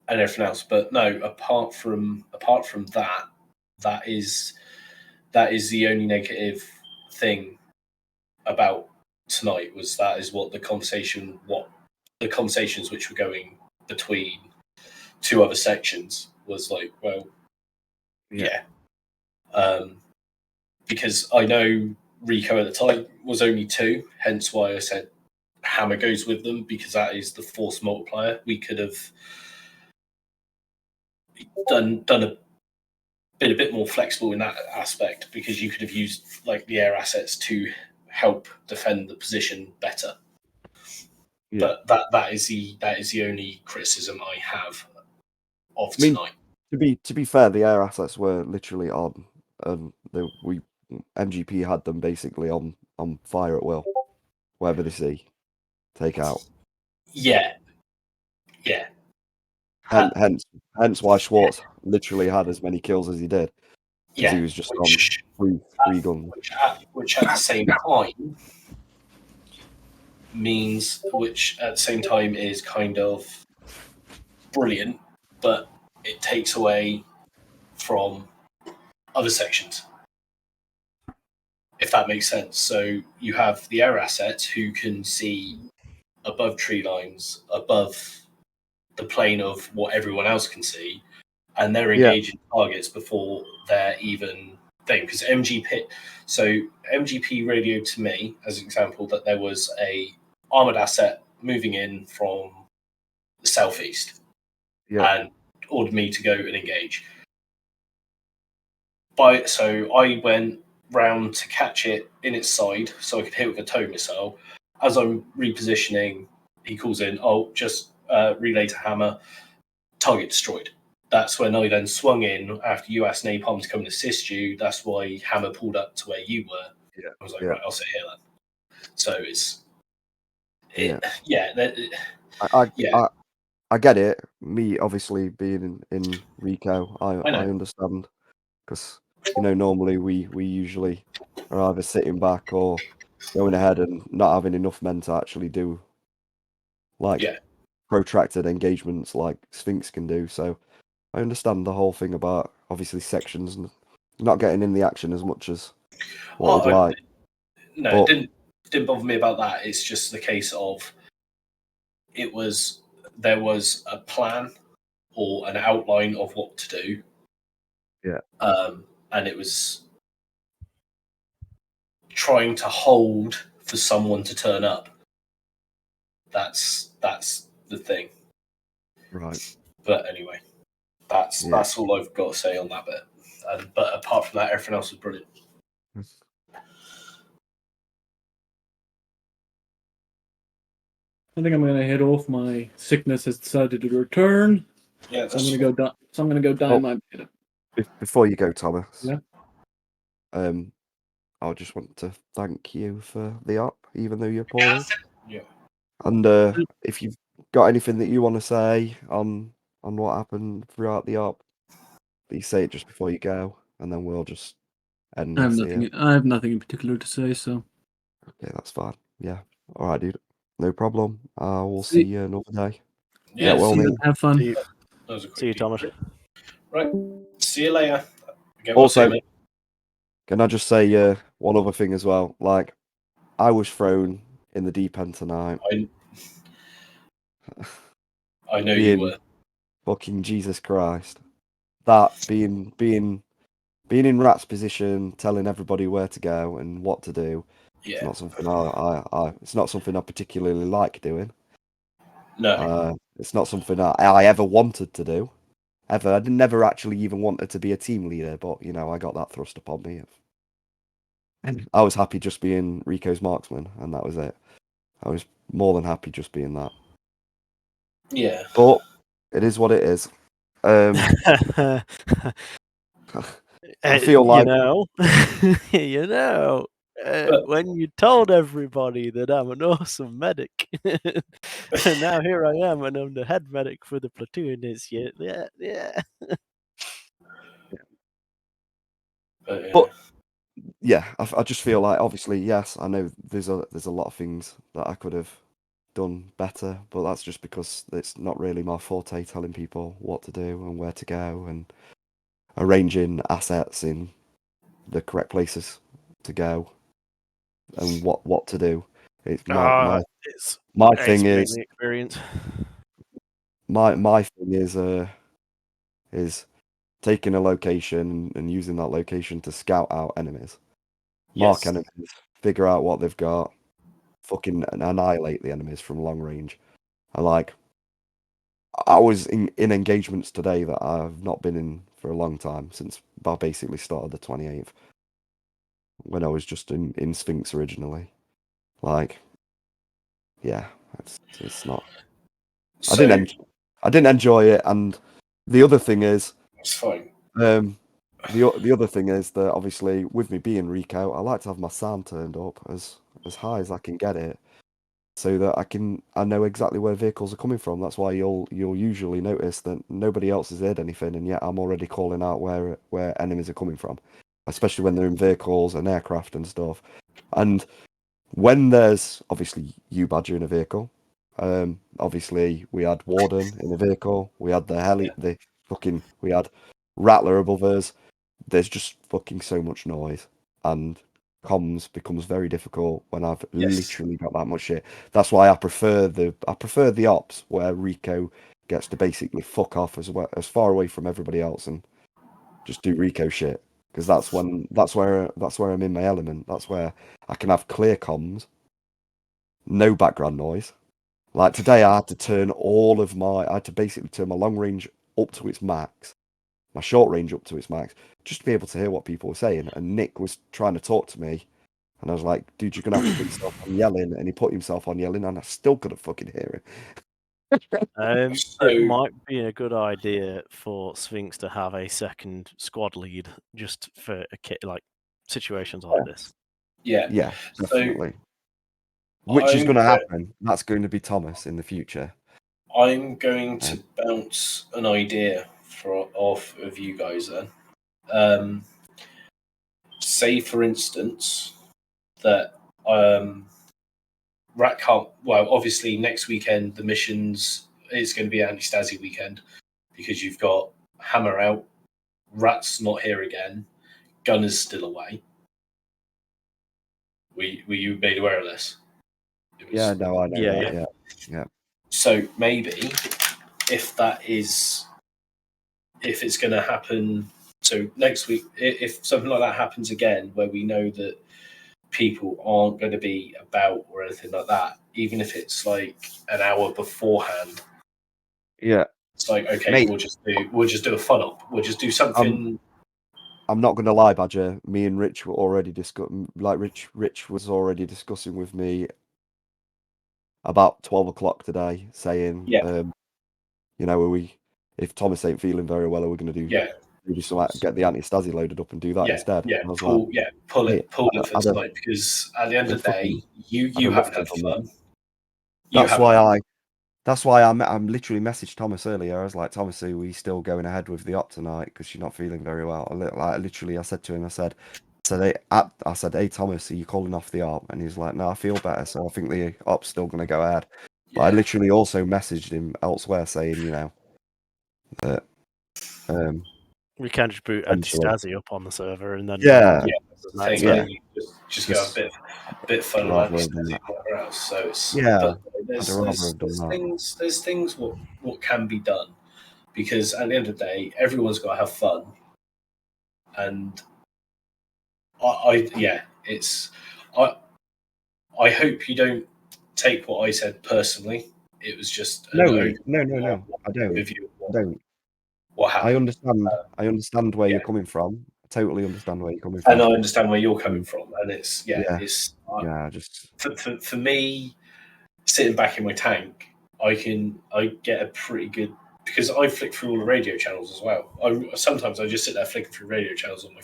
And everything else. But no, apart from that, that is the only negative thing about tonight, was that is what the conversations which were going between two other sections was like, well, yeah. Because I know Rico at the time was only 2, hence why I said Hammer goes with them, because that is the force multiplier. We could have done a bit more flexible in that aspect, because you could have used like the air assets to help defend the position better. Yeah. But that is the only criticism I have of I mean, tonight. to be fair, the air assets were literally on, and MGP had them basically on fire at will. Wherever they see, take out. Yeah. Hence why Schwartz literally had as many kills as he did, because he was just on three guns. Which at the same time means, which at the same time is kind of brilliant, but it takes away from other sections, if that makes sense. So you have the air assets who can see above tree lines, above the plane of what everyone else can see, and they're engaging targets before they're even thing. Because MGP radioed to me, as an example, that there was a armored asset moving in from the southeast, and ordered me to go and engage. So I went round to catch it in its side, so I could hit it with a tow missile. As I'm repositioning, he calls in, "Oh, just relay to Hammer, target destroyed." That's when I then swung in after you asked Napalm to come and assist you. That's why Hammer pulled up to where you were. I was like, right, I'll sit here then. So I get it. Me, obviously, being in Rico, I understand, because, you know, normally we usually are either sitting back or going ahead and not having enough men to actually do protracted engagements like Sphinx can do. So I understand the whole thing about obviously sections and not getting in the action as much as what we'd like. No, it didn't bother me about that. It's just the case of there was a plan or an outline of what to do. Yeah. And it was trying to hold for someone to turn up. That's the thing. Right. But anyway, that's all I've got to say on that bit. But apart from that, everything else was brilliant. I think I'm gonna head off. My sickness has decided to return. Yeah, so I'm gonna go die. So I'm gonna go die in my bed. Before you go, Thomas. Yeah. I just want to thank you for the op, even though you're poorly. Yeah. And if you've got anything that you want to say on what happened throughout the op, please say it just before you go, and then we'll just end I have this nothing. here. I have nothing in particular to say. So Okay, that's fine. Yeah. All right, dude. No problem. We'll See- see you another day. Yeah, well, see you, mate. have fun. See you, That was a quick see you Thomas. Right. See you later. Get well Also, soon, mate. can I just say one other thing as well? Like, I was thrown in the deep end tonight. I know you were. Fucking Jesus Christ. That being in Rat's position, telling everybody where to go and what to do. Yeah. It's not something it's not something I particularly like doing. No. It's not something I ever wanted to do. Ever. I never actually even wanted to be a team leader, but you know, I got that thrust upon me. I was happy just being Rico's marksman, and that was it. I was more than happy just being that. Yeah. But it is what it is. I feel like you know, when you told everybody that I'm an awesome medic, and now here I am, and I'm the head medic for the platoon. It's yeah. But yeah, I just feel like obviously yes, I know there's a lot of things that I could have done better, but that's just because it's not really my forte telling people what to do and where to go and arranging assets in the correct places to go and what to do. It's my thing is mainly experience. my thing is taking a location and using that location to scout out enemies, mark Yes. enemies, figure out what they've got, fucking annihilate the enemies from long range. I was in engagements today that I've not been in for a long time, since I basically started the 28th, when I was just in Sphinx originally. Like, yeah, it's not. I didn't enjoy it, and the other thing is, It's fine. The other thing is that obviously with me being Rico, I like to have my sound turned up as high as I can get it, so that I know exactly where vehicles are coming from. That's why you'll usually notice that nobody else has heard anything, and yet I'm already calling out where enemies are coming from, especially when they're in vehicles and aircraft and stuff. And when there's obviously you Badger in a vehicle, obviously we had Warden in a vehicle, we had we had Rattler above us. There's just fucking so much noise, and comms becomes very difficult when I've literally got that much shit. That's why I prefer the ops where Rico gets to basically fuck off as far away from everybody else and just do Rico shit, because that's where I'm in my element. That's where I can have clear comms, no background noise. Like today, I had to basically turn my long range up to its max, my short range up to its max, just to be able to hear what people were saying. And Nick was trying to talk to me, and I was like, dude, you're going to have to put yourself on yelling. And he put himself on yelling, and I still couldn't fucking hear him. It might be a good idea for Sphinx to have a second squad lead just for like situations like this. Yeah. Yeah, So, definitely. Which is going to I'm happen. That's going to be Thomas in the future. I'm going to bounce an idea off of you guys then. Say, for instance, that Rat can't. Well, obviously, next weekend the missions is going to be anti-Stasi weekend because you've got Hammer out, Rat's not here again, Gunner's still away. Were you made aware of this? Yeah, no, I know that. Yeah. So maybe if it's going to happen, so next week, if something like that happens again, where we know that people aren't going to be about or anything like that, even if it's like an hour beforehand. Yeah. It's like, okay, Mate, we'll just do a fun up. We'll just do something. I'm not going to lie, Badger. Me and Rich were already discussing. Like Rich was already discussing with me about 12 o'clock today, saying, you know, if Thomas ain't feeling very well, are we going to do some get the anti-Stasi loaded up and do that instead? Yeah, And I was pull it I for tonight, because at the end of the day, you love haven't to had have done fun. That's why I'm literally messaged Thomas earlier. I was like, Thomas, are we still going ahead with the op tonight? Because you're not feeling very well. I said to him, I said, I said, hey Thomas, are you calling off the op? And he's like, no, I feel better, so I think the op's still going to go ahead. But I literally also messaged him elsewhere saying, that we can just boot Potentially. anti-Stasi up on the server and then Yeah. that's Thing, it. just go a bit fun rather like have done that. whatever else. So it's Yeah, but I'd rather have done that. there's things what can be done, because at the end of the day, everyone's got to have fun, and I hope you don't take what I said personally. It was just No, an no, I don't. overview of I don't. what happened. I understand where you're coming from. I totally understand where you're coming from. And I understand where you're coming from, and it's for me, sitting back in my tank, I get a pretty good, because I flick through all the radio channels as well. Sometimes I just sit there flicking through radio channels on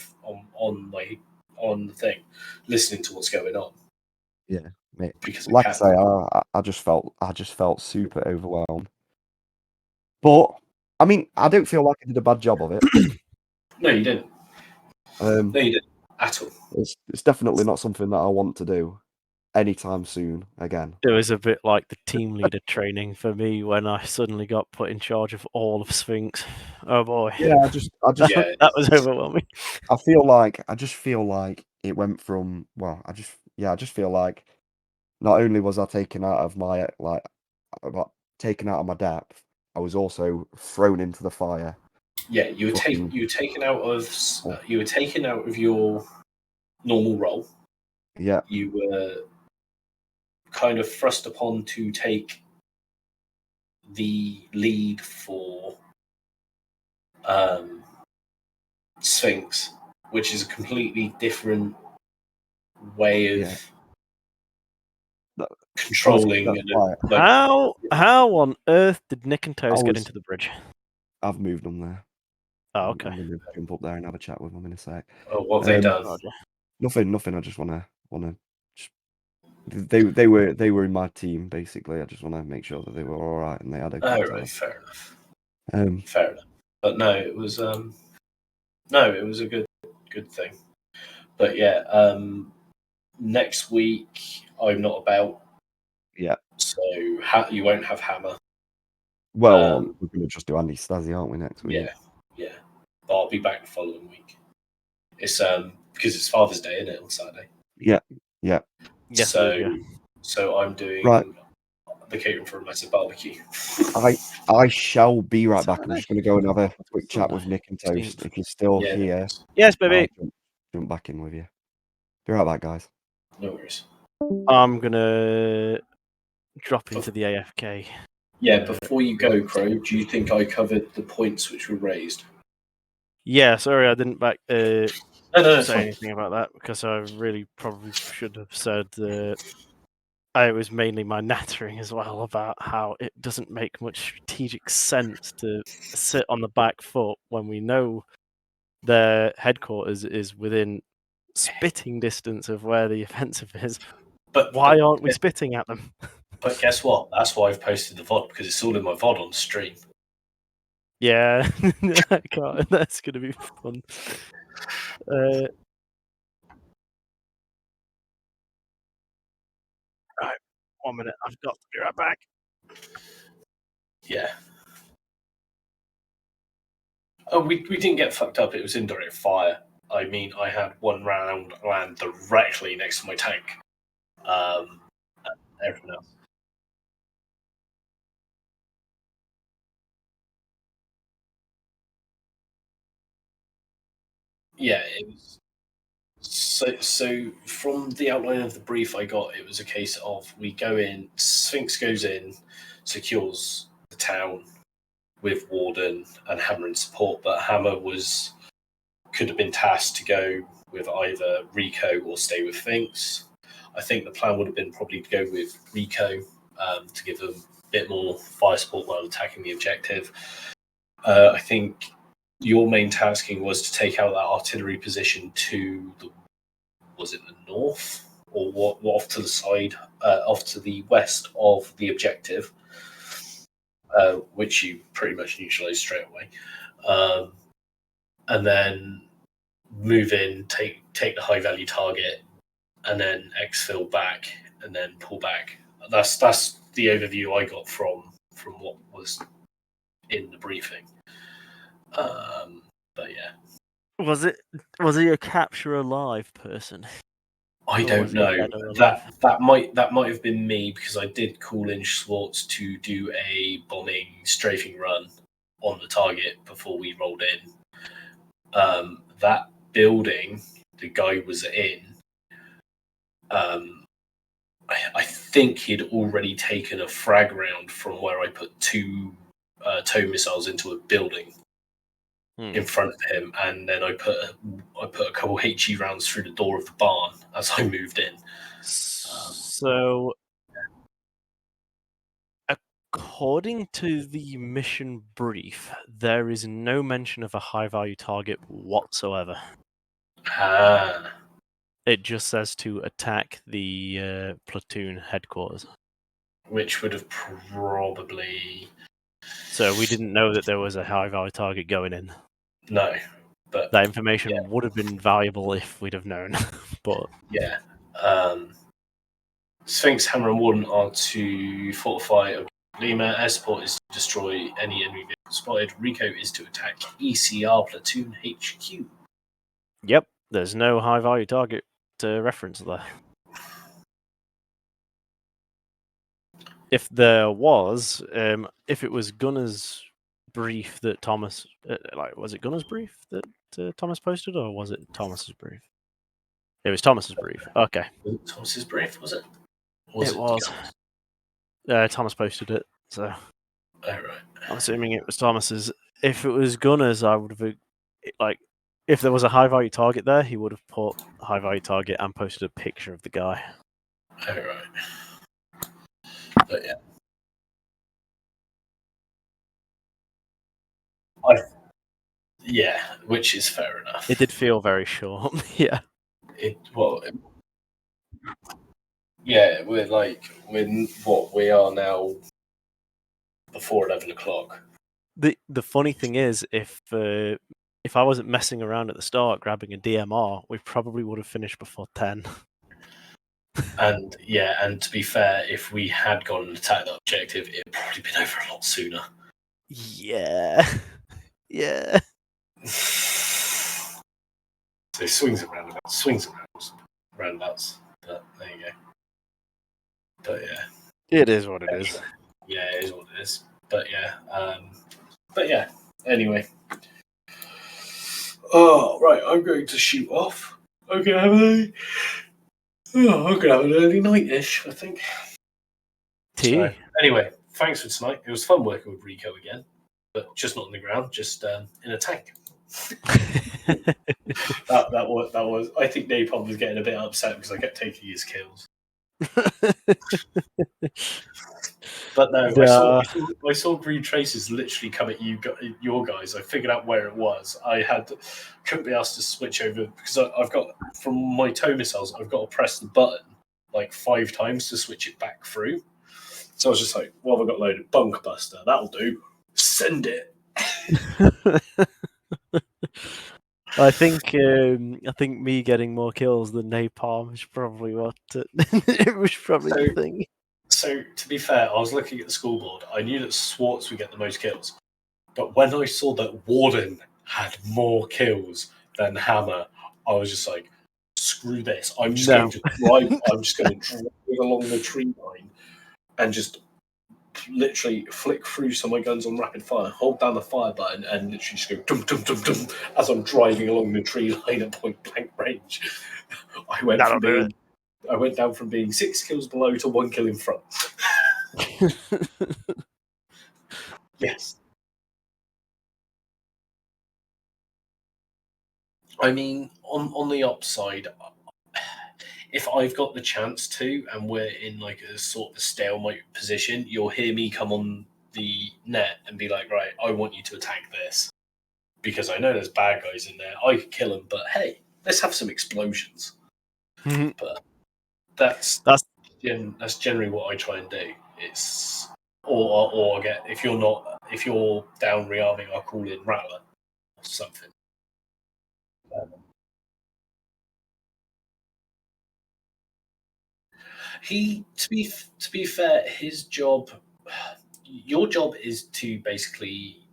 the thing, listening to what's going on. Yeah, mate. Because like I say, I just felt super overwhelmed. But I mean, I don't feel like I did a bad job of it. No, you didn't. No, you didn't at all. It's definitely not something that I want to do anytime soon again. It was a bit like the team leader training for me when I suddenly got put in charge of all of Sphinx. Oh boy. Yeah, I just that was overwhelming. I just feel like it went from I just feel like not only was I taken out of my taken out of my depth, I was also thrown into the fire. Yeah, you were taken out of your normal role. Yeah. You were kind of thrust upon to take the lead for Sphinx, which is a completely different way of controlling. How on earth did Nick and Toast get into the bridge? I've moved them there. Oh, okay. I'm gonna jump up there and have a chat with them in a sec. Oh, what have they done? Nothing. I just wanna. They were in my team basically. I just want to make sure that they were all right and they had okay. Oh, right, fair enough. Fair enough. But no, it was a good thing. But yeah, next week I'm not about. Yeah. So you won't have Hammer. Well, we're gonna just do Andy Stasi, aren't we, next week? Yeah. But I'll be back the following week. It's because it's Father's Day, isn't it, on Saturday? Yeah. Yes, so I'm doing the catering for a massive barbecue. I shall be right back. I'm just going to go and have a quick chat with Nick and Toast. If you're still here, yes, baby. I'll jump back in with you. Be right back, guys. No worries. I'm gonna drop into the AFK. Yeah, before you go, Crow, do you think I covered the points which were raised? Yeah, sorry, I didn't say fine. anything about that because I really probably should have said it was mainly my nattering as well about how it doesn't make much strategic sense to sit on the back foot when we know their headquarters is within spitting distance of where the offensive is. But why aren't we spitting at them? But guess what? That's why I've posted the VOD, because it's all in my VOD on stream. Yeah, that's going to be fun. Right, 1 minute. I've got to be right back. Yeah. Oh, we didn't get fucked up. It was indirect fire. I mean, I had one round land directly next to my tank. And everything else. Yeah, it was. So from the outline of the brief I got, it was a case of we go in, Sphinx goes in, secures the town with Warden and Hammer in support, but Hammer could have been tasked to go with either Rico or stay with Sphinx. I think the plan would have been probably to go with Rico to give them a bit more fire support while attacking the objective. I think your main tasking was to take out that artillery position to the north or what off to the side, off to the west of the objective, which you pretty much neutralized straight away. And then move in, take the high value target, and then exfil back, and then pull back. That's the overview I got from what was in the briefing. But yeah, Was he a capture alive person? I Or don't was he know. dead or alive? That might have been me, because I did call in Schwartz to do a bombing strafing run on the target before we rolled in. That building the guy was in, I think he'd already taken a frag round from where I put 2 tow missiles into a building in front of him, and then I put a couple HE rounds through the door of the barn as I moved in. So, according to the mission brief, there is no mention of a high value target whatsoever. Ah. It just says to attack the platoon headquarters. Which would have probably... So we didn't know that there was a high value target going in. No, but that information would have been valuable if we'd have known. But yeah, Sphinx, Hammer, and Warden are to fortify Lima. Air support is to destroy any enemy vehicle spotted. Rico is to attack ECR platoon HQ. Yep, there's no high value target to reference there. If there was, if it was Gunner's brief that Thomas, was it Gunner's brief that Thomas posted, or was it Thomas's brief? It was Thomas's brief. Okay. Was it Thomas's brief, was it? It was. Thomas posted it, so. Oh, right. I'm assuming it was Thomas's. If it was Gunner's, I would have, if there was a high value target there, he would have put a high value target and posted a picture of the guy. Oh, right. But yeah. Yeah, which is fair enough. It did feel very short, yeah. Yeah, we are now before 11 o'clock. The funny thing is, if I wasn't messing around at the start grabbing a DMR, we probably would have finished before 10. And yeah, and to be fair, if we had gone and attacked that objective, it'd probably been over a lot sooner. Yeah. Yeah. So swings and roundabouts. But there you go. But yeah. It is what it is. Yeah, it is what it is. But yeah. Anyway. Oh, right, I'm going to shoot off. I'm gonna have an early night-ish, I think. So, anyway, thanks for tonight. It was fun working with Rico again, but just not on the ground, just in a tank. that was. I think Napalm was getting a bit upset because I kept taking his kills. But no, I saw green traces literally come at your guys. I figured out where it was. Couldn't be asked to switch over because I've got, from my tow missiles, I've got to press the button like 5 times to switch it back through. So I was just like, well, I've got loaded bunk buster. That'll do. Send it. I think me getting more kills than Napalm is probably what it was probably the thing. So to be fair, I was looking at the scoreboard. I knew that Schwartz would get the most kills, but when I saw that Warden had more kills than Hammer, I was just like, "Screw this! I'm just going to drive. I'm just going to drive along the tree line and just literally flick through some of my guns on rapid fire, hold down the fire button, and literally just go dum dum dum dum as I'm driving along the tree line at point blank range." I went down from being 6 kills below to 1 kill in front. Yes. I mean, on the upside, if I've got the chance to, and we're in like a sort of a stalemate position, you'll hear me come on the net and be like, right, I want you to attack this. Because I know there's bad guys in there. I could kill them, but hey, let's have some explosions. But that's generally what I try and do. It's or I get, if you're down rearming, I'll call in Rattler or something. To be fair, his job, your job is to basically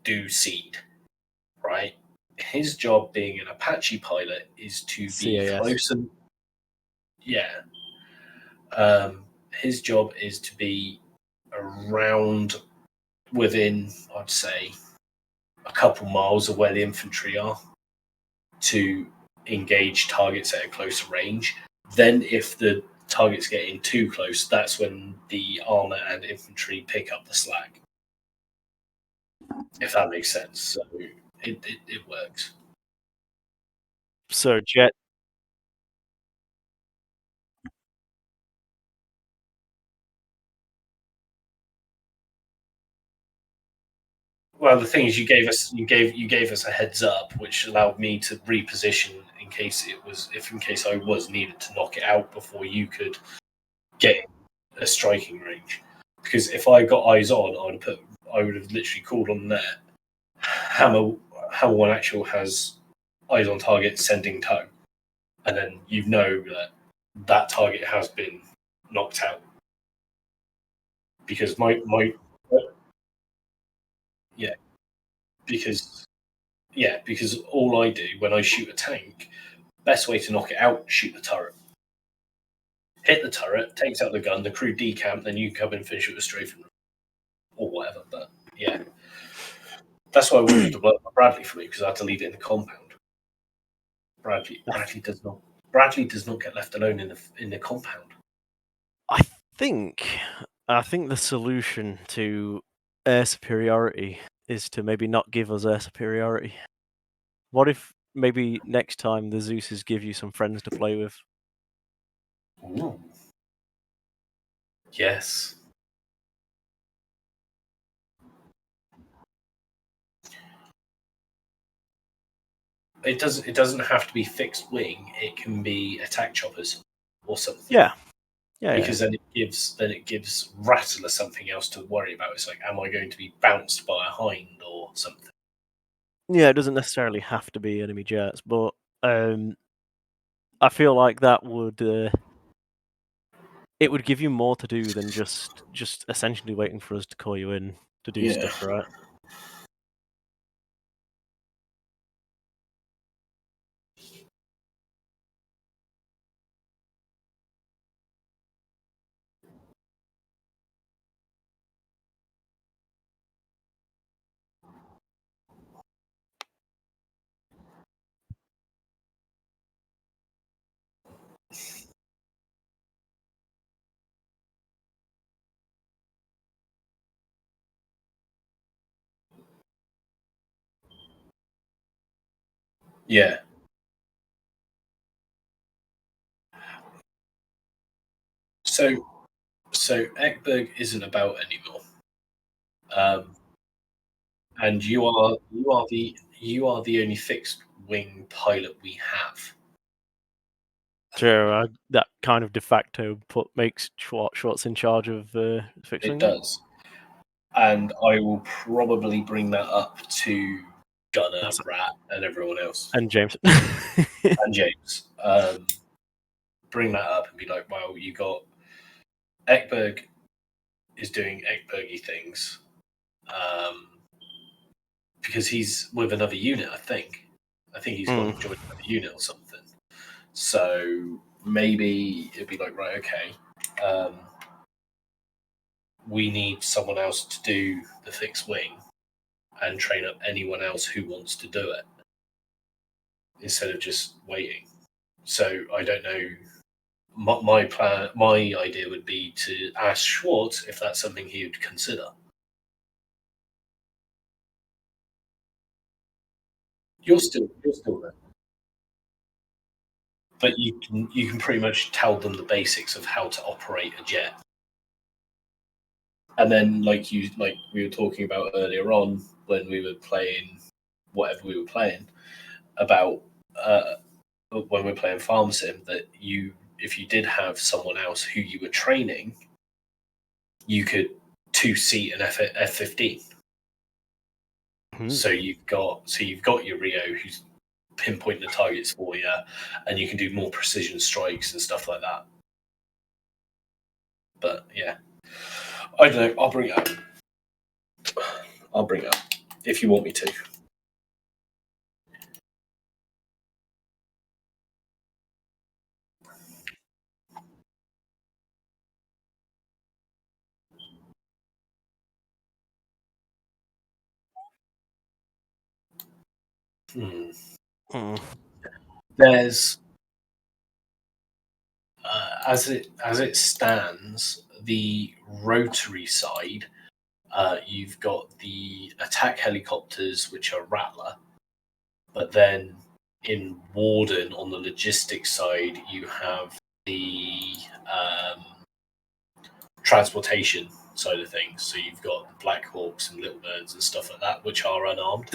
do seed, right? His job, being an Apache pilot, is to be CAS. close and his job is to be around within, I'd say, a couple miles of where the infantry are to engage targets at a closer range. Then, if the target's getting too close, that's when the armor and infantry pick up the slack. If that makes sense. So it works. So Jet. Well, the thing is, you gave us a heads up, which allowed me to reposition in case I was needed to knock it out before you could get a striking range. Because if I got eyes on, I would have literally called on there. Hammer One Actual has eyes on target, sending tow, and then you know that target has been knocked out. Because because all I do when I shoot a tank, best way to knock it out, shoot the turret. Hit the turret, takes out the gun, the crew decamp, then you come and finish it with a strafing or whatever. But yeah, that's why I wanted to blow up Bradley for me, because I had to leave it in the compound. Bradley does not get left alone in the compound. I think the solution to air superiority is to maybe not give us air superiority. What if maybe next time the Zeuses give you some friends to play with? Ooh. Yes. It doesn't have to be fixed wing. It can be attack choppers or something. Yeah. Because then it gives Rattler something else to worry about. It's like, am I going to be bounced by a hind or something? Yeah, it doesn't necessarily have to be enemy jets, but I feel like that would it would give you more to do than just essentially waiting for us to call you in to do stuff, right? Yeah. So Ekberg isn't about anymore. And you are the only fixed wing pilot we have. Sure, that kind of de facto makes Schwartz in charge of fixing It does. And I will probably bring that up to Gunner, Rat, and everyone else. And James. And James. Bring that up and be like, well, you got Ekberg is doing Ekbergy things. Because he's with another unit, I think. I think he's gone and joined another unit or something. So maybe it'd be like, right, okay. We need someone else to do the fixed wing and train up anyone else who wants to do it instead of just waiting. So I don't know. My idea would be to ask Schwartz if that's something he would consider. You're still there, but you can pretty much tell them the basics of how to operate a jet. And then, like we were talking about earlier on when we were playing whatever we were playing about when we were playing Farm Sim, that if you did have someone else who you were training, you could two-seat an F-15. So you've got your Rio who's pinpointing the targets for you, and you can do more precision strikes and stuff like that. But yeah, I don't know. I'll bring it up. I'll bring it up if you want me to. There's as it stands, the rotary side. You've got the attack helicopters, which are Rattler, but then in Warden on the logistics side, you have the transportation side of things. So you've got Black Hawks and Little Birds and stuff like that, which are unarmed.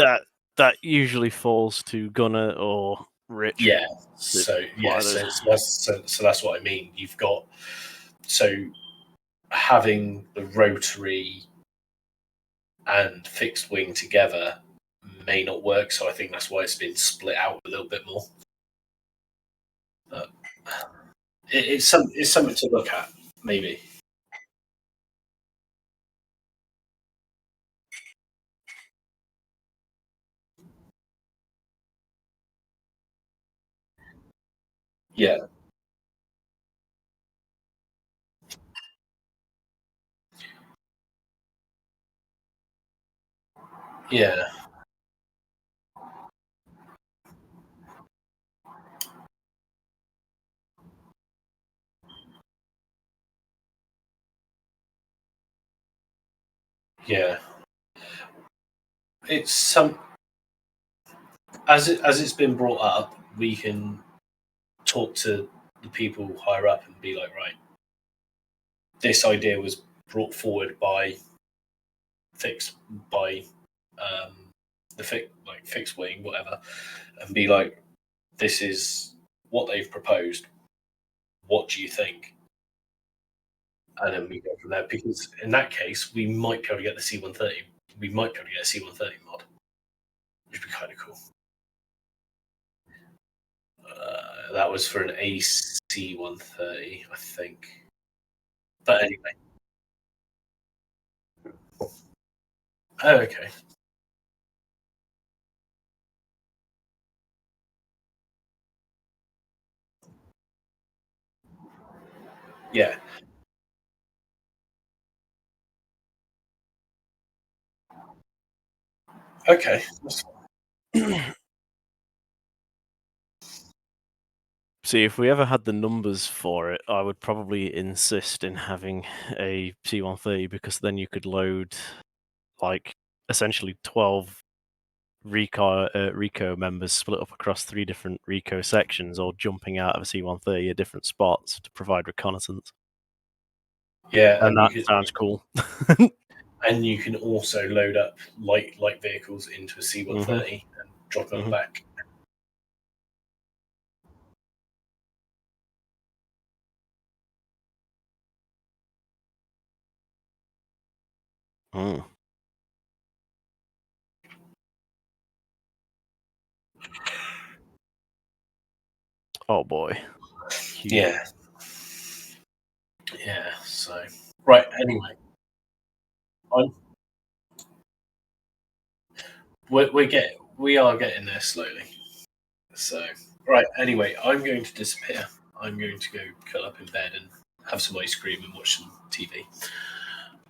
That usually falls to Gunner or Rich. Yeah. So that's what I mean. You've got having the rotary and fixed wing together may not work. So I think that's why it's been split out a little bit more. But it's something to look at, maybe. Yeah. Yeah. Yeah. It's as it's been brought up, we can talk to the people higher up and be like, right, this idea was brought forward by the fixed wing, whatever, and be like, this is what they've proposed. What do you think? And then we go from there. Because in that case, we might be able to get the C-130. We might be able to get a C-130 mod, which would be kind of cool. That was for an AC-130, I think. But anyway. Oh, okay. Yeah. Okay. See, if we ever had the numbers for it, I would probably insist in having a C-130 because then you could load, like, essentially 12 Rico members split up across 3 different Rico sections, or jumping out of a C-130 at different spots to provide reconnaissance. Yeah, and that sounds cool. And you can also load up light vehicles into a C-130 and drop them back. Mm. Oh boy. Yeah. Yeah. So right. Anyway, we are getting there slowly. So right. Anyway, I'm going to disappear. I'm going to go curl up in bed and have some ice cream and watch some TV.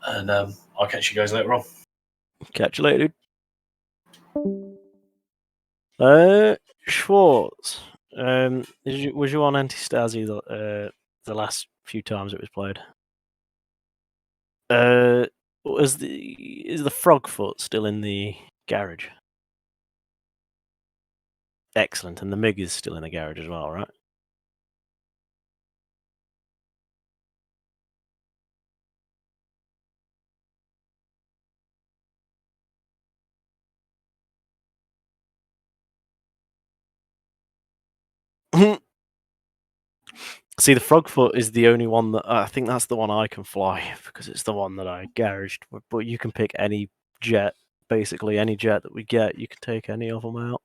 And I'll catch you guys later on. Catch you later, Schwartz. Was you on Anti-Stasi the last few times it was played? Is the Frogfoot still in the garage? Excellent, and the MiG is still in the garage as well, right? See, the Frogfoot is the only one that I think that's the one I can fly because it's the one that I garaged. But you can pick any jet, basically any jet that we get. You can take any of them out.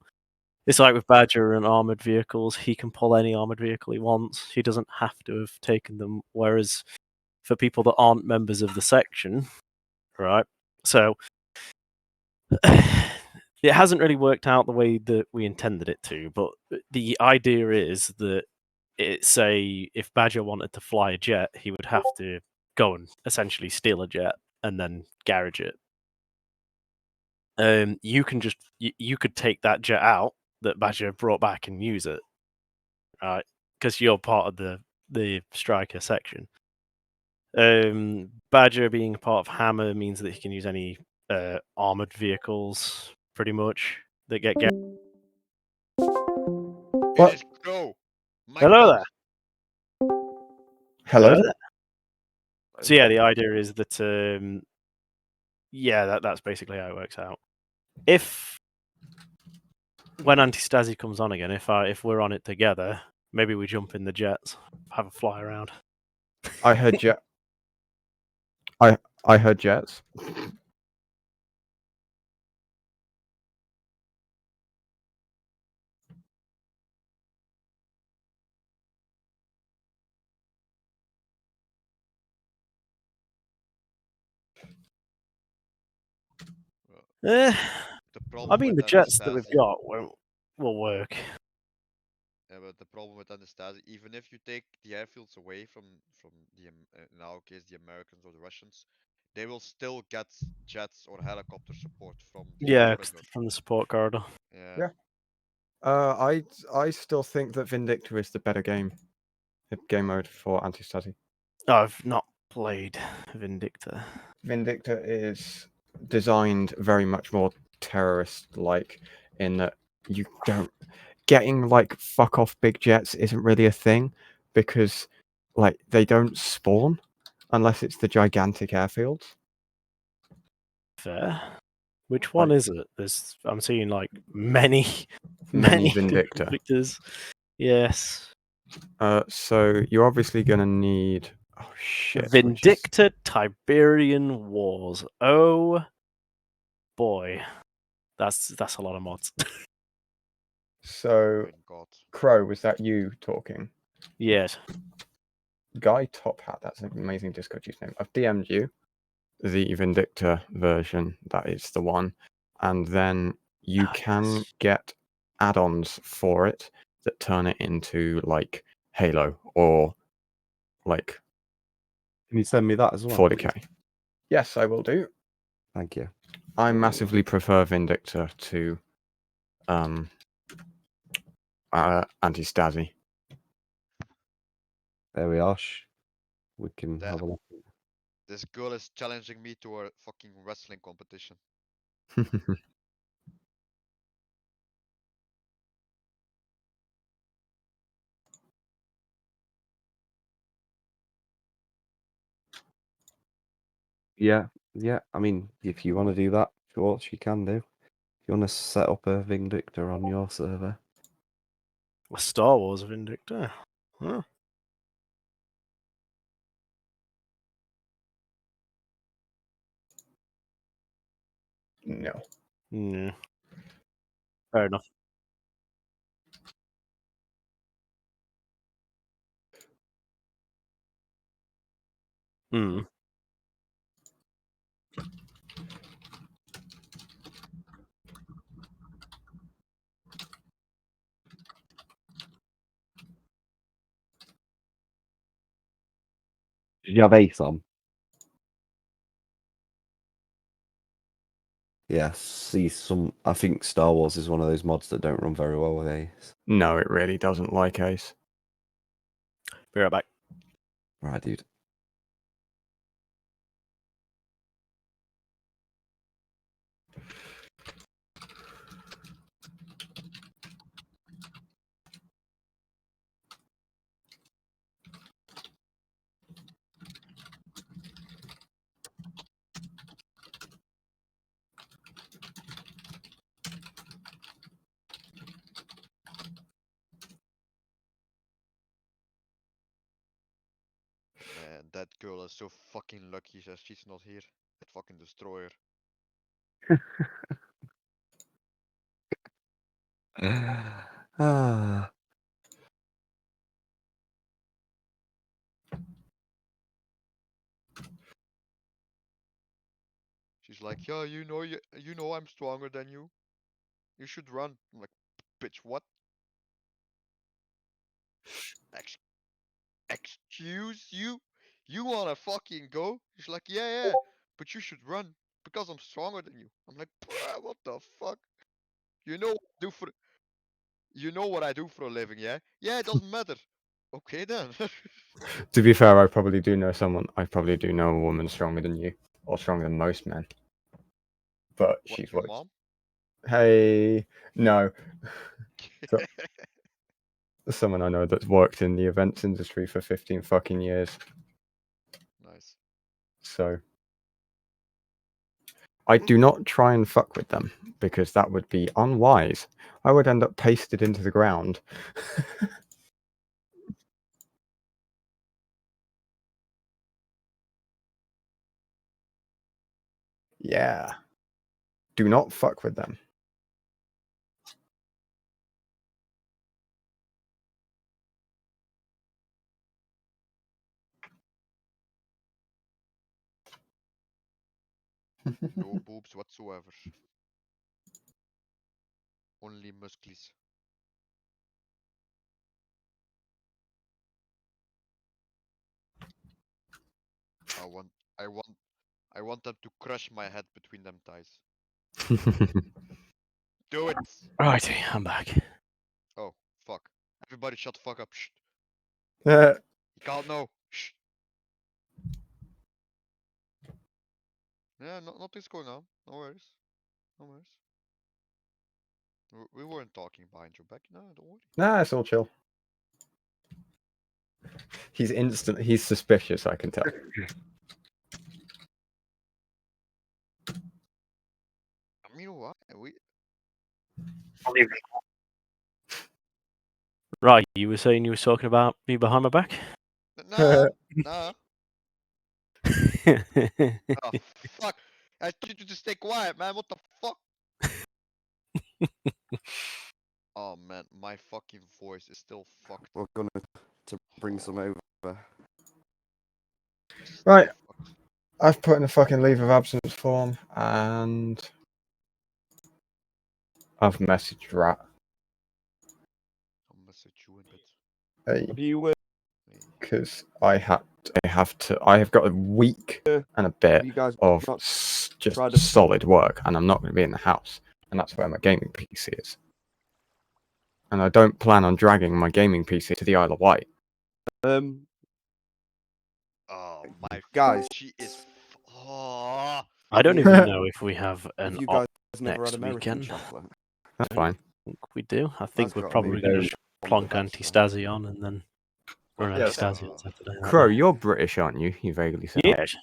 It's like with Badger and armored vehicles. He can pull any armored vehicle he wants. He doesn't have to have taken them. Whereas for people that aren't members of the section, right? So it hasn't really worked out the way that we intended it to, but the idea is that if Badger wanted to fly a jet, he would have to go and essentially steal a jet and then garage it. You can just you could take that jet out that Badger brought back and use it, right? Because you're part of the striker section. Badger being part of Hammer means that he can use any armored vehicles, pretty much, that get. It is Crow. My Hello God. there. Hello. there. So yeah, the idea is that that's basically how it works out. If when Anti-Stasi comes on again, if we're on it together, maybe we jump in the jets, have a fly around. I heard jet. I heard jets. The I problem mean, with the jets that we've Anastasi- got will work. Yeah, but the problem with Anastasi, even if you take the airfields away from in our case the Americans or the Russians, they will still get jets or helicopter support from the Yeah, corridor. from the support corridor. Yeah. I still think that Vindicta is the better game mode for Anti-Stasi. I've not played Vindicta. Vindicta is designed very much more terrorist-like in that you don't getting like fuck off big jets isn't really a thing because like they don't spawn unless it's the gigantic airfields. Fair. Which one is it? I'm seeing like many Vindicta. Vindictas. Yes. So you're obviously gonna need. Oh shit. Vindicta Tiberian Wars. Oh boy, that's a lot of mods. So, Crow, was that you talking? Yes. Guy Top Hat, that's an amazing Discord username. I've DM'd you the Vindicta version, that is the one. And then you can get add-ons for it that turn it into like Halo or like. Can you send me that as well? 40k. Please? Yes, I will do. Thank you. I massively prefer Vindicta to Anti-Stasi. There we are. We can Damn. have a look. This girl is challenging me to a fucking wrestling competition. Yeah. I mean, if you want to do that, sure, you can do. If you want to set up a Vindicta on your server. A Star Wars Vindicta. Huh. No. Yeah. Fair enough. Hmm. Did you have Ace on? Yeah, see some. I think Star Wars is one of those mods that don't run very well with Ace. No, it really doesn't like Ace. Be right back. Right, dude. Man, that girl is so fucking lucky that she's not here. That fucking destroyer. Ah. She's like, yeah, you know I'm stronger than you. You should run. I'm like, bitch, what? Excuse you? You wanna fucking go? She's like, yeah, but you should run because I'm stronger than you. I'm like, bruh, what the fuck? You know what I do for what I do for a living, yeah? Yeah, it doesn't matter. Okay then. To be fair, I probably do know a woman stronger than you, or stronger than most men. But What, she's your worked. mom? Hey, no. So, someone I know that's worked in the events industry for 15 fucking years. Nice. So I do not try and fuck with them because that would be unwise. I would end up pasted into the ground. Yeah. Do not fuck with them. No boobs whatsoever. Only muscles. I want them to crush my head between them thighs. Do it! Righty, I'm back. Oh, fuck. Everybody shut the fuck up. Shh. Yeah. You can't know. Shh. Yeah, nothing's going on. No worries. No worries. We weren't talking behind your back. No, don't worry. Nah, it's all chill. He's suspicious, I can tell. I mean, what? Right, you were saying you were talking about me behind my back? Nah. Oh, fuck. I told you to stay quiet, man. What the fuck? Oh, man. My fucking voice is still fucked. We're gonna to bring some over. Right. I've put in a fucking leave of absence form and I've messaged Rat. I'll message you in bit. Hey. What do you Because I have got a week and a bit you guys of not just tried to- solid work, and I'm not going to be in the house, and that's where my gaming PC is. And I don't plan on dragging my gaming PC to the Isle of Wight. Oh, my guys. She is. Oh. I don't even know if we have an you op guys never next had American weekend. chocolate? That's fine. I think we do. I think That's we're gotta probably be going the to plonk anti-Stasi on and then run Yes. anti-Stasi on Saturday. aren't Crow, we? you're British, aren't you? You vaguely sound. Yes.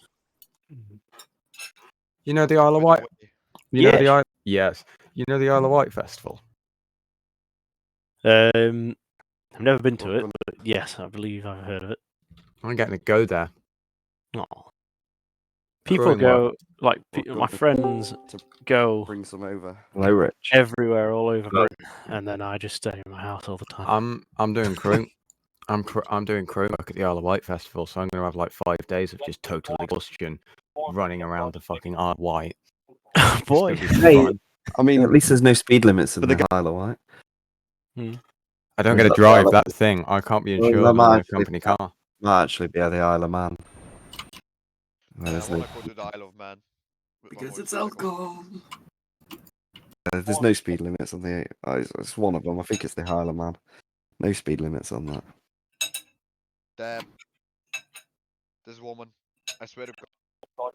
You know the Isle of Wight? You know the Isle? Yes. You know the Isle of Wight festival? I've never been to it, but yes, I believe I've heard of it. I'm getting to go there. Oh. People go, like, my friends to go bring some over. Hello, Rich. everywhere, all over Britain, and then I just stay in my house all the time. I'm doing crew. I'm doing crew work at the Isle of Wight festival, so I'm going to have like 5 days of just total exhaustion, running around the fucking Isle of Wight. Boy, Hey, I mean, at least there's no speed limits in for the the Isle of Wight. I don't Or get is to that the drive Isle that of- thing. I can't be Well, insured that on might a actually company be- car. Might actually be the Isle of Man. Where I there's wanna no- go to the Isle of Man. with my Because it's motorcycle. alcohol. There's no speed limits on the. It's one of them. I think it's the Isle of Man. No speed limits on that. Damn. This woman. I swear to God.